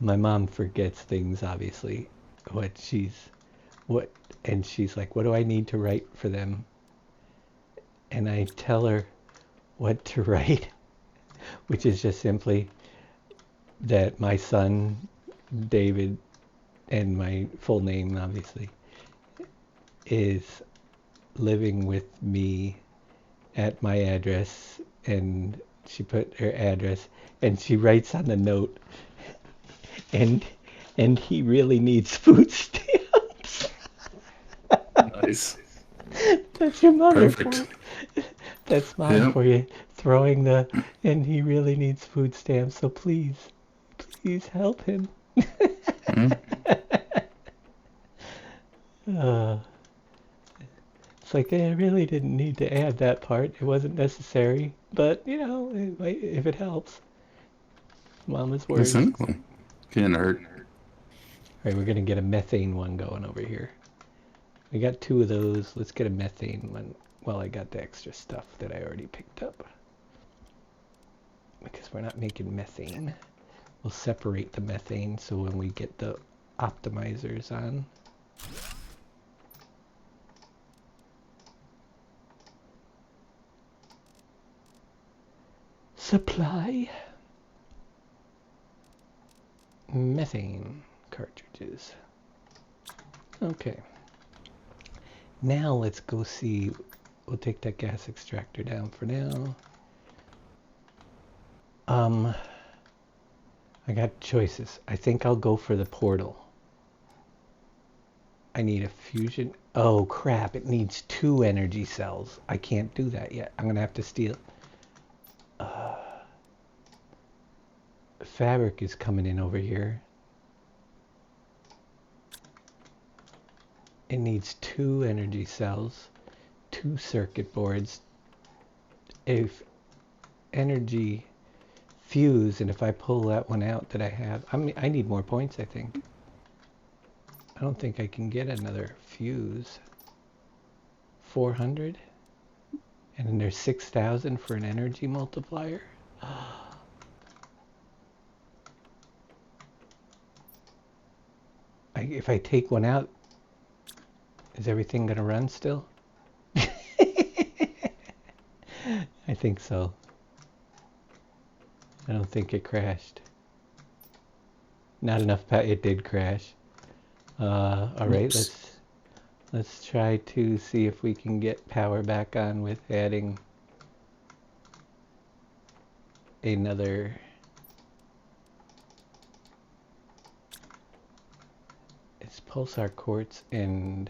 my mom forgets things, obviously, what she's, what, and she's like, what do I need to write for them? And I tell her what to write, which is just simply that my son, David, and my full name, obviously, is living with me at my address, and she put her address, and she writes on the note, and he really needs food stamps. Nice. That's your mother for Perfect. you. That's mom Yep. for you, throwing the, and he really needs food stamps, so please help him. Mm. uh, it's like, I really didn't need to add that part. It wasn't necessary, but you know, if it helps. Mama's words. Exactly. Can't hurt. All right, we're gonna get a methane one going over here. We got 2 of those. Let's get a methane one. Well, I got the extra stuff that I already picked up. Because we're not making methane. We'll separate the methane so when we get the optimizers on. Supply. Methane cartridges. Okay. Now let's go see. We'll take that gas extractor down for now. I got choices. I think I'll go for the portal. I need a fusion. Oh crap, it needs 2 energy cells. I can't do that yet. I'm gonna have to steal. Fabric is coming in over here. It needs 2 energy cells, 2 circuit boards, if energy fuse, and if I pull that one out that I have, I need more points, I think. I don't think I can get another fuse. 400? And then there's 6,000 for an energy multiplier? If I take one out, is everything gonna run still? I think so. I don't think it crashed. Not enough power. It did crash. All right, Oops. let's try to see if we can get power back on with adding another. It's pulsar quartz and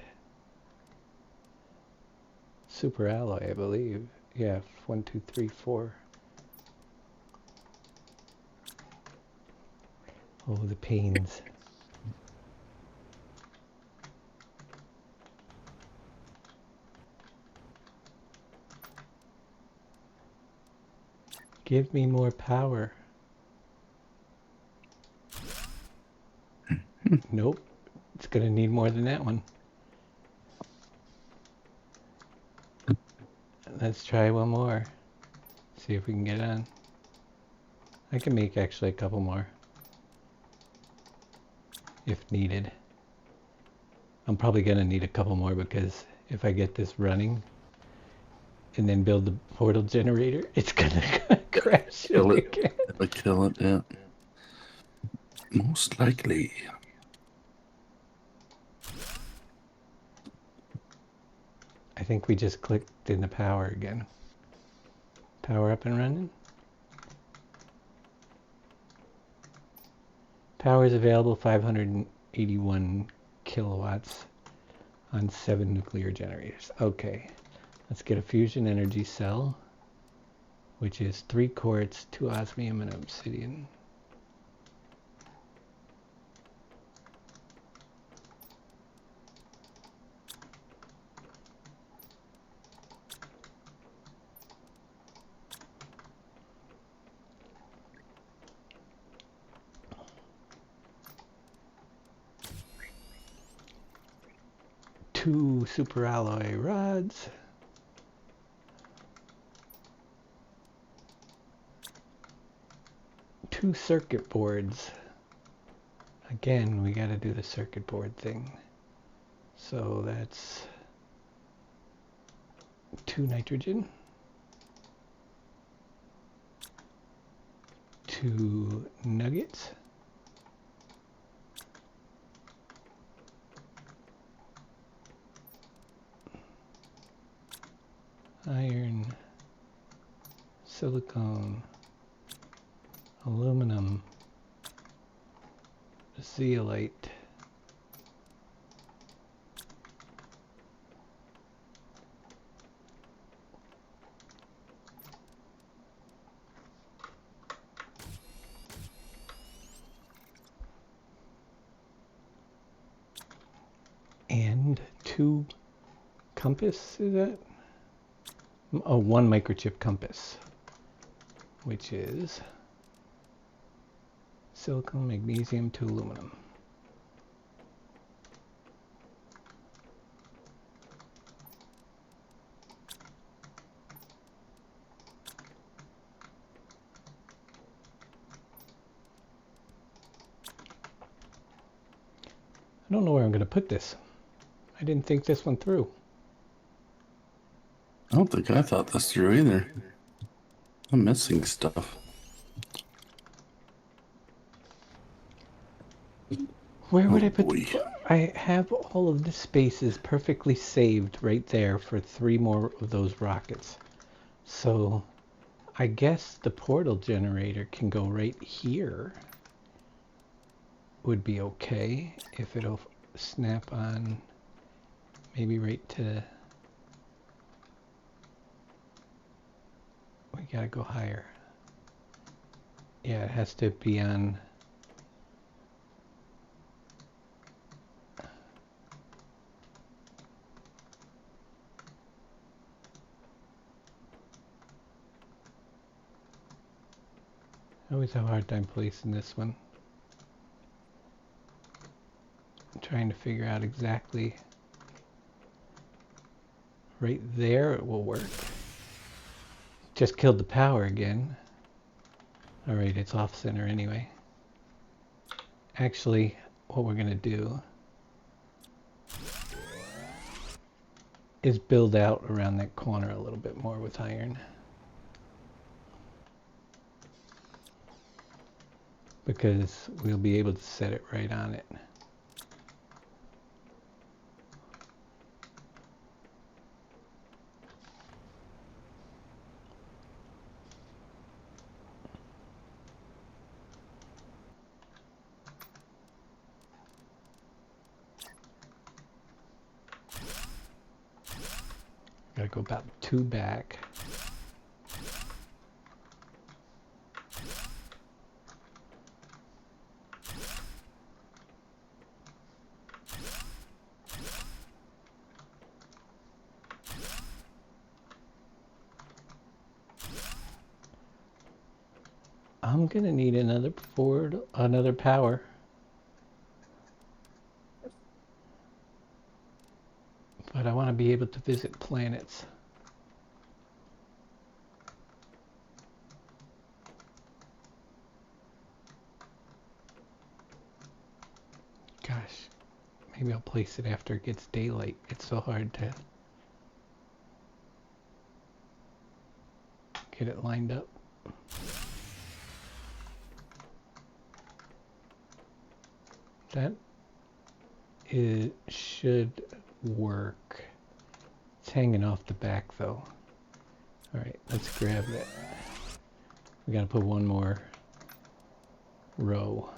super alloy, I believe. Yeah, 1, 2, 3, 4. Oh, the pains. Give me more power. Nope. It's gonna need more than that one. Let's try one more. See if we can get on. I can make actually a couple more. If needed. I'm probably gonna need a couple more because if I get this running and then build the portal generator, it's gonna crash Kill it it. again. It'll kill it, yeah. Most likely. I think we just clicked in the power again. Power up and running. Power is available 581 kilowatts on 7 nuclear generators. Okay, let's get a fusion energy cell. which is 3 quartz, 2 osmium, and obsidian. Two super alloy rods. Two circuit boards. Again, we got to do the circuit board thing. So that's 2 nitrogen, 2 nuggets, iron, silicone, aluminum, zeolite, and 2 compass, is that? Oh, 1 microchip compass, which is silicon, magnesium, 2 aluminum. I don't know where I'm going to put this. I didn't think this one through. I don't think I thought this through either. I'm missing stuff. Where would Oh, I put boy. I have all of the spaces perfectly saved right there for 3 more of those rockets. So I guess the portal generator can go right here. Would be okay if it'll snap on maybe right to... We gotta go higher. Yeah, it has to be on... I always have a hard time placing this one. I'm trying to figure out exactly... Right there it will work. Just killed the power again. Alright, it's off center anyway. Actually, what we're going to do is build out around that corner a little bit more with iron. Because we'll be able to set it right on it. Gotta go about 2 back. I'm gonna need another power. But I want to be able to visit planets. Gosh, maybe I'll place it after it gets daylight. It's so hard to get it lined up. That should work. It's hanging off the back though. Alright, let's grab that. We gotta put one more row.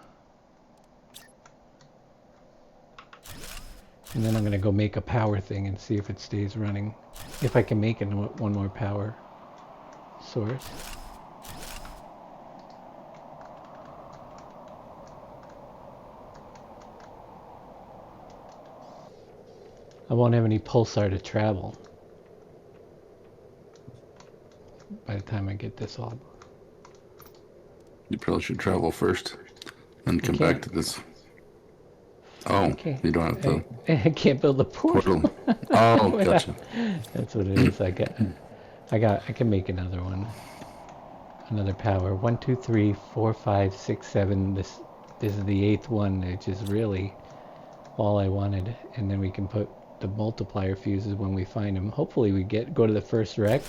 And then I'm gonna go make a power thing and see if it stays running. If I can make it one more power. source. I won't have any pulsar to travel by the time I get this all. You probably should travel first, and come back can't. to this. Oh, Okay. you don't have the I can't build a portal. portal. Oh, gotcha. That's what it is. I can make another one. Another power. 1, 2, 3, 4, 5, 6, 7. This is the 8th one, which is really all I wanted. And then we can put the multiplier fuses when we find them. Hopefully we go to the first wreck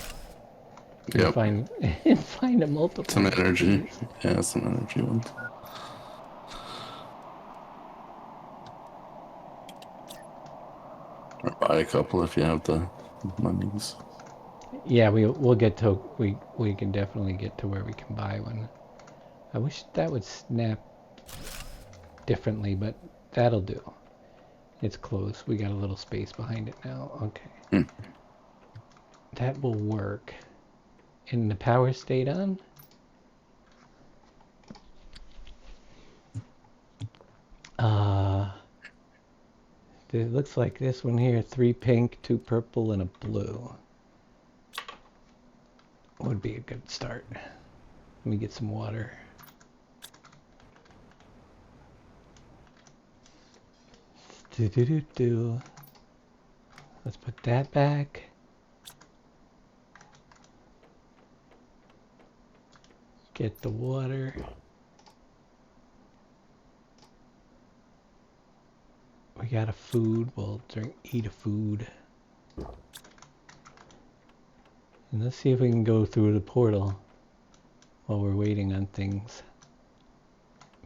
and Yep. find a multiplier. Some energy. Yeah, some energy ones. Or buy a couple if you have the monies. Yeah, we'll get to we can definitely get to where we can buy one. I wish that would snap differently, but that'll do. It's close. We got a little space behind it now. Okay. That will work. And the power stayed on? It looks like this one here, 3 pink, 2 purple, and a blue. Would be a good start. Let me get some water. Let's put that back. Get the water. We got a food. We'll eat a food. And let's see if we can go through the portal while we're waiting on things.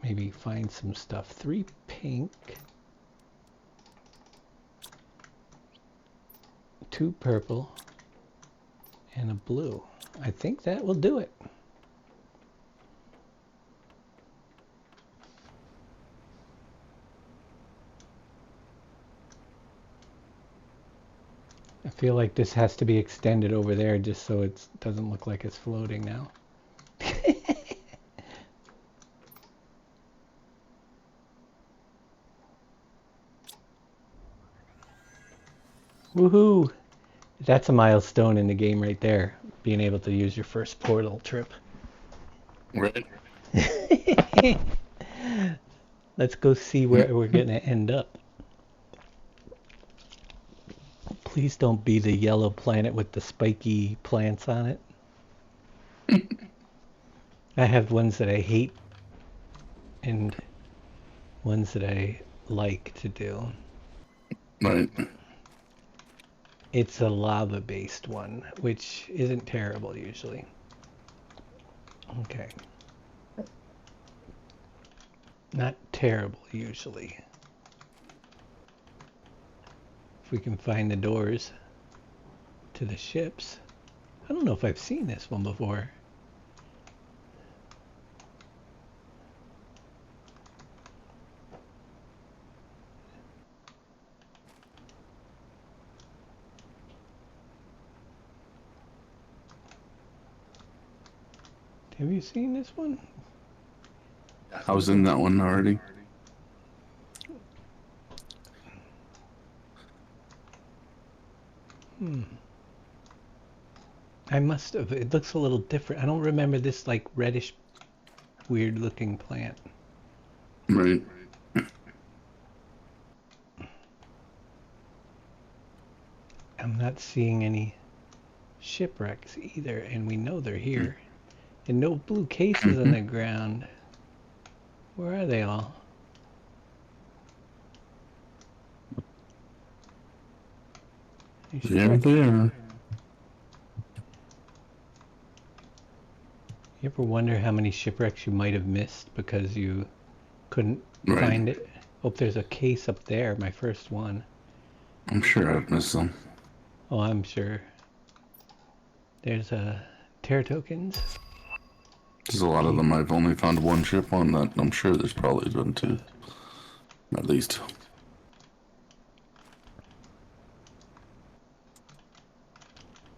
Maybe find some stuff. 3 pink. 2 purple. And a blue. I think that will do it. I feel like this has to be extended over there just so it doesn't look like it's floating now. Woohoo! That's a milestone in the game right there, being able to use your first portal trip. Right. Let's go see where we're going to end up. Please don't be the yellow planet with the spiky plants on it. I have ones that I hate and ones that I like to do. Right. It's a lava-based one, which isn't terrible usually. Okay. Not terrible usually. If we can find the doors to the ships. I don't know if I've seen this one before. Have you seen this one? I was in that one already. I must have. It looks a little different. I don't remember this like reddish, weird looking plant. Right. I'm not seeing any shipwrecks either, and we know they're here. And no blue cases on the ground. Where are they all? There they are. You ever wonder how many shipwrecks you might have missed because you couldn't find it? Oh, there's a case up there, my first one. I'm sure I've missed some. Oh, I'm sure. There's tear tokens. There's a lot of them. I've only found one ship on that. I'm sure there's probably been 2. At least.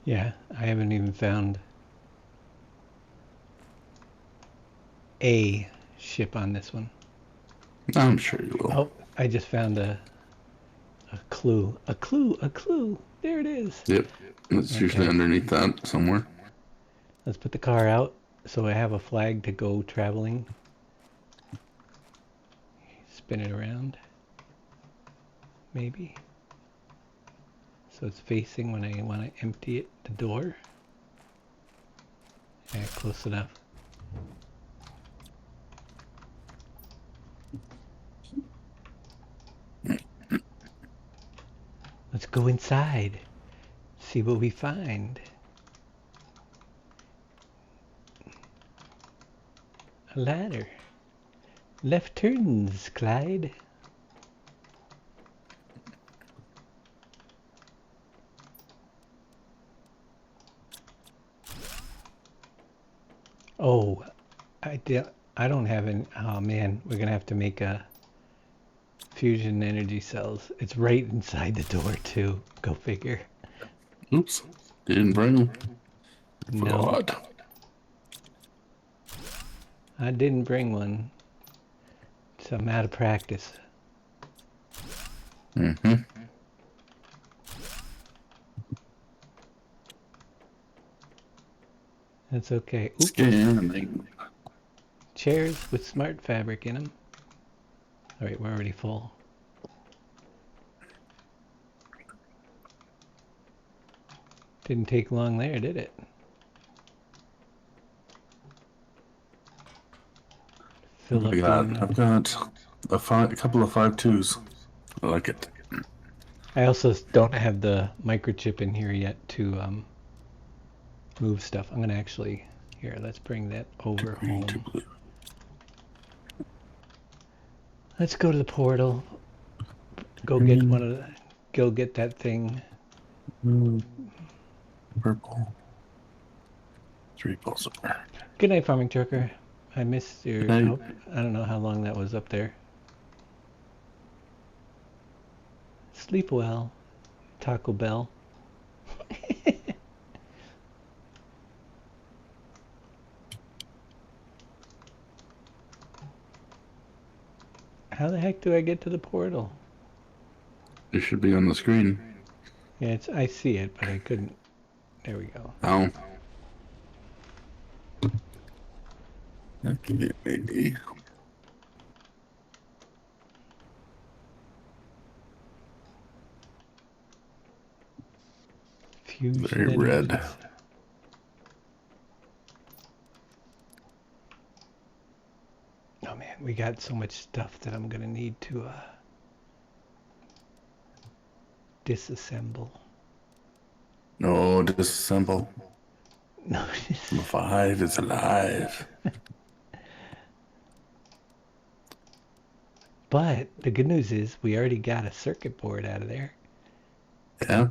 Yeah, I haven't even found a ship on this one. I'm sure you will. Oh, I just found a clue. A clue. A clue. There it is. Yep. It's usually Okay. underneath that somewhere. Let's put the car out so I have a flag to go traveling. Spin it around. Maybe. So it's facing when I want to empty it, the door. Yeah, close enough. Let's go inside. See what we find. A ladder. Left turns, Clyde. Oh, I don't have any. Oh man, we're gonna have to make a fusion energy cells. It's right inside the door too. Go figure. Oops. Didn't bring them. No, Forgot. I didn't bring one. So I'm out of practice. Mm-hmm. That's okay. Oop, Scanning. chairs with smart fabric in them. All right, we're already full. Didn't take long there, did it? Fill up I've got a couple of 5.2s. I like it. I also don't have the microchip in here yet to move stuff. I'm gonna actually here. Let's bring that over home. Let's go to the portal. Go get one of the. Go get that thing. Purple. 3 balls up there. Good night, farming trucker. I missed your. Good night. Oh, I don't know how long that was up there. Sleep well, Taco Bell. How the heck do I get to the portal? It should be on the screen. Yeah, it's. I see it, but I couldn't. There we go. Ow. That could be maybe. Fusion Very red. energies. Oh man, we got so much stuff that I'm gonna need to disassemble. No, disassemble. No, The 5 is alive. but the good news is we already got a circuit board out of there. Yeah.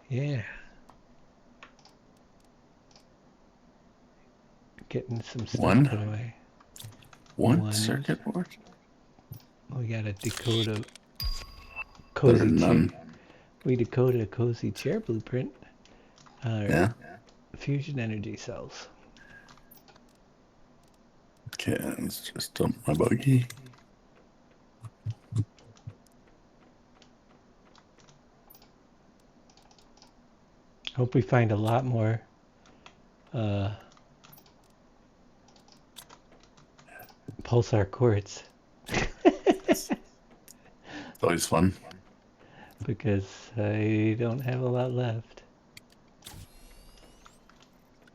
Yeah. Getting some stuff One? put away. One circuit board? We got a Dakota Better cozy than chair. none. We decoded a cozy chair blueprint. Yeah. Fusion energy cells. Okay, let's just dump my buggy. Hope we find a lot more pulsar quartz. It's always fun. Because I don't have a lot left.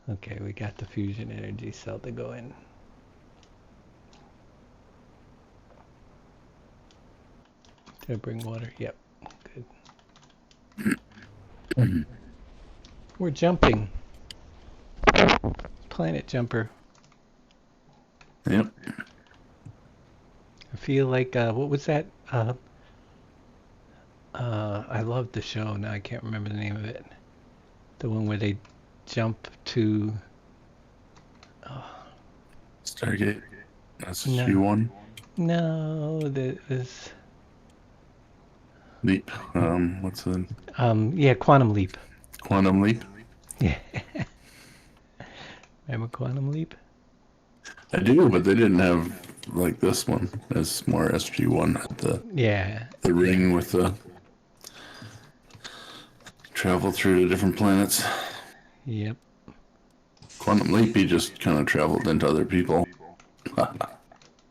Okay, we got the fusion energy cell to go in. Did I bring water? Yep, good. We're jumping. Planet jumper. Yep. I feel like, what was that? I loved the show. Now I can't remember the name of it. The one where they jump to... Stargate. That's No. G1. No, that was... Leap. What's the yeah, Quantum Leap. Quantum Leap? Yeah. Remember Quantum Leap? I do, but they didn't have like this one. It's more SG1 had Yeah. the ring with the travel through to different planets. Yep. Quantum Leap, he just kind of traveled into other people.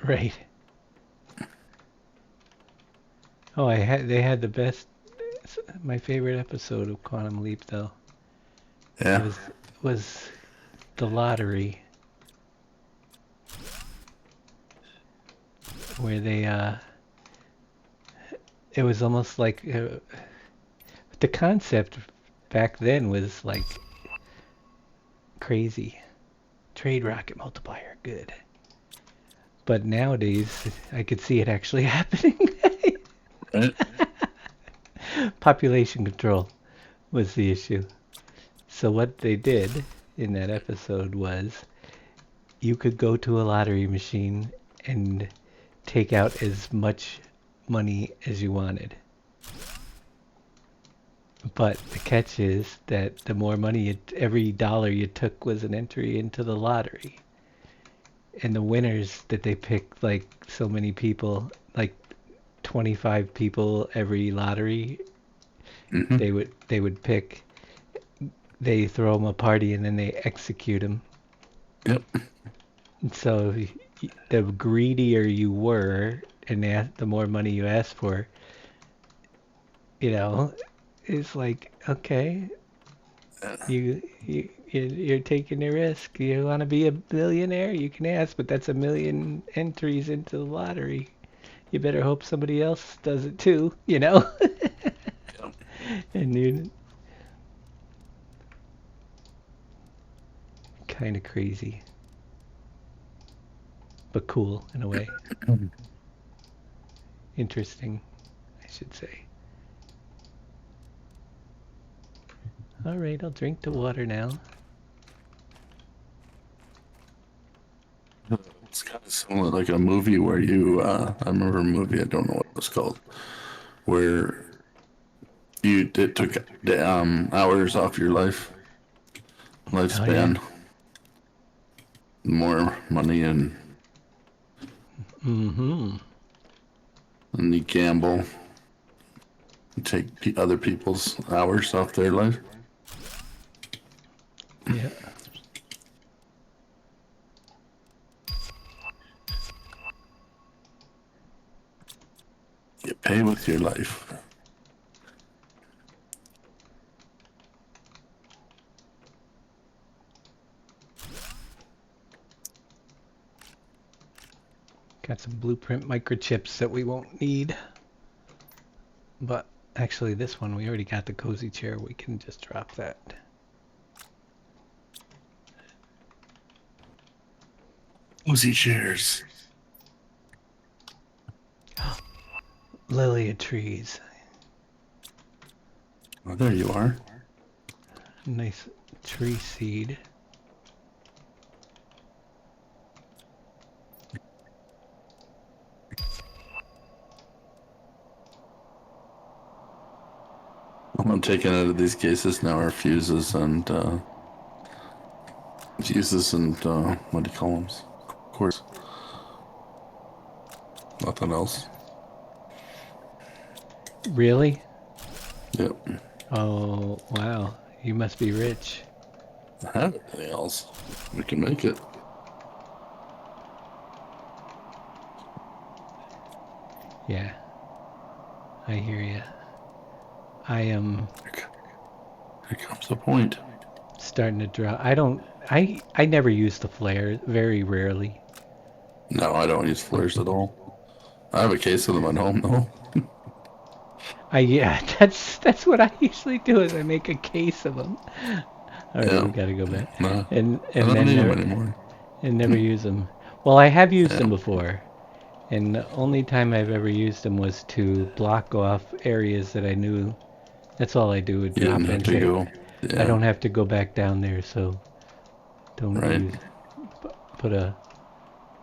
Right. Oh, they had the best. My favorite episode of Quantum Leap, though, Yeah. was the lottery, where it was almost like the concept back then was like crazy. Trade rocket multiplier, good. But nowadays, I could see it actually happening. Right? Population control was the issue. So what they did in that episode was you could go to a lottery machine and take out as much money as you wanted. But the catch is that the more money, every dollar you took was an entry into the lottery. And the winners that they picked, like so many people, like 25 people every lottery, Mm-hmm. they would pick. They throw them a party and then they execute them. Yep. And so the greedier you were, and the more money you asked for, it's like, okay, you're taking a risk. You want to be a billionaire? You can ask, but that's a million entries into the lottery. You better hope somebody else does it too, Yep. And you kind of crazy, but cool in a way. Interesting, I should say. All right, I'll drink the water now. It's kind of similar, like a movie where I remember a movie, I don't know what it was called, where it took hours off your Oh yeah. lifespan, more money, Mm-hmm. and you gamble, you take other people's hours off their life. Yeah. You pay with your life. Got some blueprint microchips that we won't need. But actually this one, we already got the cozy chair. We can just drop that. Cozy chairs. Lilia trees. Oh, there you are. Nice tree seed. What I'm taking out of these cases now are fuses and what do you call them? Of course, nothing else. Really? Yep. Oh, wow. You must be rich. I have anything else. We can make it. Yeah. I hear you. I am Here comes the point. starting to draw. I never use the flare, very rarely. No, I don't use flares at all. I have a case of them at home though. Yeah, that's what I usually do is I make a case of them. All right, Yeah. we gotta go back. No, And I don't then need them never, anymore. and never use them. Well, I have used Yeah. them before, and the only time I've ever used them was to block off areas that I knew. That's all I do, would You didn't drop have and to say, go. I Yeah. don't have to go back down there, so don't Right. put a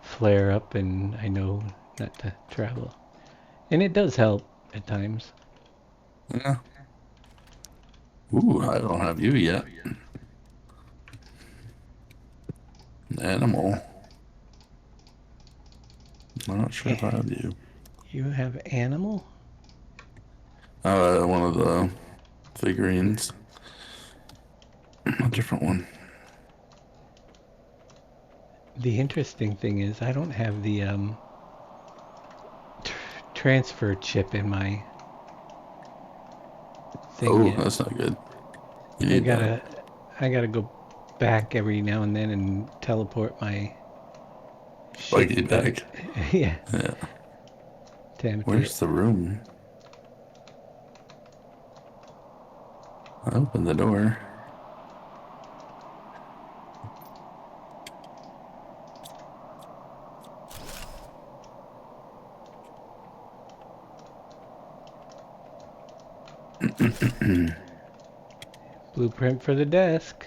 flare up, and I know not to travel. And it does help at times. Yeah. Ooh, I don't have you yet. Animal. I'm not sure if I have you. You have animal? One of the figurines. A different one. The interesting thing is I don't have the transfer chip in my thing Oh, yet. that's not good. You I need that. gotta I gotta go back every now and then and teleport my Buggy shit back. back. Yeah, Yeah. to empty it. Where's the room? I opened the door. Blueprint for the desk.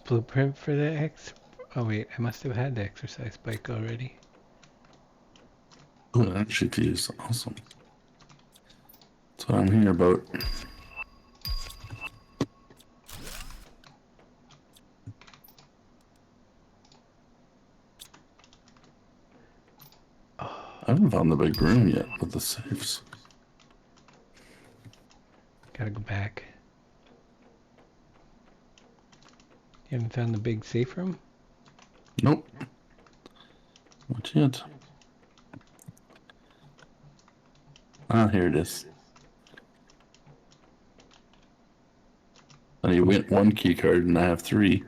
Blueprint for the X. Oh wait, I must have had the exercise bike already. Oh, energy fuse. Awesome. That's what I'm here about. I haven't found the big room yet with the safes. Gotta go back. You haven't found the big safe room? Nope. Not yet. Ah, here it is. I need one key card and I have 3.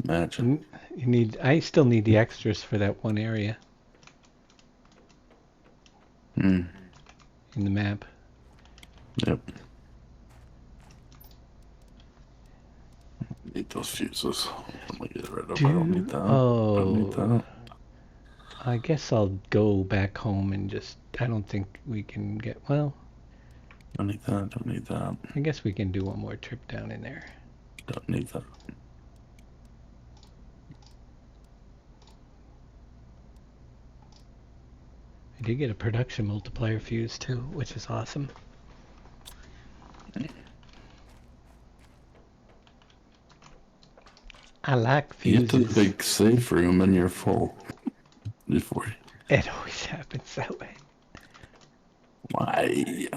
Imagine. You need. I still need the extras for that one area Hmm. in the map. Yep. Need those fuses. Let me get rid of. I don't need that. Don't need Oh, that. I guess I'll go back home and just. I don't think we can get. Well, Don't need that. Don't need that. I guess we can do one more trip down in there. Don't need that. I did get a production multiplier fuse too, which is awesome. I like You get to the fuses. big safe room and you're full. Before. It always happens that way. Why?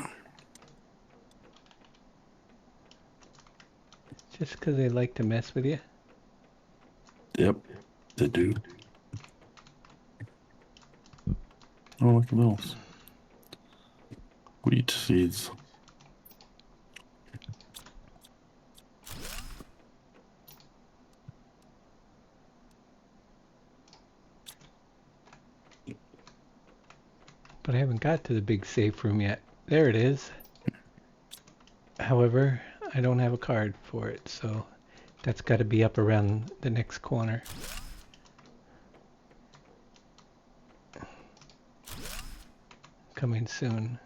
Just because they like to mess with you. Yep. They do. Oh, look at those. Wheat seeds. But I haven't got to the big safe room yet. There it is. However, I don't have a card for it, so that's got to be up around the next corner. Coming soon.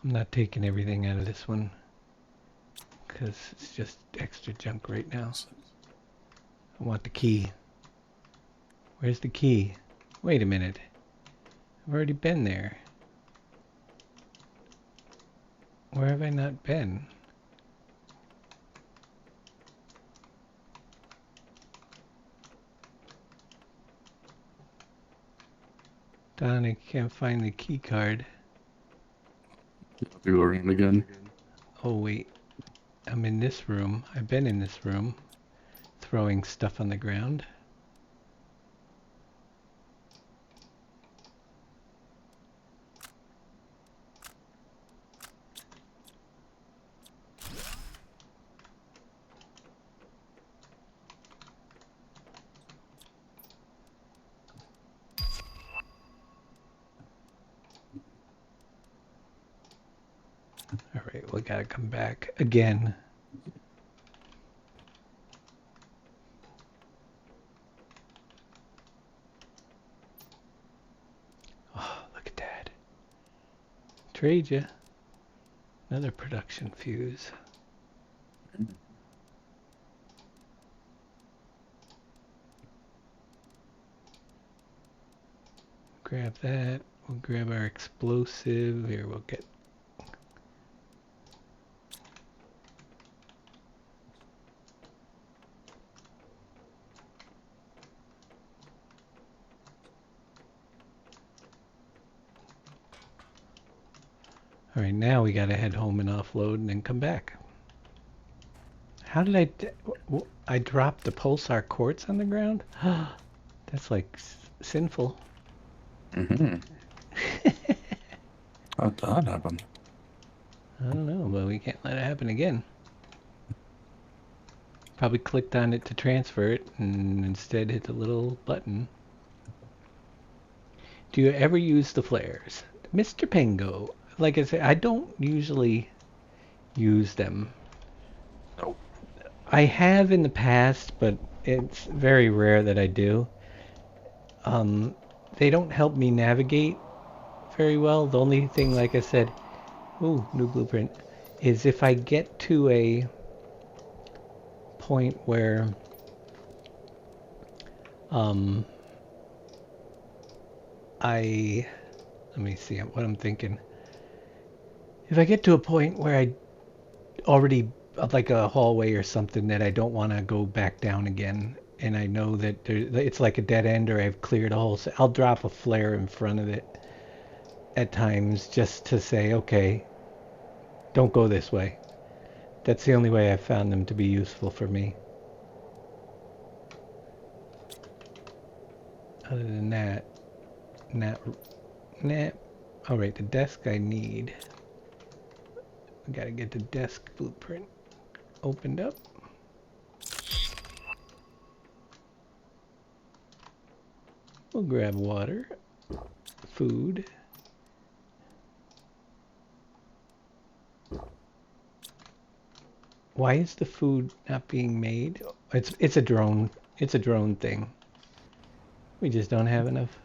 I'm not taking everything out of this one because it's just extra junk right now. I want the key. Where's the key? Wait a minute. I've already been there. Where have I not been? Don, I can't find the key card. You have to go around again. Oh wait, I'm in this room. I've been in this room, throwing stuff on the ground. All right, we gotta come back again. trade you. Another production fuse. Grab that. We'll grab our explosive. Here, we'll get... Alright, now we gotta head home and offload and then come back. How did I dropped the pulsar quartz on the ground? That's like sinful. Mm-hmm. How'd that happen? I don't know, but we can't let it happen again. Probably clicked on it to transfer it and instead hit the little button. Do you ever use the flares? Mr. Pengo, like I said, I don't usually use them. Nope. I have in the past, but it's very rare that I do. They don't help me navigate very well. The only thing, like I said, ooh, new blueprint, is if I get to a point where let me see what I'm thinking. If I get to a point where I already, like a hallway or something that I don't want to go back down again, and I know that it's like a dead end or I've cleared a hole, so I'll drop a flare in front of it at times just to say, okay, don't go this way. That's the only way I've found them to be useful for me. Other than that, nah. Alright, the desk I need. I gotta get the desk blueprint opened up. We'll grab water, food. Why is the food not being made? It's a drone. It's a drone thing. We just don't have enough.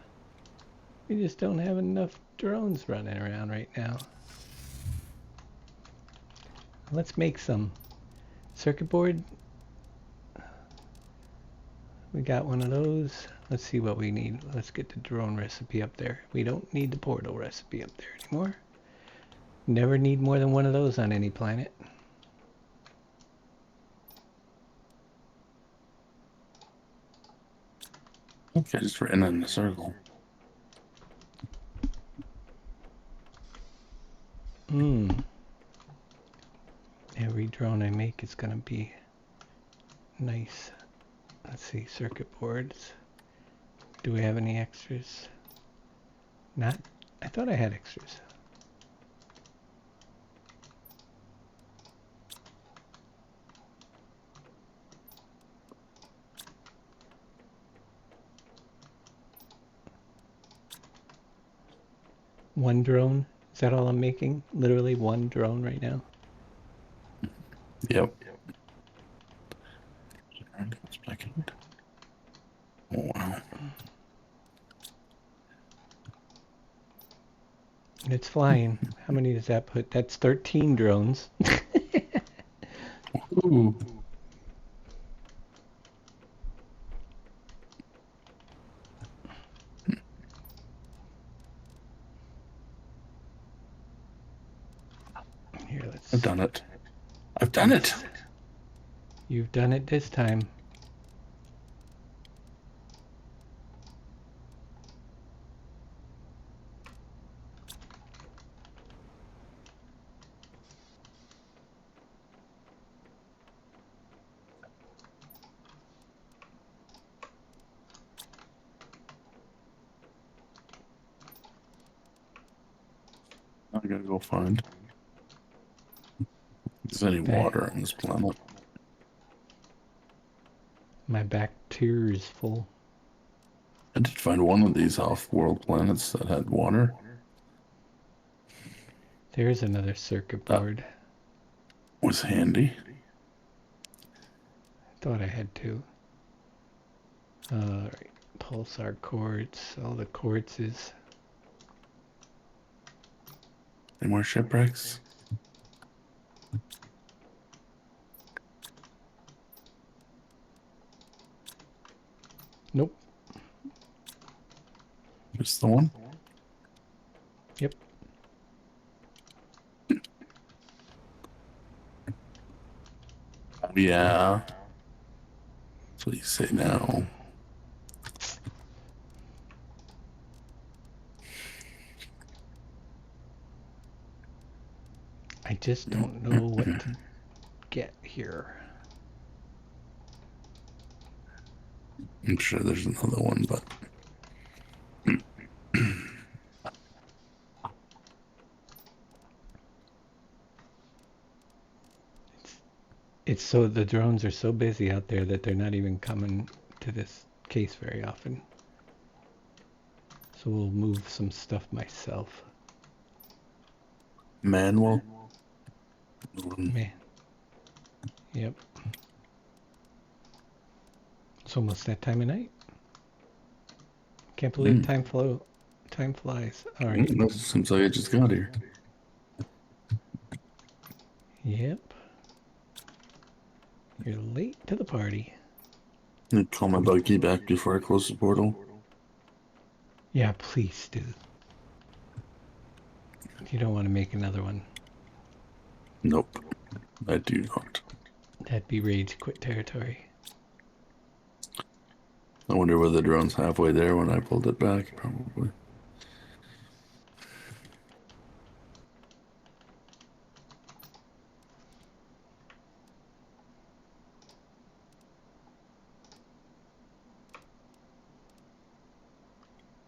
We just don't have enough drones running around right now. Let's make some circuit board. We got one of those. Let's see what we need. Let's get the drone recipe up there. We don't need the portal recipe up there anymore. Never need more than one of those on any planet. Okay, just written in the circle. Every drone I make is gonna be nice. Let's see, circuit boards. Do we have any extras? Not. I thought I had extras. One drone? Is that all I'm making? Literally one drone right now? Yep. Oh, wow. It's flying. How many does that put? That's 13 drones. Ooh. Here, let's... I've done it. I've done it. You've done it this time. I gotta go find if there's any water on this planet. My back tier is full. I did find one of these off-world planets that had water. There's another circuit board. Was handy. Thought I had two. Alright, pulsar quartz, all the quartzes. Any more shipwrecks? Nope. Just the one? Yep. Oh, yeah. That's what you say now. I just don't know what to get here. I'm sure there's another one, but It's so the drones are so busy out there that they're not even coming to this case very often. So we'll move some stuff myself. manual. Man. Yep. It's almost that time of night. Can't believe time flies. All right. Seems like I just got here. Yep. You're late to the party. I'd call my buggy back before I close the portal. Yeah, please do. You don't want to make another one. Nope, I do not. That'd be rage quit territory. I wonder whether the drone's halfway there when I pulled it back. Probably.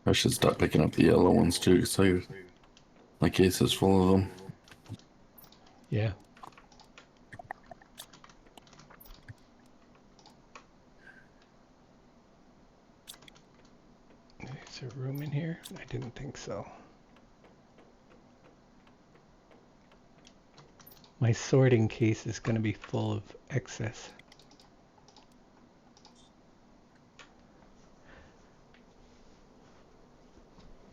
I should stop picking up the yellow ones too, because my case is full of them. Yeah. Is there room in here? I didn't think so. My sorting case is going to be full of excess.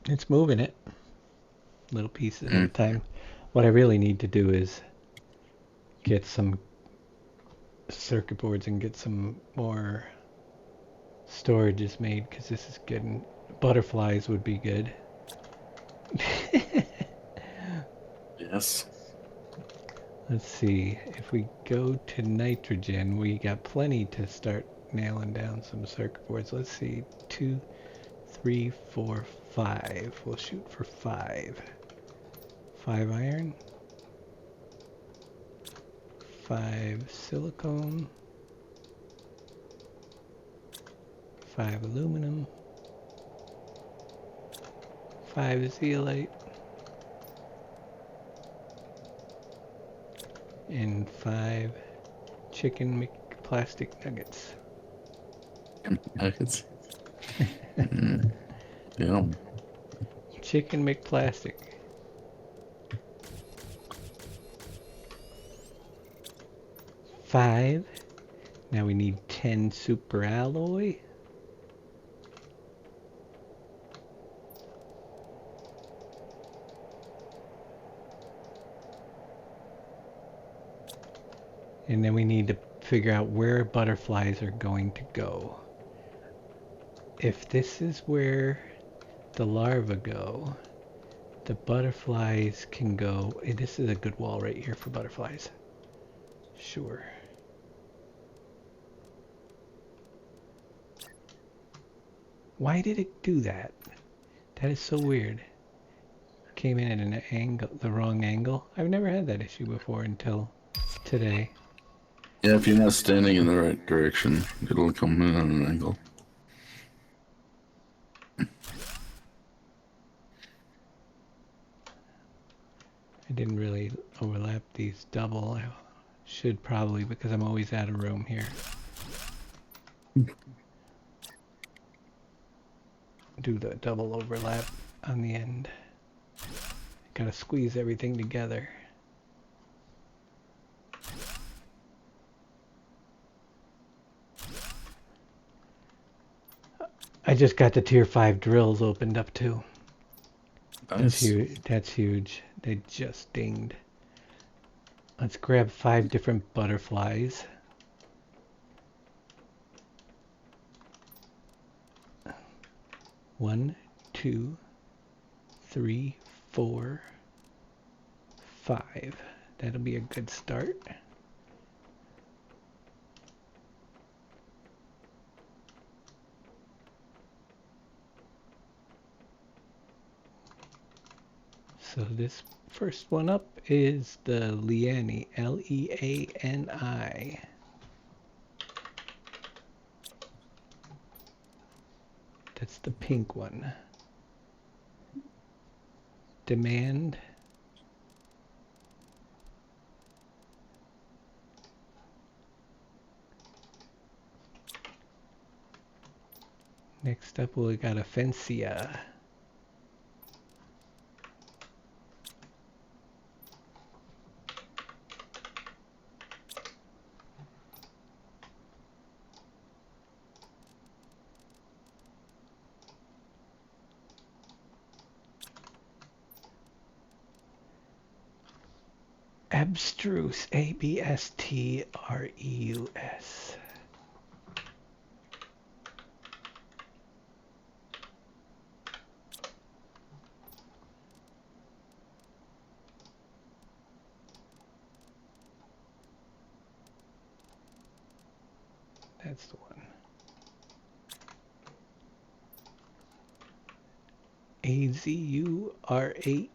It's moving it. Little pieces at a time. What I really need to do is get some circuit boards and get some more storages made, because this is getting... Butterflies would be good. Yes. Let's see. If we go to nitrogen, we got plenty to start nailing down some circuit boards. Let's see. 2, 3, 4, 5. We'll shoot for 5. 5 iron. 5 silicone. 5 aluminum. 5 zeolite. And 5 chicken plastic nuggets. Nuggets. Yeah. Chicken McPlastic. Five. Now we need 10 super alloy. And then we need to figure out where butterflies are going to go. If this is where the larvae go, the butterflies can go... This is a good wall right here for butterflies. Sure. Why did it do that? That is so weird. Came in at an angle, the wrong angle. I've never had that issue before until today. Yeah, if you're not standing in the right direction, it'll come in on an angle. I didn't really overlap these double. I should probably, because I'm always out of room here. Do the double overlap on the end. Gotta squeeze everything together. I just got the tier 5 drills opened up too. That's Nice. huge. That's huge. They just dinged. Let's grab 5 different butterflies. One, two, three, 4, 5. That'll be a good start. So this first one up is the Leani, Leani. That's the pink one. Demand. Next up we got a Fencia. Abstruse, Abstreus. That's the one. Azurae.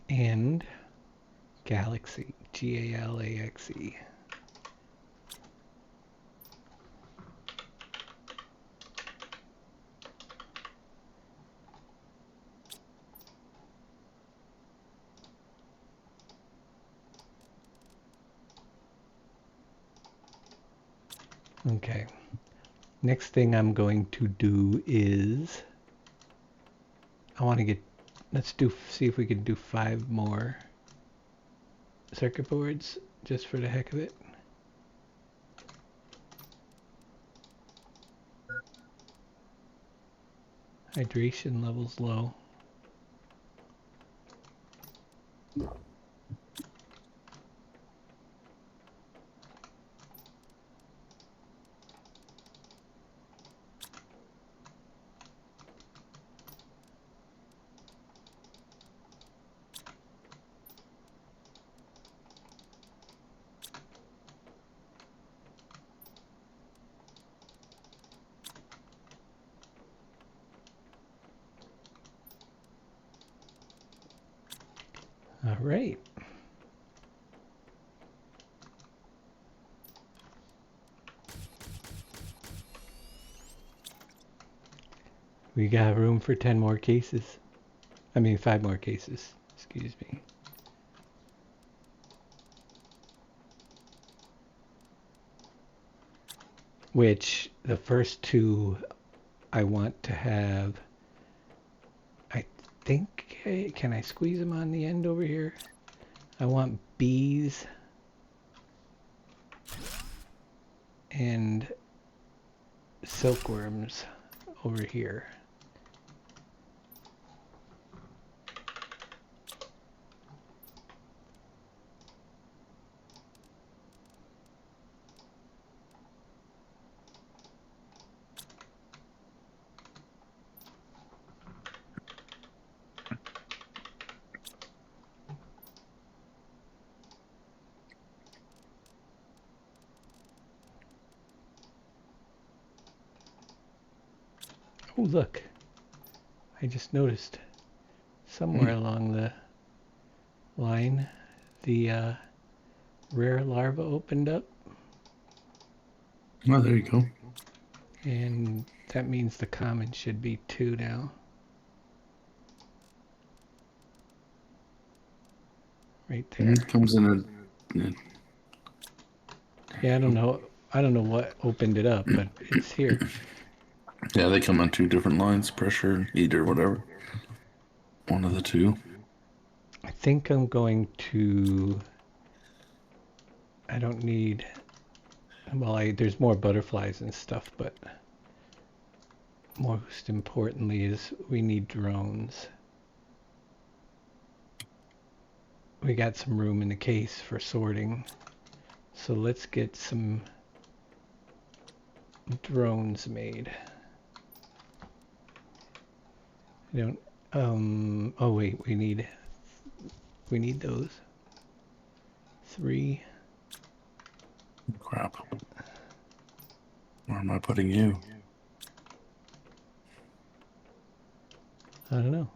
And Galaxy, Galaxe. Okay. Next thing I'm going to do is I want to get, see if we can do 5 more circuit boards just for the heck of it. Hydration levels low. All right. We got room for 10 more cases. I mean, 5 more cases. Excuse me. Which the first 2 I want to have. I think, can I squeeze them on the end over here? I want bees and silkworms over here. Oh, look. I just noticed somewhere along the line the rare larva opened up. Oh, there you go. And that means the common should be 2 now. Right there. It comes in a... Yeah, I don't know what opened it up, but it's here. Yeah, they come on 2 different lines, pressure, heat, or whatever. One of the 2. I think I'm going to... I don't need... Well, there's more butterflies and stuff, but most importantly is we need drones. We got some room in the case for sorting. So let's get some drones made. I don't... oh wait, we need those. 3. Crap. Where am I putting you? I don't know.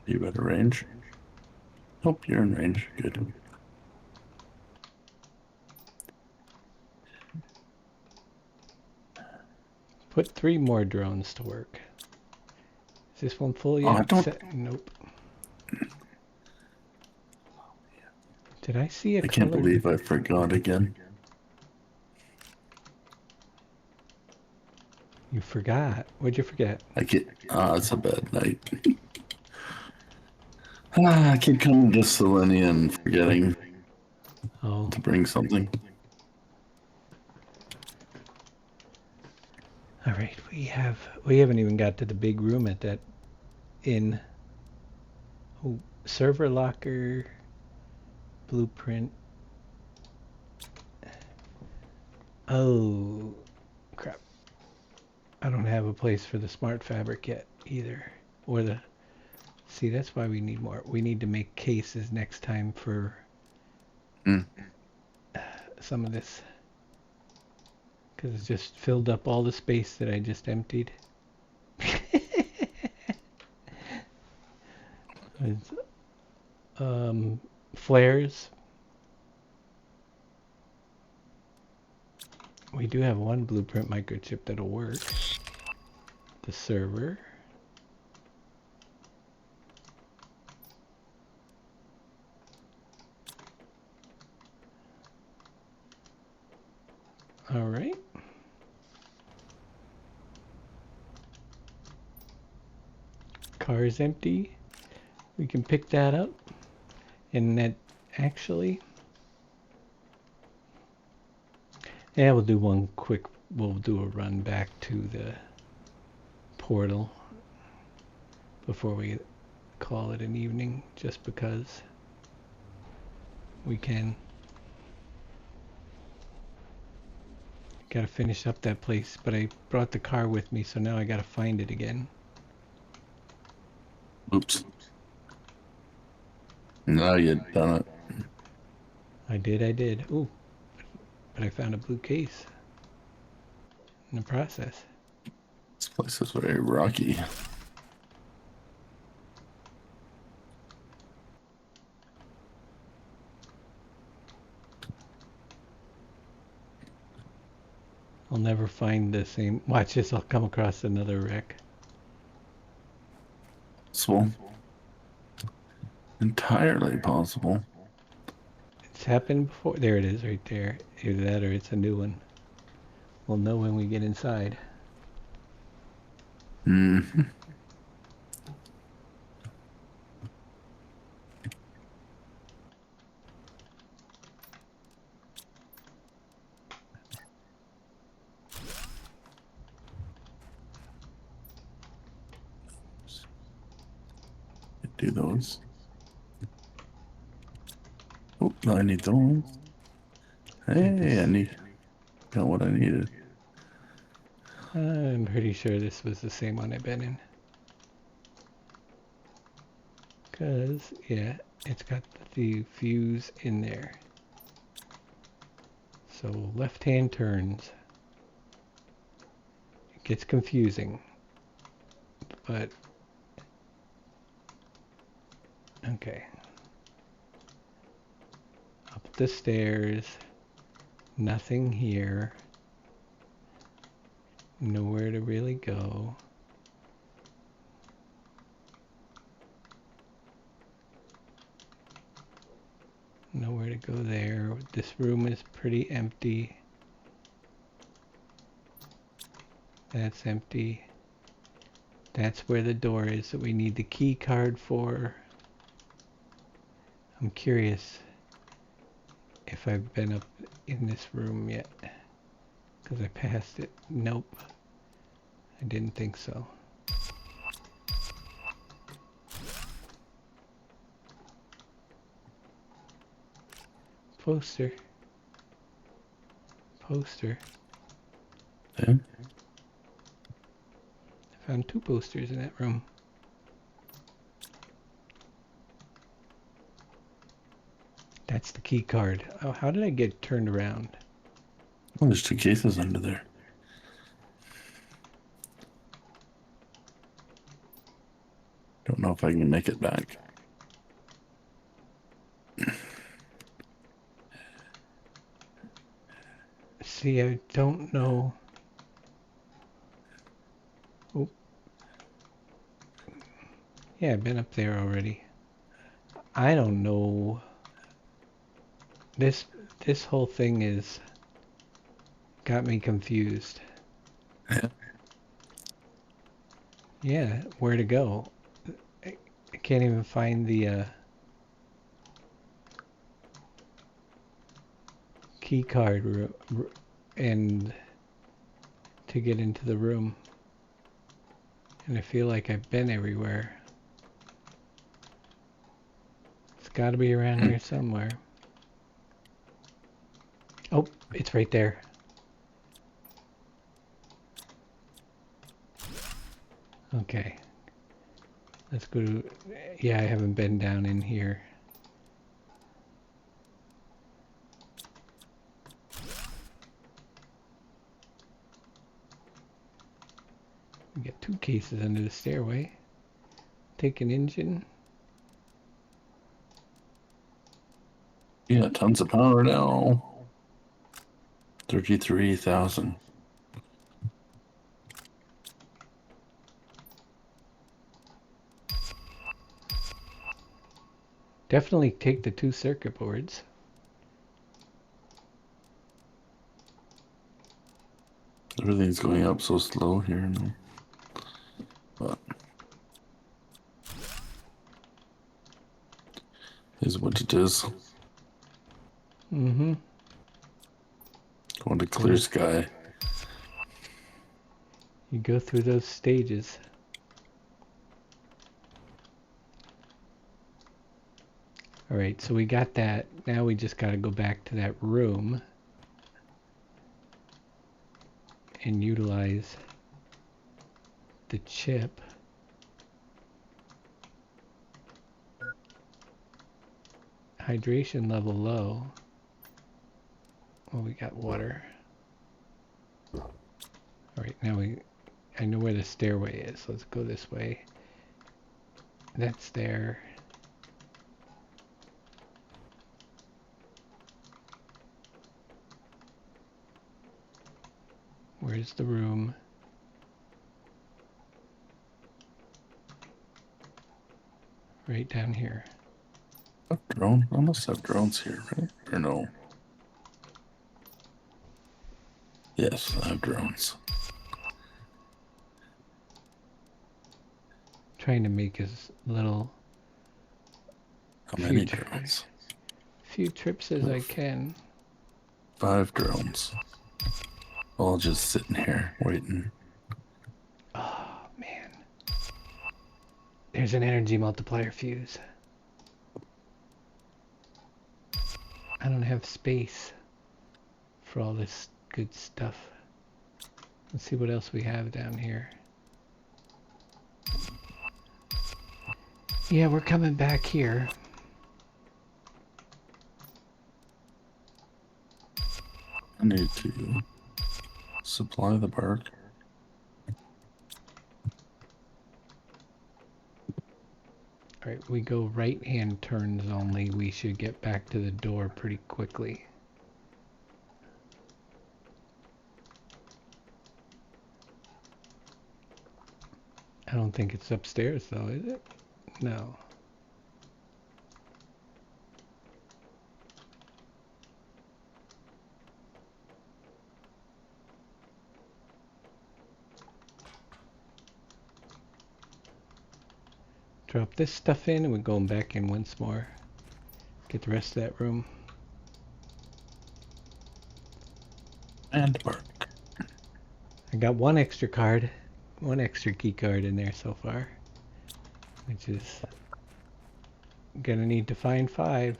You at a range? Hope you're in range. Good. Put 3 more drones to work. Is this one full Oh, yet? I don't. Nope. Did I see a I can't color? believe I forgot again. You forgot. What'd you forget? I get. Ah, it's a bad night. I keep coming to Selenium forgetting Oh, to bring something. all right. We haven't even got to the big room at that inn. Oh, server locker, blueprint. Oh, crap. I don't have a place for the smart fabric yet either. Or the... See, that's why we need more. We need to make cases next time for Mm. some of this. Because it's just filled up all the space that I just emptied. It's, flares. We do have one blueprint microchip that'll work. The server. All right. Car is empty. We can pick that up. And that actually... Yeah, we'll do one quick... We'll do a run back to the portal before we call it an evening, just because we can. Gotta finish up that place, but I brought the car with me, so now I gotta find it again. Oops. Now you've done it. I did. Ooh, but I found a blue case in the process. This place is very rocky. I'll never find the same... Watch this, I'll come across another wreck. Possible. Entirely possible. It's happened before. There it is, right there. Either that or it's a new one. We'll know when we get inside. Mm-hmm. Do those. Oh, no, I need those. Hey, I need... Got what I needed. I'm pretty sure this was the same one I've been in. Because, yeah, it's got the fuse in there. So left-hand turns. It gets confusing. But, okay. Up the stairs. Nothing here. Nowhere to really go. Nowhere to go there. This room is pretty empty. That's empty. That's where the door is that we need the key card for. I'm curious if I've been up in this room yet. Because I passed it. Nope. I didn't think so. Poster. Poster. Yeah. I found 2 posters in that room. That's the key card. Oh, how did I get turned around? Oh, there's 2 cases under there. Don't know if I can make it back. See, I don't know. Oh. Yeah, I've been up there already. I don't know. This whole thing is got me confused. Yeah. Yeah, where to go? I can't even find the key card and to get into the room. And I feel like I've been everywhere. It's got to be around here somewhere. Oh, it's right there. Okay. Let's go to... Yeah, I haven't been down in here. We got 2 cases under the stairway. Take an engine. Yeah, tons of power now. 33,000. Definitely take the 2 circuit boards. Everything's going up so slow here now. But is what it is. Mm-hmm. Going to clear sky. You go through those stages. Alright, so we got that. Now we just gotta go back to that room and utilize the chip. Hydration level low. Well, we got water. Alright, now I know where the stairway is. Let's go this way. That's there. Where's the room? Right down here. A drone? I must have drones here, right? Or no? Yes, I have drones. Trying to make as little How many drones? few trips as I can. 5 drones. All just sitting here waiting. Oh man. There's an energy multiplier fuse. I don't have space for all this good stuff. Let's see what else we have down here. Yeah, we're coming back here. I need to supply the bark. Alright, we go right-hand turns only. We should get back to the door pretty quickly. I don't think it's upstairs though, is it? No. Drop this stuff in and we're going back in once more. Get the rest of that room. And bark. I got one extra card, one extra key card in there so far, which is gonna need to find 5.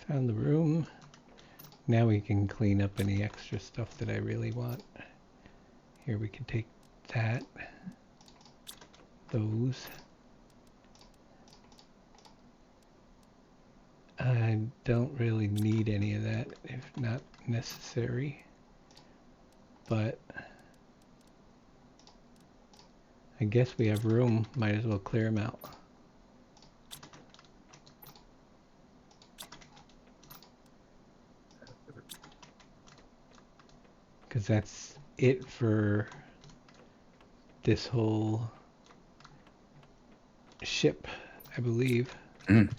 Found the room. Now we can clean up any extra stuff that I really want. Here we can take that, those. I don't really need any of that if not necessary, but I guess we have room, might as well clear them out. Because that's it for this whole ship, I believe. Mm.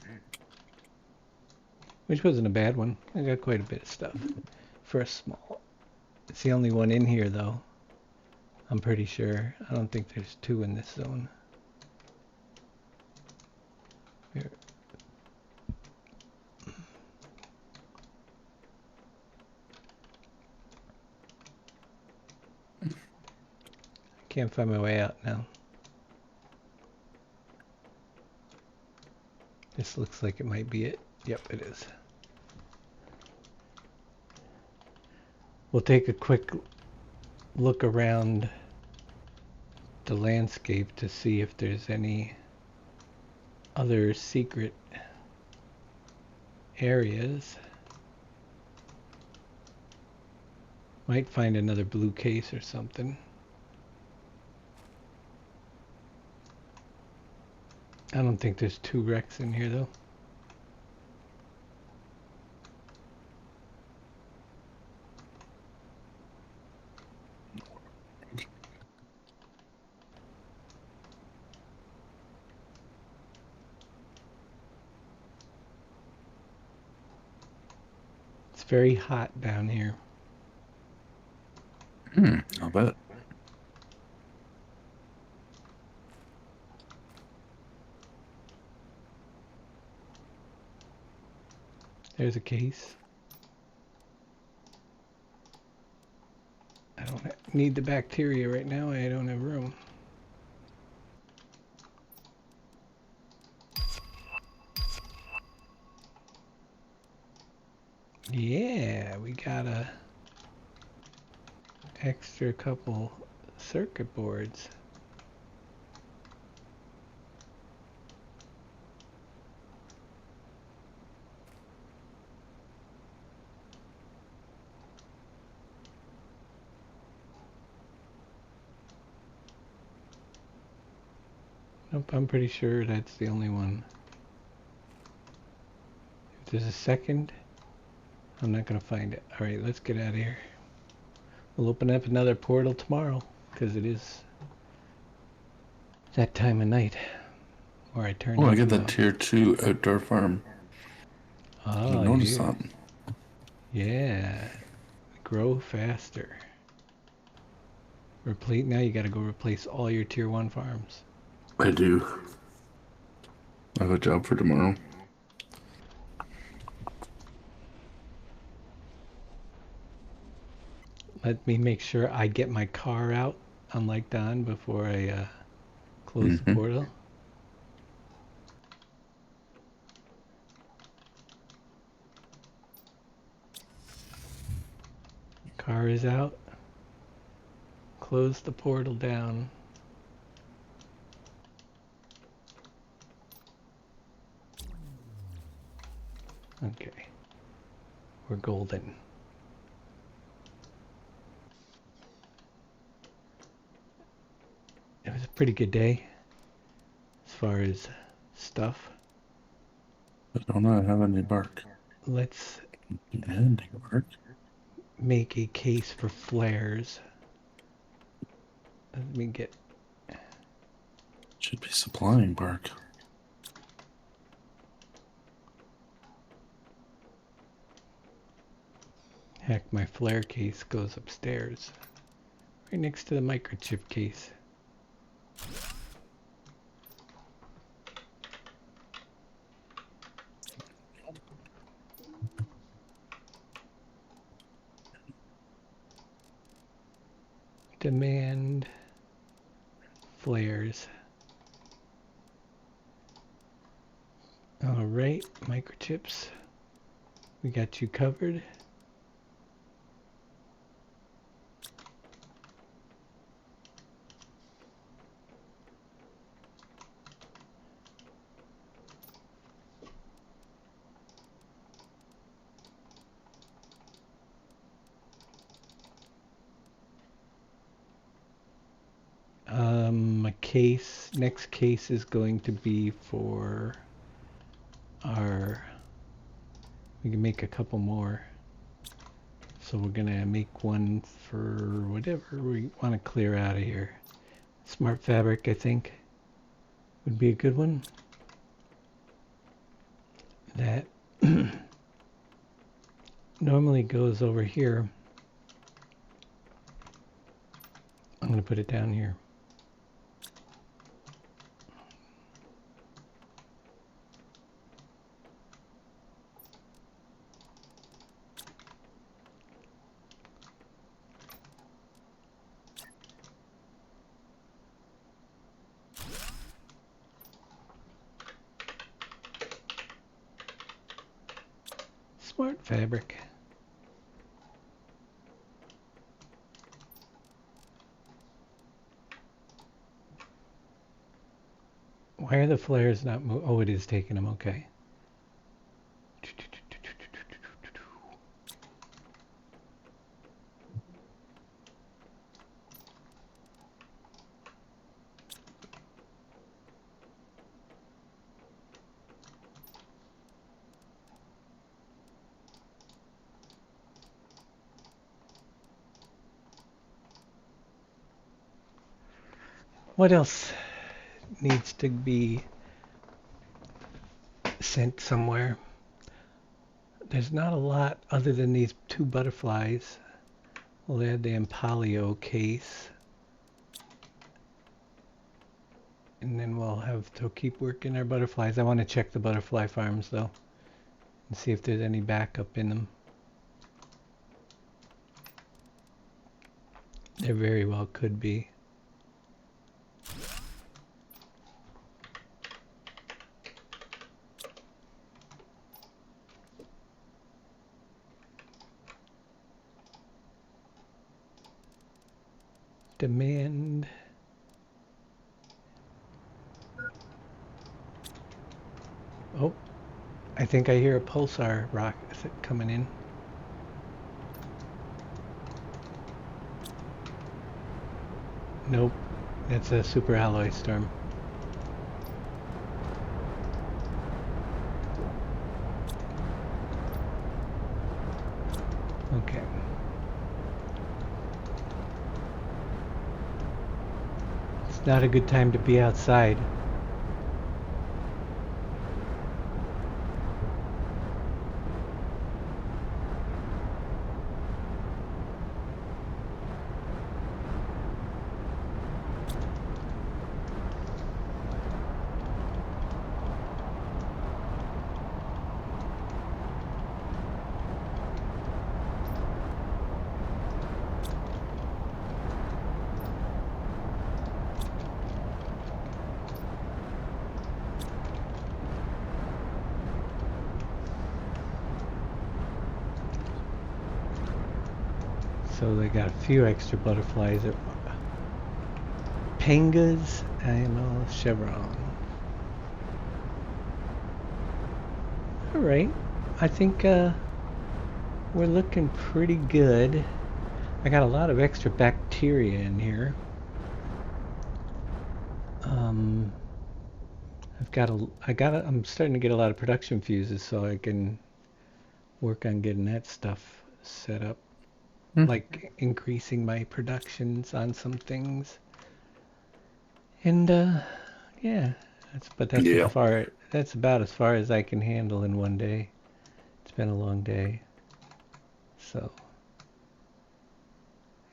Which wasn't a bad one. I got quite a bit of stuff for a small. It's the only one in here though. I'm pretty sure. I don't think there's 2 in this zone. Here. Can't find my way out now. This looks like it might be it. Yep, it is. We'll take a quick look around the landscape to see if there's any other secret areas. Might find another blue case or something. I don't think there's 2 wrecks in here though. It's very hot down here. I'll bet. There's a case. I don't need the bacteria right now. I don't have room. Yeah, we got a extra couple circuit boards. Nope, I'm pretty sure that's the only one. If there's a second, I'm not gonna find it. Alright, let's get out of here. We'll open up another portal tomorrow, because it is that time of night where I turn Oh, I into get that tier 2 outdoor farm. I Oh, noticed you that. Yeah. Grow faster. Replace now you gotta go replace all your tier 1 farms. I do. I have a job for tomorrow. Let me make sure I get my car out, unlike Don, before I close the portal. Car is out. Close the portal down. Okay. We're golden. It was a pretty good day as far as stuff. I don't know, I have any bark. Let's And work. Make a case for flares. Let me get... Should be supplying bark. Heck, my flare case goes upstairs. Right next to the microchip case. Demand flares. Alright, microchips. We got you covered. Next case is going to be for our, we can make a couple more. So we're gonna make one for whatever we want to clear out of here. Smart fabric, I think, would be a good one. That normally goes over here. I'm gonna put it down here. Smart fabric. Why are the flares not moving? Oh, it is taking them. Okay. What else needs to be sent somewhere? There's not a lot other than these two butterflies. We'll add the Empoleon case. And then we'll have to keep working our butterflies. I want to check the butterfly farms though and see if there's any backup in them. There very well could be. Demand. Oh, I think I hear a pulsar rocket coming in. Nope, that's a super alloy storm. Okay. It's not a good time to be outside. So they got a few extra butterflies. Pangas, IML, Chevron. Alright, I think we're looking pretty good. I got a lot of extra bacteria in here. I'm starting to get a lot of production fuses, so I can work on getting that stuff set up. Hmm. Like increasing my productions on some things. And yeah, Yeah. that's about as far as I can handle in one day. It's been a long day. So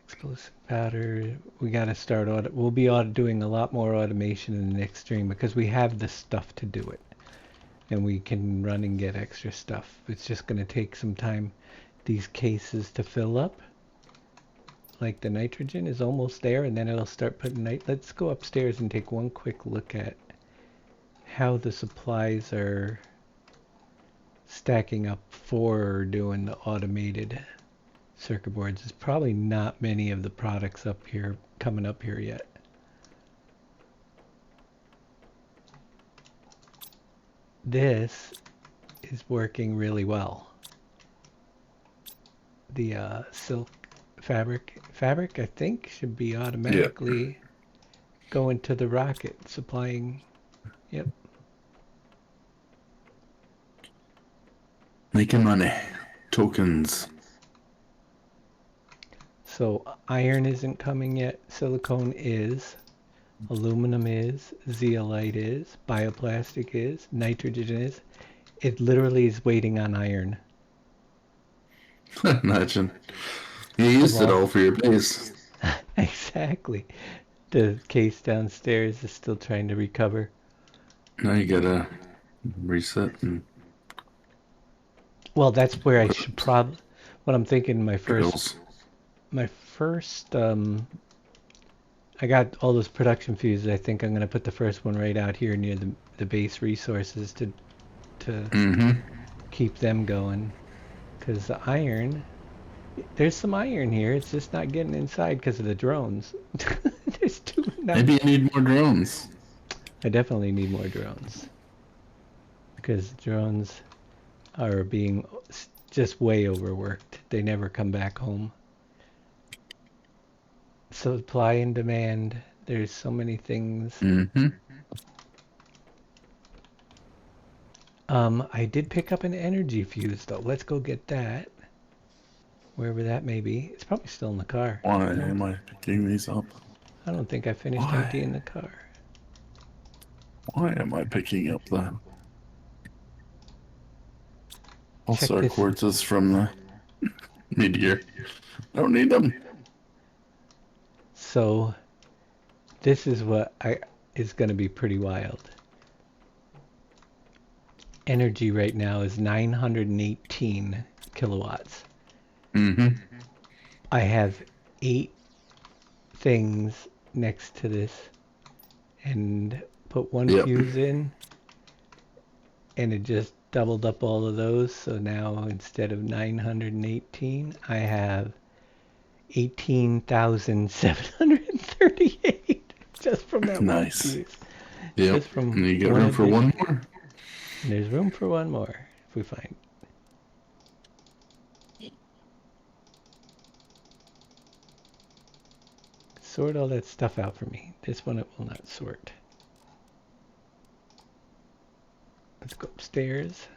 explosive powder, we got to start we'll be doing a lot more automation in the next stream because we have the stuff to do it. And we can run and get extra stuff. It's just going to take some time these cases to fill up. Like the nitrogen is almost there, and then it'll start putting let's go upstairs and take one quick look at how the supplies are stacking up for doing the automated circuit boards. There's probably not many of the products up here coming up here yet. This is working really well. The silk fabric, I think, should be automatically going to the rocket, supplying. Yep. Making money. Tokens. So iron isn't coming yet. Silicone is. Aluminum is. Zeolite is. Bioplastic is. Nitrogen is. It literally is waiting on iron. Imagine. You used it all for your base. Exactly. The case downstairs is still trying to recover. Now you gotta reset and Well, that's where I should probably. What I'm thinking, my drills. first, I got all those production fuses. I think I'm gonna put the first one right out here near the base resources to Mm-hmm. keep them going. Because the iron, there's some iron here. It's just not getting inside because of the drones. There's too much. Maybe you need more drones. I definitely need more drones. Because drones are being just way overworked. They never come back home. Supply and demand. There's so many things. Mm-hmm. I did pick up an energy fuse though. Let's go get that. Wherever that may be. It's probably still in the car. Why am I picking these up? I don't think I finished Why? emptying the car. Why am I picking up the Check pulsar this. quartzes from the meteor? I don't need them. So this is what is going to be pretty wild. Energy right now is 918 kilowatts. Mm-hmm. I have 8 things next to this and put one fuse in, and it just doubled up all of those. So now instead of 918, I have 18,738 just from that one fuse. Yeah. Just from And you got room for one more? And there's room for one more if we find. Sort all that stuff out for me. This one it will not sort. Let's go upstairs.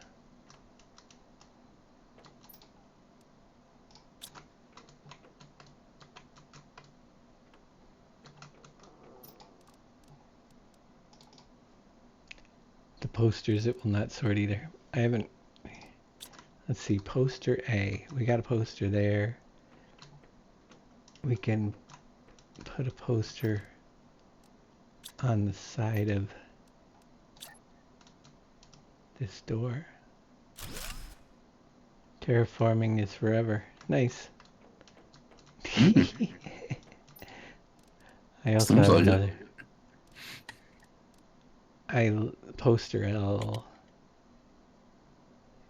The posters it will not sort either. I haven't. Let's see, poster A. We got a poster there. We can put a poster on the side of this door. Terraforming is forever. Nice. I also have another. Poster and all.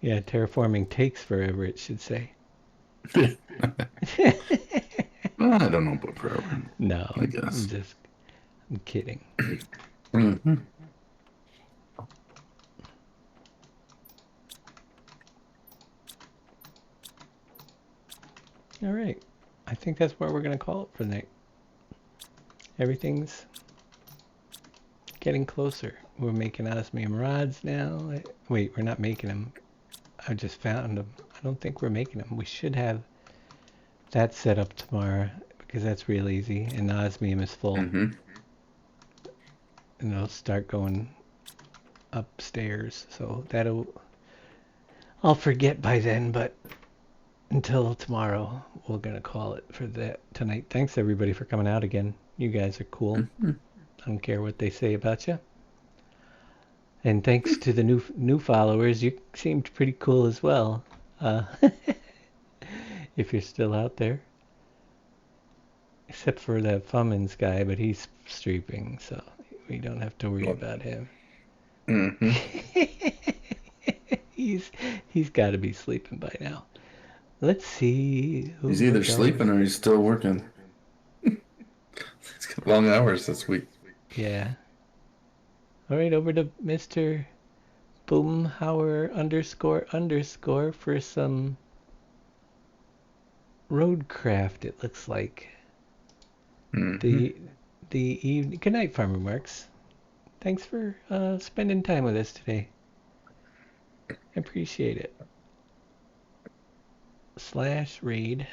Yeah, terraforming takes forever, it should say. I don't know about forever. No, I guess. I'm kidding. Mm-hmm. All right. I think that's where we're going to call it for the night. Everything's getting closer. We're making osmium rods now. Wait, we're not making them. I just found them. I don't think we're making them. We should have that set up tomorrow because that's real easy. And the osmium is full. Mm-hmm. And it'll start going upstairs. So I'll forget by then, but until tomorrow, we're going to call it for that tonight. Thanks everybody for coming out again. You guys are cool. Mm-hmm. I don't care what they say about you. And thanks to the new followers, you seemed pretty cool as well. If you're still out there. Except for that Fummins guy, but he's streeping, so we don't have to worry about him. Mm-hmm. He's got to be sleeping by now. Let's see. He's either sleeping or he's still working. He's got long hours this week. Yeah. All right, over to Mr. Boomhauer __ for some roadcraft, it looks like. Mm-hmm. The evening. Good night, Farmer Marks. Thanks for spending time with us today. I appreciate it. /raid.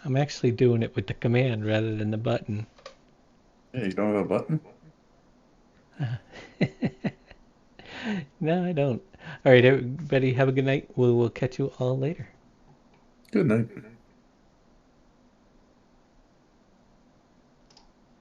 I'm actually doing it with the command rather than the button. Yeah, you don't have a button? No, I don't. All right, everybody, have a good night. We'll catch you all later. Good night.